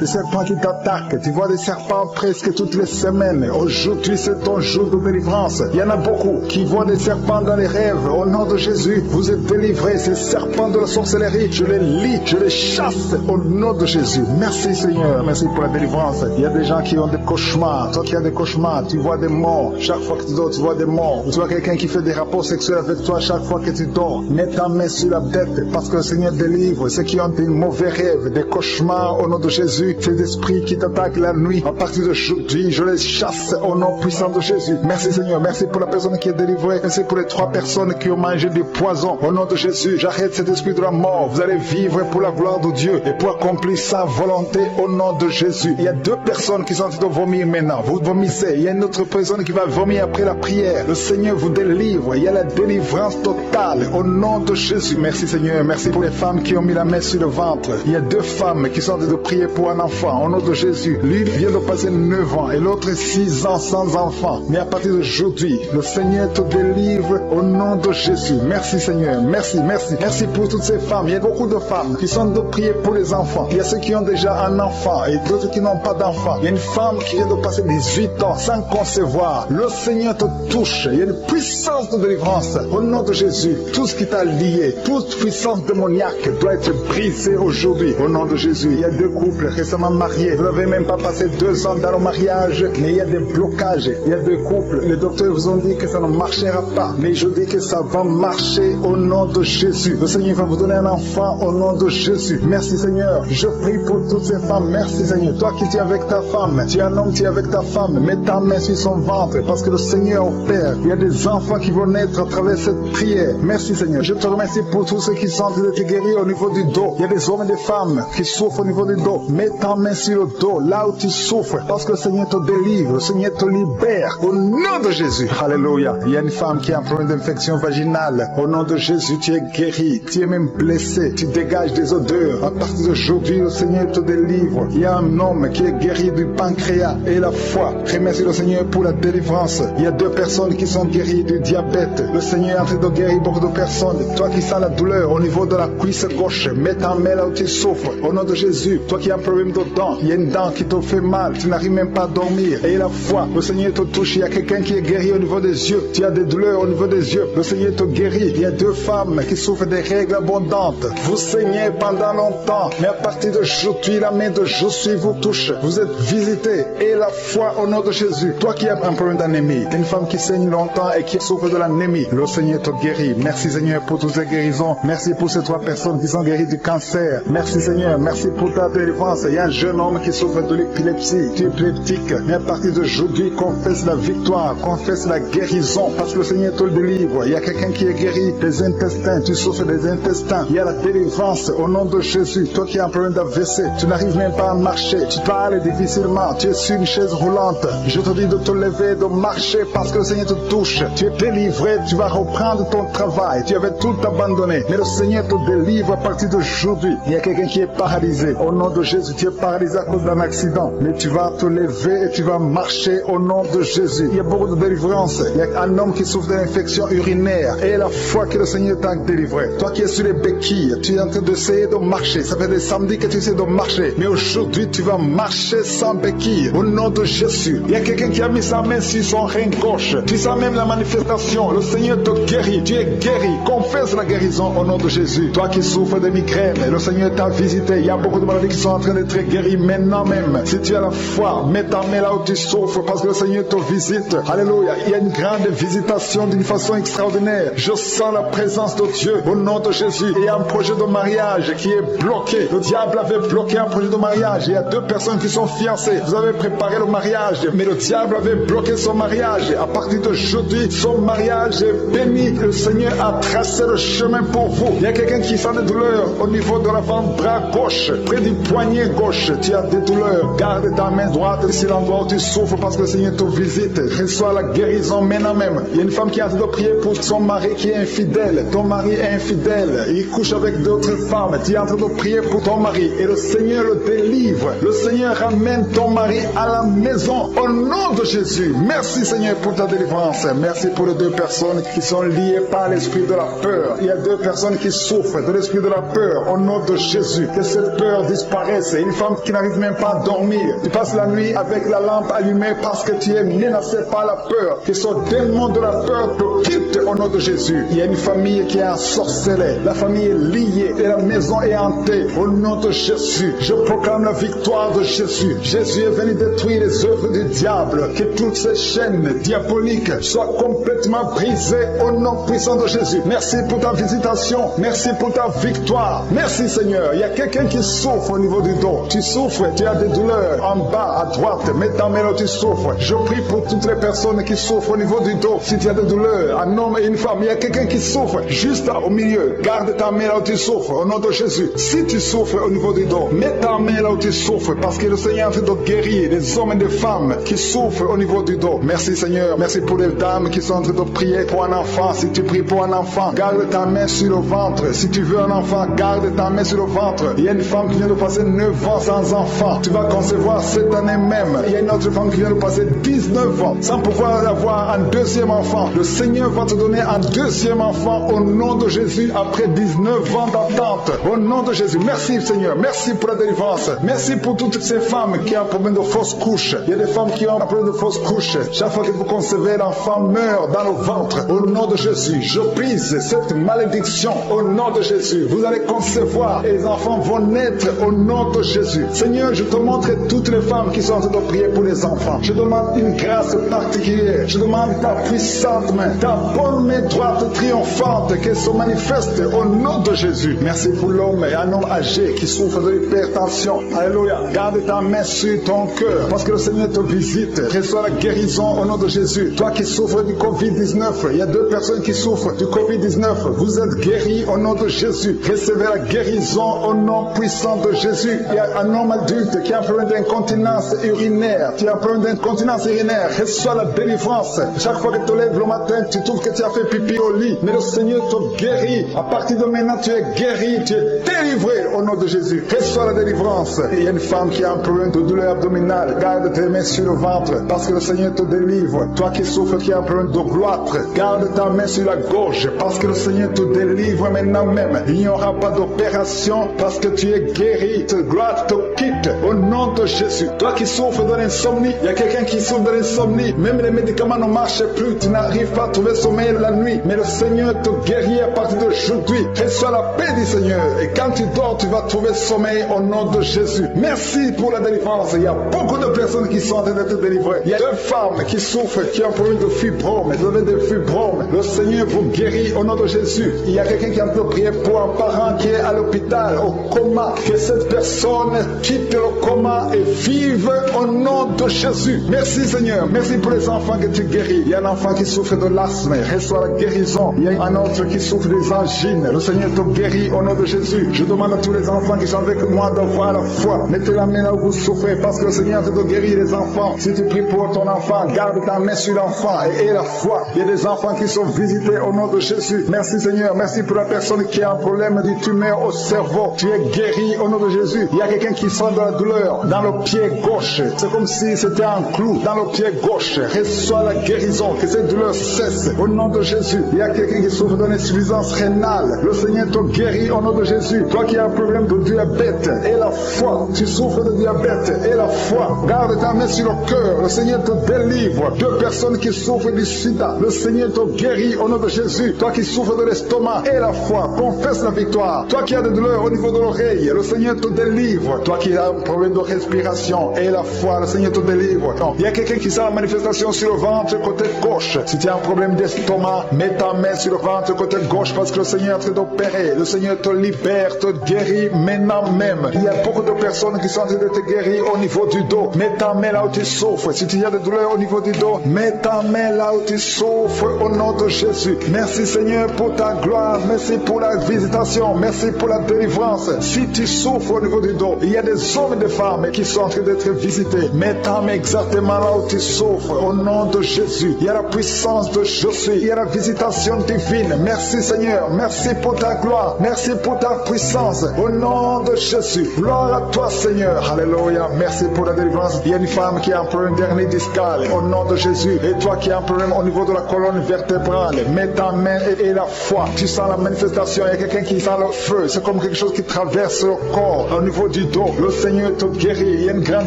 qui t'attaquent. Tu vois des serpents presque toutes les semaines. Aujourd'hui, c'est ton jour de délivrance. Il y en a beaucoup qui voient des serpents dans les rêves. Au nom de Jésus, vous êtes délivrés. Ces serpents de la sorcellerie, je les lis, je les chasse au nom de Jésus. Merci Seigneur, merci pour la délivrance. Il y a des gens qui ont des cauchemars. Toi qui as des cauchemars, tu vois des morts. Chaque fois que tu dors, tu vois des morts. Tu vois quelqu'un qui fait des rapports sexuels avec toi chaque fois que tu dors. Mets ta main sur la tête parce que le Seigneur délivre ceux qui ont des mauvais rêves, des cauchemars au nom de Jésus. Ces esprits qui t'attaquent la nuit, à partir d'aujourd'hui, je les chasse au nom puissant de Jésus. Merci Seigneur, merci pour la personne qui est délivrée. Merci pour les 3 personnes qui ont mangé du poison. Au nom de Jésus, j'arrête cet esprit de la mort. Vous allez vivre pour la gloire de Dieu et pour accomplir sa volonté au nom de Jésus. Il y a 2 personnes qui sont en train de vomir maintenant. Vous vomissez. Il y a une autre personne qui va vomir après la prière. Le Seigneur vous délivre. Il y a la délivrance totale au nom de Jésus. Merci Seigneur. Merci pour les femmes qui ont mis la main sur le ventre. Il y a 2 femmes qui sont en train de prier pour un enfant au nom de Jésus. Lui vient de passer 9 ans et l'autre 6 ans sans enfant. Mais à partir d'aujourd'hui, le Seigneur te délivre au nom de Jésus. Merci Seigneur. Merci, merci. Merci pour toutes ces femmes. Il y a beaucoup de femmes qui sont en train de prier pour les enfants. Il y a ceux qui ont déjà un enfant et d'autres qui n'ont pas d'enfant. Il y a une femme qui vient de passer 18 ans sans concevoir. Le Seigneur te touche. Il y a une puissance de délivrance au nom de Jésus. Tout ce qui t'a lié, toute puissance démoniaque doit être brisée aujourd'hui au nom de Jésus. Il y a 2 couples récemment mariés. Vous n'avez même pas passé 2 ans dans le mariage, mais il y a des blocages. Il y a 2 couples. Les docteurs vous ont dit que ça ne marchera pas, mais je dis que ça va marcher au nom de Jésus. Le Seigneur va vous donner un enfant au nom de Jésus. Merci Seigneur. Je prie pour toutes ces femmes. Merci Seigneur. Toi qui es avec ta femme, tu es un homme, tu es avec ta femme, mets ta main sur son ventre parce que le Seigneur opère. Il y a des enfants qui vont naître à travers cette prière. Merci Seigneur. Je te remercie pour tous ceux qui sont guéris au niveau du dos. Il y a des hommes et des femmes qui souffrent au niveau du dos. Mets ta main sur le dos, là où tu souffres, parce que le Seigneur te délivre, le Seigneur te libère au nom de Jésus. Alléluia. Il y a une femme qui a un problème d'infection vaginale. Au nom de Jésus, tu es guéri, tu es même blessé, tu dégages des odeurs. À partir d'aujourd'hui, le Seigneur te délivre. Il y a un homme qui est guéri du pancréas et la foi. Remercie le Seigneur pour la délivrance. Il y a 2 personnes qui sont guéries du diabète. Le Seigneur est en train de guérir beaucoup de personnes. Toi qui sens la douleur au niveau de la cuisse gauche, mets ta main là où tu souffres. Au nom de Jésus, toi qui as un problème de dents, il y a une une dent qui te fait mal, tu n'arrives même pas à dormir. Et la foi, le Seigneur te touche. Il y a quelqu'un qui est guéri au niveau des yeux. Tu as des douleurs au niveau des yeux. Le Seigneur te guérit. Il y a 2 femmes qui souffrent des règles abondantes. Vous saignez pendant longtemps, mais à partir d'aujourd'hui, la main de Jésus vous touche. Vous êtes visités. Et la foi au nom de Jésus. Toi qui as un problème d'anémie, une femme qui saigne longtemps et qui souffre de l'anémie, le Seigneur te guérit. Merci Seigneur pour toutes ces guérisons. Merci pour ces 3 personnes qui sont guéries du cancer. Merci Seigneur. Merci pour ta délivrance. Il y a un jeune homme qui souffre de l'épilepsie. Tu es épileptique. Mais à partir d'aujourd'hui, confesse la victoire. Confesse la guérison. Parce que le Seigneur te le délivre. Il y a quelqu'un qui est guéri des intestins. Tu souffres des intestins. Il y a la délivrance au nom de Jésus. Toi qui as un problème d'AVC, tu n'arrives même pas à marcher. Tu parles difficilement. Tu es sur une chaise roulante. Je te dis de te lever, de marcher parce que le Seigneur te touche. Tu es délivré. Tu vas reprendre ton travail. Tu avais tout abandonné. Mais le Seigneur te délivre à partir d'aujourd'hui. Il y a quelqu'un qui est paralysé. Au nom de Jésus, tu es paralysé à cause d'un accident. Mais tu vas te lever et tu vas marcher au nom de Jésus. Il y a beaucoup de délivrance. Il y a un homme qui souffre d'une infection urinaire. Et la foi que le Seigneur t'a délivré. Toi qui es sur les béquilles, tu es en train d'essayer de marcher. Ça fait des samedis que tu essaies de marcher. Mais aujourd'hui, tu vas marcher sans béquille. Au nom de Jésus. Il y a quelqu'un qui a mis sa main sur son rein gauche. Tu sens même la manifestation. Le Seigneur te guérit. Tu es guéri. Confesse la guérison au nom de Jésus. Toi qui souffres de migraine, le Seigneur t'a visité. Il y a beaucoup de maladies qui sont en train d'être guéries maintenant même. Si tu as la foi, mets ta main là où tu souffres parce que le Seigneur te visite. Alléluia. Il y a une grande visitation d'une façon extraordinaire. Je sens la présence de Dieu au nom de Jésus. Il y a un projet de mariage qui est bloqué. Le diable avait bloqué un projet de mariage. Il y a 2 personnes qui sont fiancées. Vous avez préparé le mariage, mais le diable avait bloqué son mariage. À partir d'aujourd'hui, son mariage est béni. Le Seigneur a tracé le chemin pour vous. Il y a quelqu'un qui sent des douleurs au niveau de l'avant-bras gauche, près du poignet gauche. Tu as des douleurs. Garde ta main droite sur l'endroit où tu souffres parce que le Seigneur te visite. Reçois la guérison maintenant même. Il y a une femme qui a en train de prier pour son mari qui est infidèle. Ton mari est infidèle. Il couche avec d'autres femmes. Tu es en train de prier pour ton mari et le Seigneur le délivre. Le Seigneur ramène ton mari à la maison au nom de Jésus. Merci Seigneur pour ta délivrance. Merci pour les 2 personnes qui sont liées par l'esprit de la peur. Il y a 2 personnes qui souffrent de l'esprit de la peur au nom de Jésus. Que cette peur disparaisse. Une femme qui n'arrive même pas à dormir. Tu passes la nuit avec la lampe allumée parce que tu es menacé par la peur. Que ce démon de la peur te quitte au nom de Jésus. Il y a une famille qui est ensorcelée. La famille est liée et la maison est hantée au nom de Jésus. Je proclame la victoire de Jésus. Jésus est venu détruire les œuvres du diable. Que toutes ces chaînes diaboliques soient complètement brisées au nom puissant de Jésus. Merci pour ta visitation. Merci pour ta victoire. Merci Seigneur. Il y a quelqu'un qui souffre au niveau du dos. Tu souffres, tu as des douleurs en bas, à droite. Mets ta main là où tu souffres. Je prie pour toutes les personnes qui souffrent au niveau du dos. Si tu as des douleurs, un homme et une femme, il y a quelqu'un qui souffre juste au milieu. Garde ta main là où tu souffres au nom de Jésus. Si tu souffres au niveau du dos, mets ta main là où tu souffres parce que le Seigneur est en train de guérir des hommes et des femmes qui souffrent au niveau du dos. Merci Seigneur. Merci pour les dames qui sont en train de prier pour un enfant. Si tu pries pour un enfant, garde ta main sur le ventre. Si tu veux un enfant, garde ta main sur le ventre. Il y a une femme qui vient de passer 9 ans sans enfant. Tu vas concevoir cette année même. Il y a une autre femme qui vient de passer 19 ans sans pouvoir avoir un 2e enfant. Le Seigneur va te donner un 2e enfant au nom de Jésus après 19 ans d'attente. Au nom de Jésus. Merci Seigneur. Merci pour la délivrance. Merci pour toutes ces femmes qui ont un problème de fausse couche. Il y a des femmes qui ont un problème de fausse couche. Chaque fois que vous concevez, l'enfant meurt dans le ventre. Au nom de Jésus, je brise cette malédiction au nom de Jésus. Vous allez concevoir et les enfants vont naître au nom de Jésus. Seigneur, je te montre toutes les femmes qui sont en train de prier pour les enfants. Je demande une grâce particulière. Je demande ta puissante main, ta bonne main droite triomphante qu'elle se manifeste au nom de Jésus. Merci pour l'homme et un homme âgé qui souffre de l'hypertension. Alléluia. Garde ta main sur ton cœur parce que le Seigneur te visite. Reçois la guérison au nom de Jésus. Toi qui souffres du Covid-19, il y a 2 personnes qui souffrent du Covid-19. Vous êtes guéris au nom de Jésus. Recevez la guérison au nom puissant de Jésus. Il y a un homme adulte qui a un problème d'incontinence urinaire. Tu as un problème d'incontinence urinaire. Reçois la délivrance. Chaque fois que tu te lèves le matin, tu trouves que tu as fait pipi au lit. Mais le Seigneur te guérit. À partir de maintenant, tu es guéri. Tu es délivré au nom de Jésus. Reçois la délivrance. Et il y a une femme qui a un problème de douleur abdominale. Garde tes mains sur le ventre parce que le Seigneur te délivre. Toi qui souffres, qui a un problème de gloître, garde ta main sur la gorge parce que le Seigneur te délivre maintenant même. Il n'y aura pas d'opération parce que tu es guéri. Te gloire te quitte au nom de Jésus. Toi qui souffres de l'insomnie, il y a quelqu'un qui souffre de l'insomnie, même les médicaments ne marchent plus, tu n'arrives pas à trouver sommeil la nuit, mais le Seigneur te guérit à partir d'aujourd'hui. Reçois la paix du Seigneur, et quand tu dors, tu vas trouver sommeil au nom de Jésus. Merci pour la délivrance. Il y a beaucoup de personnes qui sont en train d'être délivrées. Il y a deux femmes qui souffrent, qui ont un problème de fibrome, vous avez des fibromes. Le Seigneur vous guérit au nom de Jésus. Il y a quelqu'un qui a peut prier pour un parent qui est à l'hôpital, au coma, que cette personne quitte le coma et vive au nom de Jésus. Merci Seigneur, merci pour les enfants que tu guéris. Il y a un enfant qui souffre de l'asthme, reçoit la guérison. Il y a un autre qui souffre des angines. Le Seigneur te guérit au nom de Jésus. Je demande à tous les enfants qui sont avec moi d'avoir la foi. Mettez la main là où vous souffrez, parce que le Seigneur te guérit les enfants. Si tu pries pour ton enfant, garde ta main sur l'enfant et aie la foi. Il y a des enfants qui sont visités au nom de Jésus. Merci Seigneur, merci pour la personne qui a un problème de tumeur au cerveau. Tu es guéri au nom de Jésus. Il y a quelqu'un qui sent de la douleur dans le pied gauche. C'est comme si c'était un clou dans le pied gauche. Reçois la guérison, que cette douleur cesse au nom de Jésus. Il y a quelqu'un qui souffre d'une insuffisance rénale. Le Seigneur te guérit au nom de Jésus. Toi qui as un problème de diabète, et la foi. Tu souffres de diabète, et la foi. Garde ta main sur le cœur. Le Seigneur te délivre. Deux personnes qui souffrent du sida. Le Seigneur te guérit au nom de Jésus. Toi qui souffres de l'estomac, et la foi. Confesse la victoire. Toi qui as des douleurs au niveau de l'oreille, le Seigneur te délivre. Toi qui as un problème de respiration, et la foi, le Seigneur te délivre. Non. Il y a quelqu'un qui sent la manifestation sur le ventre côté gauche. Si tu as un problème d'estomac, mets ta main sur le ventre côté gauche, parce que le Seigneur est en train d'opérer. Le Seigneur te libère, te guérit maintenant même. Il y a beaucoup de personnes qui sont en train de te guérir au niveau du dos. Mets ta main là où tu souffres. Si tu as des douleurs au niveau du dos, mets ta main là où tu souffres au nom de Jésus. Merci Seigneur pour ta gloire. Merci pour la visitation. Merci pour la délivrance. Si tu souffres au niveau du dos, il y a des hommes et des femmes qui sont en train d'être visités. Mets ta main exactement là où tu souffres au nom de Jésus. Il y a la puissance de Jésus. Il y a la visitation divine. Merci Seigneur. Merci pour ta gloire. Merci pour ta puissance. Au nom de Jésus. Gloire à toi Seigneur. Alléluia. Merci pour la délivrance. Il y a une femme qui a un problème d'hernie discale. Au nom de Jésus. Et toi qui as un problème au niveau de la colonne vertébrale, mets ta main et la foi. Tu sens la manifestation. Il y a quelqu'un qui sent le feu. C'est comme quelque chose qui traverse le corps au niveau du dos. Le Seigneur te guérit. Il y a une grande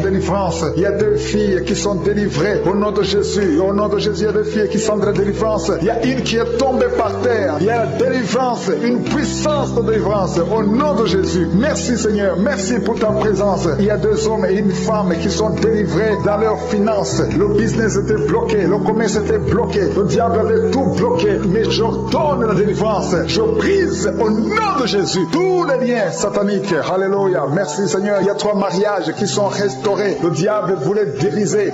délivrance. Il y a deux filles qui sont délivrées au nom de Jésus. Au nom de Jésus, il y a deux filles qui sont de la délivrance. Il y a une qui est tombée par terre. Il y a la délivrance, une puissance de délivrance au nom de Jésus. Merci Seigneur. Merci pour ta présence. Il y a deux hommes et une femme qui sont délivrés dans leurs finances. Le business était bloqué. Le commerce était bloqué. Le diable avait tout bloqué. Mais j'ordonne la délivrance. Je brise au nom de Jésus tous les liens sataniques. Alléluia. Merci Seigneur. Il y a 3 mariages qui sont restaurés. Le diable voulait briser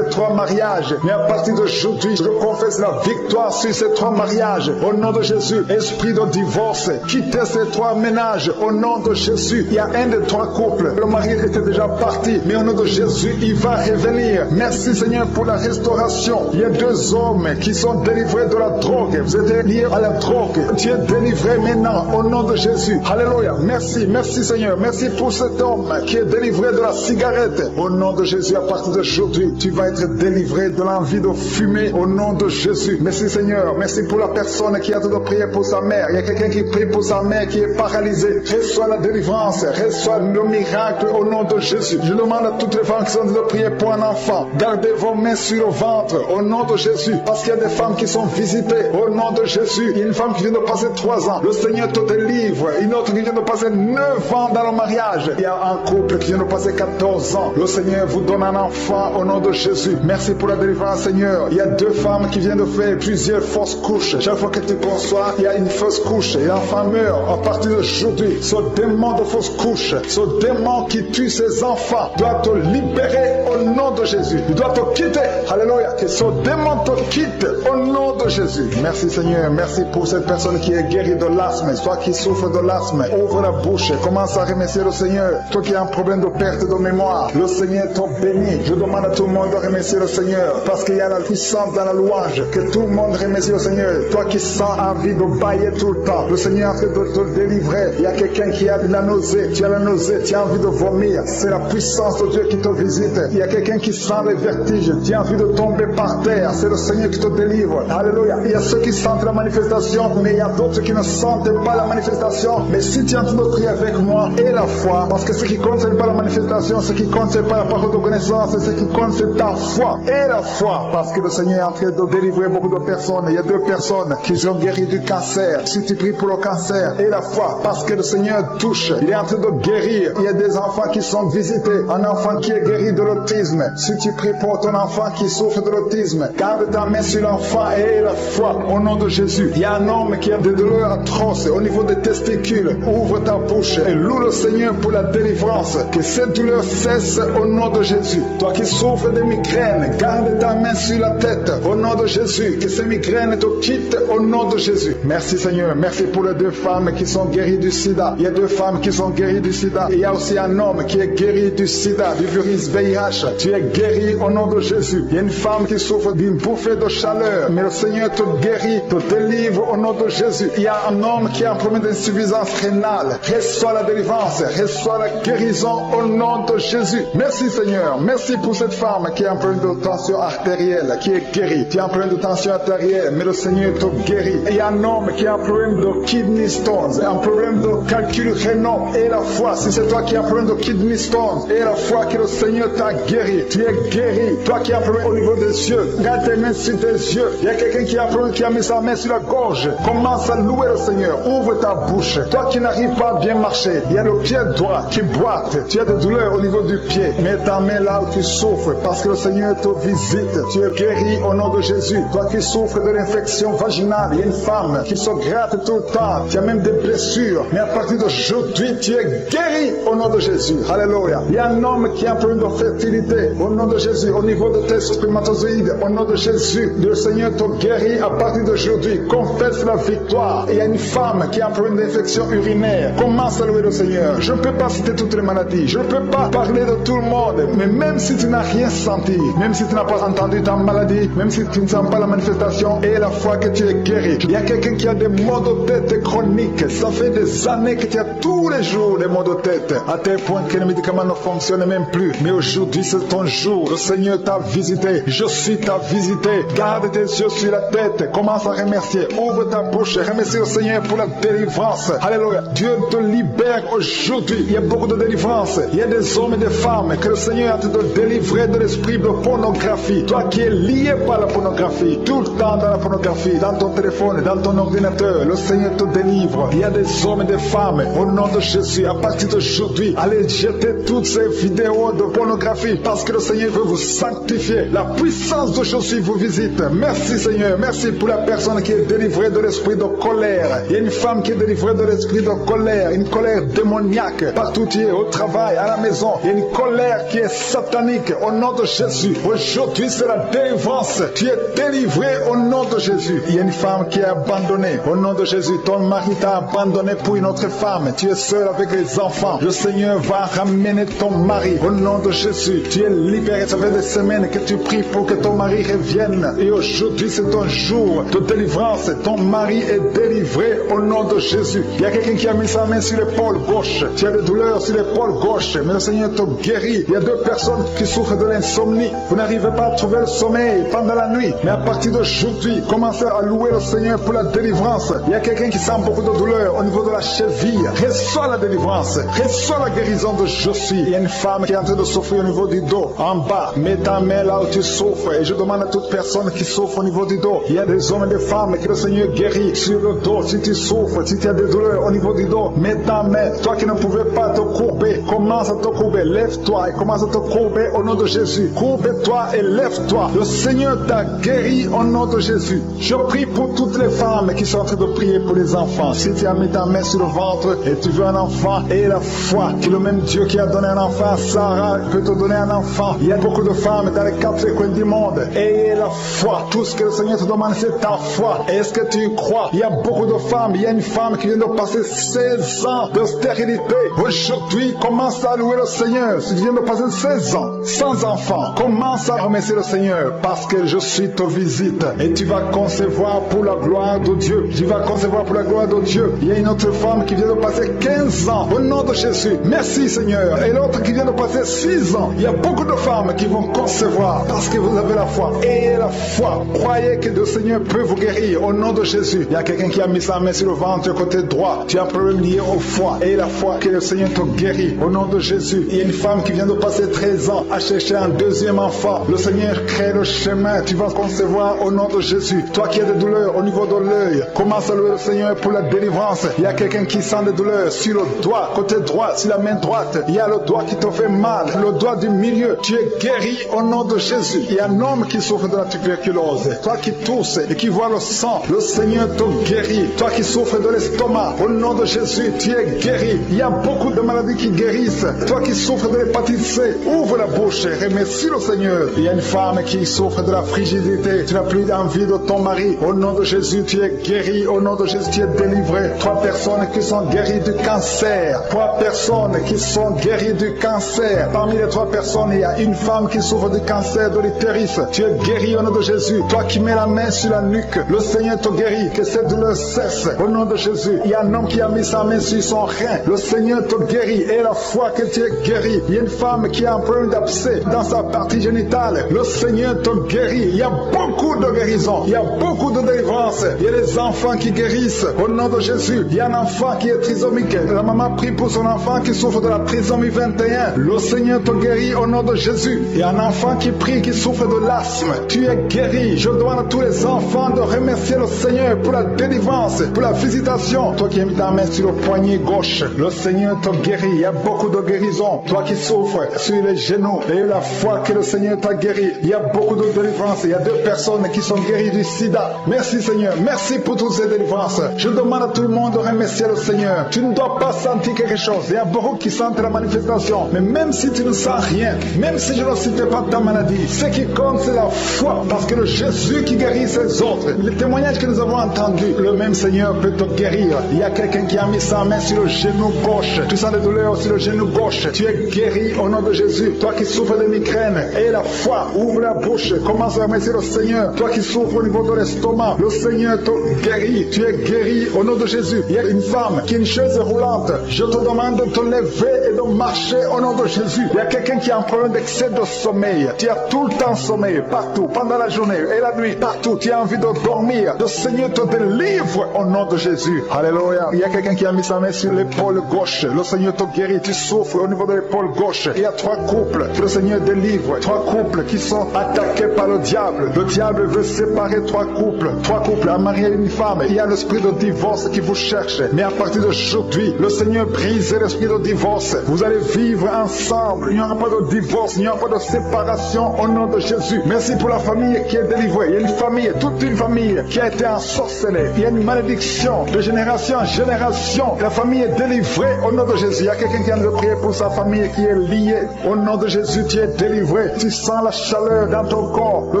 3 mariages. Mais à partir d'aujourd'hui, je confesse la victoire sur ces 3 mariages. Au nom de Jésus, esprit de divorce, quittez ces 3 ménages. Au nom de Jésus, il y a un des 3 couples. Le mari était déjà parti. Mais au nom de Jésus, il va revenir. Merci Seigneur pour la restauration. Il y a 2 hommes qui sont délivrés de la drogue. Vous êtes liés à la drogue. Tu es délivré maintenant. Au nom de Jésus. Alléluia. Merci. Merci Seigneur. Merci pour cet homme qui est délivré de la cigarette. Au nom de Jésus, à partir d'aujourd'hui, tu vas être délivré de l'envie de fumer. Au nom de Jésus. Merci Seigneur. Merci pour la personne qui a de prier pour sa mère. Il y a quelqu'un qui prie pour sa mère qui est paralysée. Reçois la délivrance. Reçois le miracle au nom de Jésus. Je demande à toutes les femmes qui sont de prier pour un enfant. Gardez vos mains sur le ventre. Au nom de Jésus. Parce qu'il y a des femmes qui sont visitées. Au nom de Jésus. Il y a une femme qui vient de passer 3 ans. Le Seigneur te délivre. Une autre qui vient de passer 9 ans dans le mariage. Il y a un couple qui vient de passer 14 ans. Le Seigneur vous donne un enfant au nom de Jésus. Merci pour la délivrance Seigneur. Il y a 2 femmes qui viennent de faire plusieurs fausses couches. Chaque fois que tu conçois, il y a une fausse couche et l'enfant meurt. À partir d'aujourd'hui, ce démon de fausse couche, ce démon qui tue ses enfants doit te libérer au nom de Jésus. Il doit te quitter. Alléluia. Que ce démon te quitte au nom de Jésus. Merci Seigneur. Merci pour cette personne qui est guérie de l'asthme. Toi qui souffres de l'asthme, ouvre la bouche. Commence à remercier le Seigneur. Toi qui as un problème de perte de mémoire, le Seigneur te bénit. Je demande à tout le monde de remercier le Seigneur parce qu'il y a la puissance dans la louange. Que tout le monde remercie le Seigneur. Toi qui sens envie de bailler tout le temps, le Seigneur est en train de te délivrer. Il y a quelqu'un qui a de la nausée. Tu as la nausée, tu as envie de vomir. C'est la puissance de Dieu qui te visite. Il y a quelqu'un qui sent les vertiges. Tu as envie de tomber par terre. C'est le Seigneur qui te délivre. Alléluia. Il y a ceux qui sentent la manifestation, mais il y a d'autres qui ne sentent pas la manifestation. Mais si tu es en train de prier avec moi et la foi, parce que ce qui compte, c'est le pas la manifestation, ce qui compte c'est pas la parole de connaissance, ce qui compte c'est ta foi. Et la foi, parce que le Seigneur est en train de délivrer beaucoup de personnes. Il y a 2 personnes qui sont guéries du cancer. Si tu pries pour le cancer, et la foi, parce que le Seigneur touche, il est en train de guérir. Il y a des enfants qui sont visités, un enfant qui est guéri de l'autisme. Si tu pries pour ton enfant qui souffre de l'autisme, garde ta main sur l'enfant et la foi au nom de Jésus. Il y a un homme qui a des douleurs atroces au niveau des testicules. Ouvre ta bouche et loue le Seigneur pour la délivrance. Que cette douleur cesse au nom de Jésus. Toi qui souffres de migraines, garde ta main sur la tête au nom de Jésus. Que ces migraines te quittent au nom de Jésus. Merci Seigneur. Merci pour les 2 femmes qui sont guéries du sida. Il y a 2 femmes qui sont guéries du sida. Et il y a aussi un homme qui est guéri du sida, du virus VIH. Tu es guéri au nom de Jésus. Il y a une femme qui souffre d'une bouffée de chaleur. Mais le Seigneur te guérit, te délivre au nom de Jésus. Il y a un homme qui a un problème d'insuffisance rénale. Reçois la délivrance, reçois la guérison au nom de Jésus. Merci Seigneur. Merci pour cette femme qui a un problème de tension artérielle, qui est guérie. Tu as un problème de tension artérielle, mais le Seigneur te guérit. Et il y a un homme qui a un problème de kidney stones, un problème de calcul rénal. Et la foi, si c'est toi qui as un problème de kidney stones, et la foi que le Seigneur t'a guéri. Tu es guéri. Toi qui as un problème au niveau des yeux, garde tes mains sur tes yeux. Il y a quelqu'un qui a un problème, qui a mis sa main sur la gorge. Commence à louer le Seigneur. Ouvre ta bouche. Toi qui n'arrives pas à bien marcher, il y a le pied droit qui boite. Tu as des douleurs au niveau du pied. Mets ta main là où tu souffres, parce que le Seigneur te visite. Tu es guéri au nom de Jésus. Toi qui souffres de l'infection vaginale, il y a une femme qui se gratte tout le temps. Tu as même des blessures. Mais à partir d'aujourd'hui, tu es guéri au nom de Jésus. Alléluia. Il y a un homme qui a un problème de fertilité. Au nom de Jésus, au niveau de tes spermatozoïdes, au nom de Jésus, le Seigneur te guérit à partir d'aujourd'hui. Confesse la victoire. Et il y a une femme qui a un problème d'infection urinaire. Commence à louer le Seigneur. Je ne peux pas citer toutes les maladies. Je ne peux pas parler de tout le monde. Mais même si tu n'as rien senti, même si tu n'as pas entendu ta maladie, même si tu ne sens pas la manifestation et la foi que tu es guéri. Il y a quelqu'un qui a des maux de tête chroniques. Ça fait des années que tu as tous les jours des maux de tête. À tel point que les médicaments ne fonctionnent même plus. Mais aujourd'hui, c'est ton jour. Le Seigneur t'a visité. Je suis t'a visité. Garde tes yeux sur la tête. Commence à remercier. Ouvre ta bouche. Remercie le Seigneur pour la délivrance. Alléluia. Dieu te libère aujourd'hui. Il y a beaucoup de délivrance. Il y a des hommes et des femmes que le Seigneur a te délivré de l'esprit de pornographie. Toi qui es lié par la pornographie, tout le temps dans la pornographie, dans ton téléphone, dans ton ordinateur, le Seigneur te délivre. Il y a des hommes et des femmes, au nom de Jésus, à partir d'aujourd'hui, allez jeter toutes ces vidéos de pornographie parce que le Seigneur veut vous sanctifier. La puissance de Jésus vous visite. Merci Seigneur. Merci pour la personne qui est délivrée de l'esprit de colère. Il y a une femme qui est délivrée de l'esprit de colère, une colère démoniaque. Partout tu es, au travail, à la maison, il y a une colère qui est satanique. Au nom de Jésus, aujourd'hui c'est la délivrance. Tu es délivré au nom de Jésus. Il y a une femme qui est abandonnée. Au nom de Jésus, ton mari t'a abandonné pour une autre femme. Tu es seul avec les enfants. Le Seigneur va ramener ton mari. Au nom de Jésus, tu es libéré. Ça fait des semaines que tu pries pour que ton mari revienne. Et aujourd'hui c'est ton jour de délivrance. Ton mari est délivré au nom de Jésus. Il y a quelqu'un qui a mis sa main sur l'épaule gauche. Tu as des douleurs sur l'épaule gauche, mais le Seigneur te guérit. Il y a 2 personnes qui souffrent de l'insomnie. Vous n'arrivez pas à trouver le sommeil pendant la nuit. Mais à partir d'aujourd'hui, commencez à louer le Seigneur pour la délivrance. Il y a quelqu'un qui sent beaucoup de douleur au niveau de la cheville. Reçois la délivrance. Reçois la guérison de Jésus. Il y a une femme qui est en train de souffrir au niveau du dos, en bas. Mets ta main là où tu souffres. Et je demande à toute personne qui souffre au niveau du dos. Il y a des hommes et des femmes que le Seigneur guérit sur le dos. Si tu souffres, si tu as des douleurs au niveau du dos, mets ta main. Toi qui ne pouvais pas te courber, commence à te courber. Lève-toi et commence à te courber au nom de Jésus. Courbe-toi et lève-toi. Le Seigneur t'a guéri au nom de Jésus. Je prie pour toutes les femmes qui sont en train de prier pour les enfants. Si tu as mis ta main sur le ventre et tu veux un enfant, et la foi que le même Dieu qui a donné un enfant à Sarah peut te donner un enfant. Il y a beaucoup de femmes dans les 4 coins du monde. Et la foi, tout ce que le Seigneur te demande, c'est ta foi. Est-ce que tu y crois? Il y a beaucoup de femmes. Il y a une femme qui vient de passer 16 ans de stérilité. Aujourd'hui, commence à louer le Seigneur. Si tu viens de passer 16 ans sans enfant, commence à remercier le Seigneur parce que je suis te visite et tu vas concevoir pour la gloire de Dieu. Tu vas concevoir pour la gloire de Dieu. Il y a une autre femme qui vient de passer 15 ans au nom de Jésus. Merci Seigneur. Et l'autre qui vient de passer 6 ans. Il y a beaucoup de femmes qui vont concevoir parce que vous avez la foi. Ayez la foi. Croyez que le Seigneur peut vous guérir au nom de Jésus. Il y a quelqu'un qui a mis sa main sur le ventre côté droit. Tu as un problème lié au foie. Et la foi que le Seigneur te guérit au nom de Jésus. Il y a une femme qui vient de passer 13 ans à chercher un deuxième enfant. Le Seigneur crée le chemin. Tu vas concevoir au nom de Jésus. Toi qui as des douleurs au niveau de l'œil, commence à louer le Seigneur pour la délivrance. Il y a quelqu'un qui sent des douleurs sur le doigt, côté droit, sur la main droite. Il y a le doigt qui te fait mal, le doigt du milieu. Tu es guéri au nom de Jésus. Il y a un homme qui souffre de la tuberculose. Toi qui tousses et qui vois le sang, le Seigneur te guérit. Toi qui souffres de l'estomac, au nom de Jésus, tu es guéri. Il y a beaucoup de maladies qui guérissent. Toi qui souffres de l'hépatite C, ouvre la bouche et remercie le Seigneur. Il y a une femme qui souffre de la frigidité. Tu n'as plus d'envie de ton mari. Au nom de Jésus, tu es guéri. Au nom de Jésus, tu es délivré. 3 personnes qui sont guéries du cancer. 3 personnes qui sont guéries du cancer. Parmi les 3 personnes, il y a une femme qui souffre du cancer de l'utérus. Tu es guéri au nom de Jésus. Toi qui mets la main sur la nuque, le Seigneur te guérit. Que cette douleur cesse. Au nom de Jésus. Il y a un homme qui a mis sa main sur son rein. Le Seigneur te guérit. Et la foi que tu es guéri. Il y a une femme qui a un problème d'abcès dans sa partie génitale. Le Seigneur te guérit. Il y a beaucoup de guérison. Il y a beaucoup de délivrance. Il y a des enfants qui guérissent. Au nom de Jésus. Il y a un enfant qui est trisomique. La maman prie pour son enfant qui souffre de la trisomie 21. Le Seigneur te guérit au nom de Jésus. Il y a un enfant qui prie, qui souffre de l'asthme. Tu es guéri. Je demande à tous les enfants de remercier le Seigneur pour la délivrance, pour la visitation. Toi qui as mis ta main sur le poignet gauche, le Seigneur te guérit. Il y a beaucoup de guérison. Toi qui souffres sur les genoux, et la foi que le Seigneur t'a guéri. Il y a beaucoup de délivrance. Il y a 2 personnes qui sont guéries du sida. Merci Seigneur. Merci pour toutes ces délivrances. Je demande à tout le monde de remercier le Seigneur. Tu ne dois pas sentir quelque chose. Il y a beaucoup qui sentent la manifestation. Mais même si tu ne sens rien, même si je ne cite pas ta maladie, ce qui compte c'est la foi. Parce que le Jésus qui guérit ses autres, les témoignages que nous avons entendus, le même Seigneur peut te guérir. Il y a quelqu'un qui a mis sa main sur le genou gauche. Tu sens des douleurs sur le genou gauche. Tu es guéri au nom de Jésus. Toi qui souffres de migraine, et la foi, ouvre la bouche, commence à remercier le Seigneur. Toi qui souffres au niveau de l'estomac, le Seigneur te guérit. Tu es guéri au nom de Jésus. Il y a une femme qui a une chaise roulante. Je te demande de te lever et de marcher au nom de Jésus. Il y a quelqu'un qui a un problème d'excès de sommeil. Tu as tout le temps sommeil, partout, pendant la journée et la nuit, partout. Tu as envie de dormir. Le Seigneur te délivre au nom de Jésus. Alléluia. Il y a quelqu'un qui a mis sa main sur l'épaule gauche. Le Seigneur te guérit. Tu souffres au niveau de l'épaule gauche. Il y a 3 couples que le Seigneur délivre. 3 couples qui sont attaqués par le diable. Le diable veut séparer 3 couples. 3 couples, un mari et une femme. Il y a l'esprit de divorce qui vous cherche. Mais à partir d'aujourd'hui, le Seigneur brise l'esprit de divorce. Vous allez vivre ensemble. Il n'y aura pas de divorce. Il n'y aura pas de séparation au nom de Jésus. Merci pour la famille qui est délivrée. Il y a une famille, toute une famille qui a été ensorcelée. Il y a une malédiction de génération en génération. La famille est délivrée au nom de Jésus. Il y a quelqu'un qui vient de prier pour sa famille qui est liée. Au nom de Jésus, tu es délivré. Tu sens la chaleur dans ton corps. Le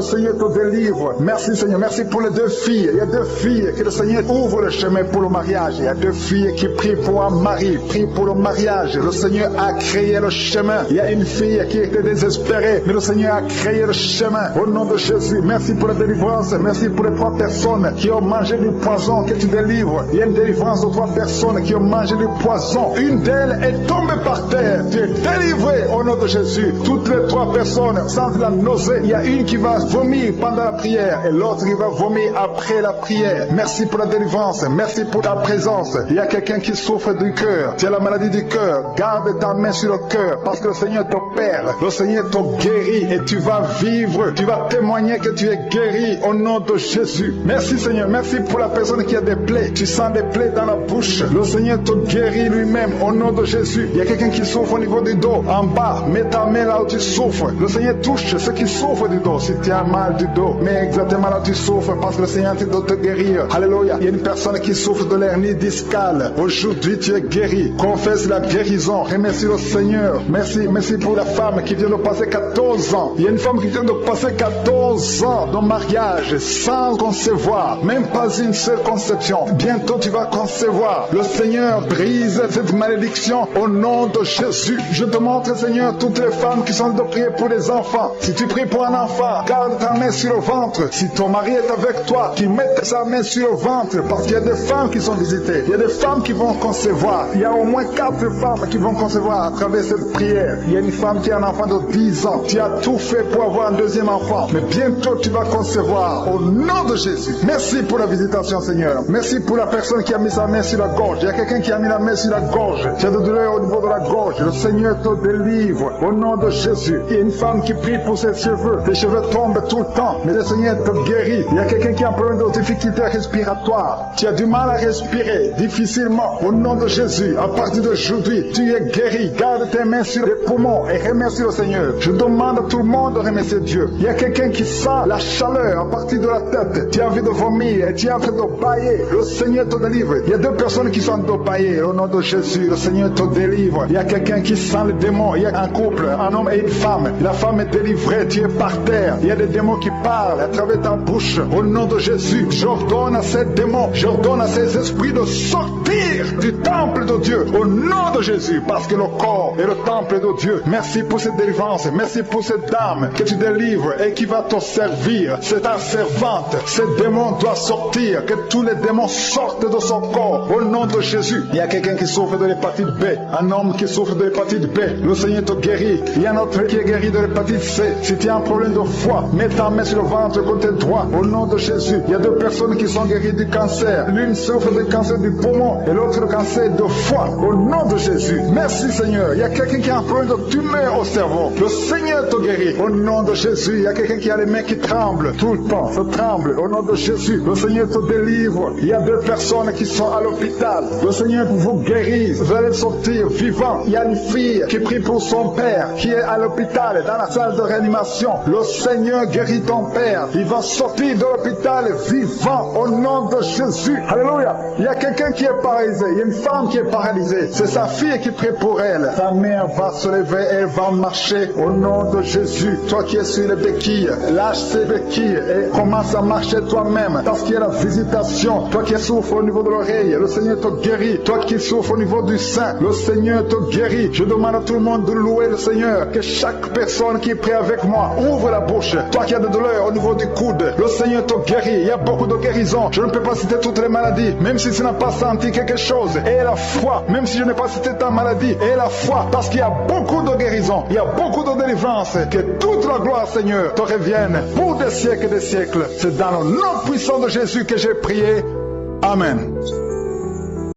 Seigneur te délivre. Merci Seigneur. Merci pour les 2 filles. Il y a 2 filles que le Seigneur ouvre le chemin pour le mariage. Il y a 2 filles qui prient pour un mari, prient pour le mariage. Le Seigneur a créé le chemin. Il y a une fille qui était désespérée, mais le Seigneur a créé le chemin. Au nom de Jésus, merci pour la délivrance. Merci pour les 3 personnes qui ont mangé du poison que tu délivres. Il y a une délivrance de 3 personnes qui ont mangé du poison. Une d'elles est tombée par terre. Tu es délivré au nom de Jésus. Toutes les 3 personnes sentent la nausée. Il y a une qui va vomir pendant la prière et l'autre qui va vomir après la prière. Merci pour la délivrance. Merci pour ta présence. Il y a quelqu'un qui souffre du cœur. Tu as la maladie du cœur. Garde ta main sur le cœur parce que le Seigneur t'opère. Le Seigneur te guérit et tu vas vivre. Tu vas témoigner que tu es guéri au nom de Jésus. Merci Seigneur. Merci pour la personne qui a des plaies. Tu sens des plaies dans la bouche. Le Seigneur te guérit lui-même au nom de Jésus. Il y a quelqu'un qui souffre au niveau du dos. En bas, mets ta main là où tu souffres. Le Seigneur touche ceux qui souffrent du dos. Si tu as mal du dos, mais exactement là où tu souffres parce que le Seigneur doit te guérir. Alléluia. Il y a une personne qui souffre de l'hernie discale. Aujourd'hui, tu es guéri. Confesse la guérison. Remercie le Seigneur. Merci pour la femme qui vient de passer 14 ans. Il y a une femme qui vient de passer 14 ans de mariage sans concevoir. Même pas une seule conception. Bientôt, tu vas concevoir. Le Seigneur brise cette malédiction au nom de Jésus. Je te montre, Seigneur, toutes les femmes qui sont de prier pour les enfants. Si tu pries pour un enfant, garde ta main sur le ventre. Si ton mari est avec toi, qu'il mette sa main sur le ventre, parce qu'il y a des femmes qui sont visitées. Il y a des femmes qui vont concevoir. Il y a au moins 4 femmes qui vont concevoir à travers cette prière. Il y a une femme qui a un enfant de 10 ans. Tu as tout fait pour avoir un deuxième enfant. Mais bientôt, tu vas concevoir au nom de Jésus. Merci pour la visitation, Seigneur. Merci pour la personne qui a mis sa main sur la gorge. Il y a quelqu'un qui a mis la main sur la gorge. Tu as des douleurs au niveau niveau de la gorge. Le Seigneur te délivre au nom de Jésus. Il y a une femme qui prie pour ses cheveux. Les cheveux tombent tout le temps, mais le Seigneur te guérit. Il y a quelqu'un qui a un problème de difficulté respiratoire. Tu as du mal à respirer difficilement. Au nom de Jésus, à partir d'aujourd'hui, tu es guéri. Garde tes mains sur les poumons et remercie le Seigneur. Je demande à tout le monde de remercier Dieu. Il y a quelqu'un qui sent la chaleur à partir de la tête. Tu as envie de vomir et tu es en train de bailler. Le Seigneur te délivre. Il y a deux personnes qui sont de bailler. Au nom de Jésus, le Seigneur te délivre. Il y a quelqu'un qui sent le démon. Il y a un couple, un homme et une femme. La femme est délivrée. Tu es par terre. Il y a des démons qui parlent à travers ta bouche. Au nom de Jésus, j'ordonne à ces démons, j'ordonne à ces esprits de sortir du temple de Dieu. Au nom de Jésus, parce que le corps est le temple de Dieu. Merci pour cette délivrance. Merci pour cette dame que tu délivres et qui va te servir. C'est ta servante. Ces démons doivent sortir. Que tous les démons sortent de son corps. Au nom de Jésus. Il y a quelqu'un qui souffre de l'hépatite B. Un homme qui souffre de l'hépatite B. Le Seigneur te guérit. Il y a un autre qui est guéri de l'hépatite C. Si tu as un problème de foie, mets ta main sur le ventre côté droit. Au nom de Jésus. Il y a deux personnes qui sont guéries du cancer. L'une souffre du cancer du poumon et l'autre le cancer de foie. Au nom de Jésus. Merci Seigneur. Il y a quelqu'un qui a un problème de tumeur au cerveau. Le Seigneur te guérit. Au nom de Jésus. Il y a quelqu'un qui a les mains qui tremblent tout le temps. Ça tremble. Au nom de Jésus. Le Seigneur te délivre. Il y a deux personnes qui sont à l'hôpital. Le Seigneur vous guérit. Vous allez sortir vivant. Il y a une fille qui prie pour son père qui est à l'hôpital, dans la salle de réanimation. Le Seigneur guérit ton père. Il va sortir de l'hôpital vivant au nom de Jésus. Alléluia. Il y a quelqu'un qui est paralysé. Il y a une femme qui est paralysée. C'est sa fille qui prie pour elle. Sa mère va se lever. Elle va marcher au nom de Jésus. Toi qui es sur les béquilles, lâche ces béquilles et commence à marcher toi-même. Parce qu'il y a la visitation. Toi qui souffres au niveau de l'oreille, le Seigneur te guérit. Toi qui souffres au niveau du sein, le Seigneur te guérit. Je demande à tout le monde de louer le Seigneur. Que chaque personne qui prie avec moi ouvre la bouche. Toi qui as des douleurs au niveau du coude, le Seigneur te guérit. Il y a beaucoup de guérisons. Je ne peux pas citer toutes les maladies, même si tu n'as pas senti quelque chose. Et la foi, même si je n'ai pas cité ta maladie. Et la foi, parce qu'il y a beaucoup de guérisons. Il y a beaucoup de délivrance. Que toute la gloire, Seigneur, te revienne pour des siècles et des siècles. C'est dans le nom puissant de Jésus que j'ai prié. Amen.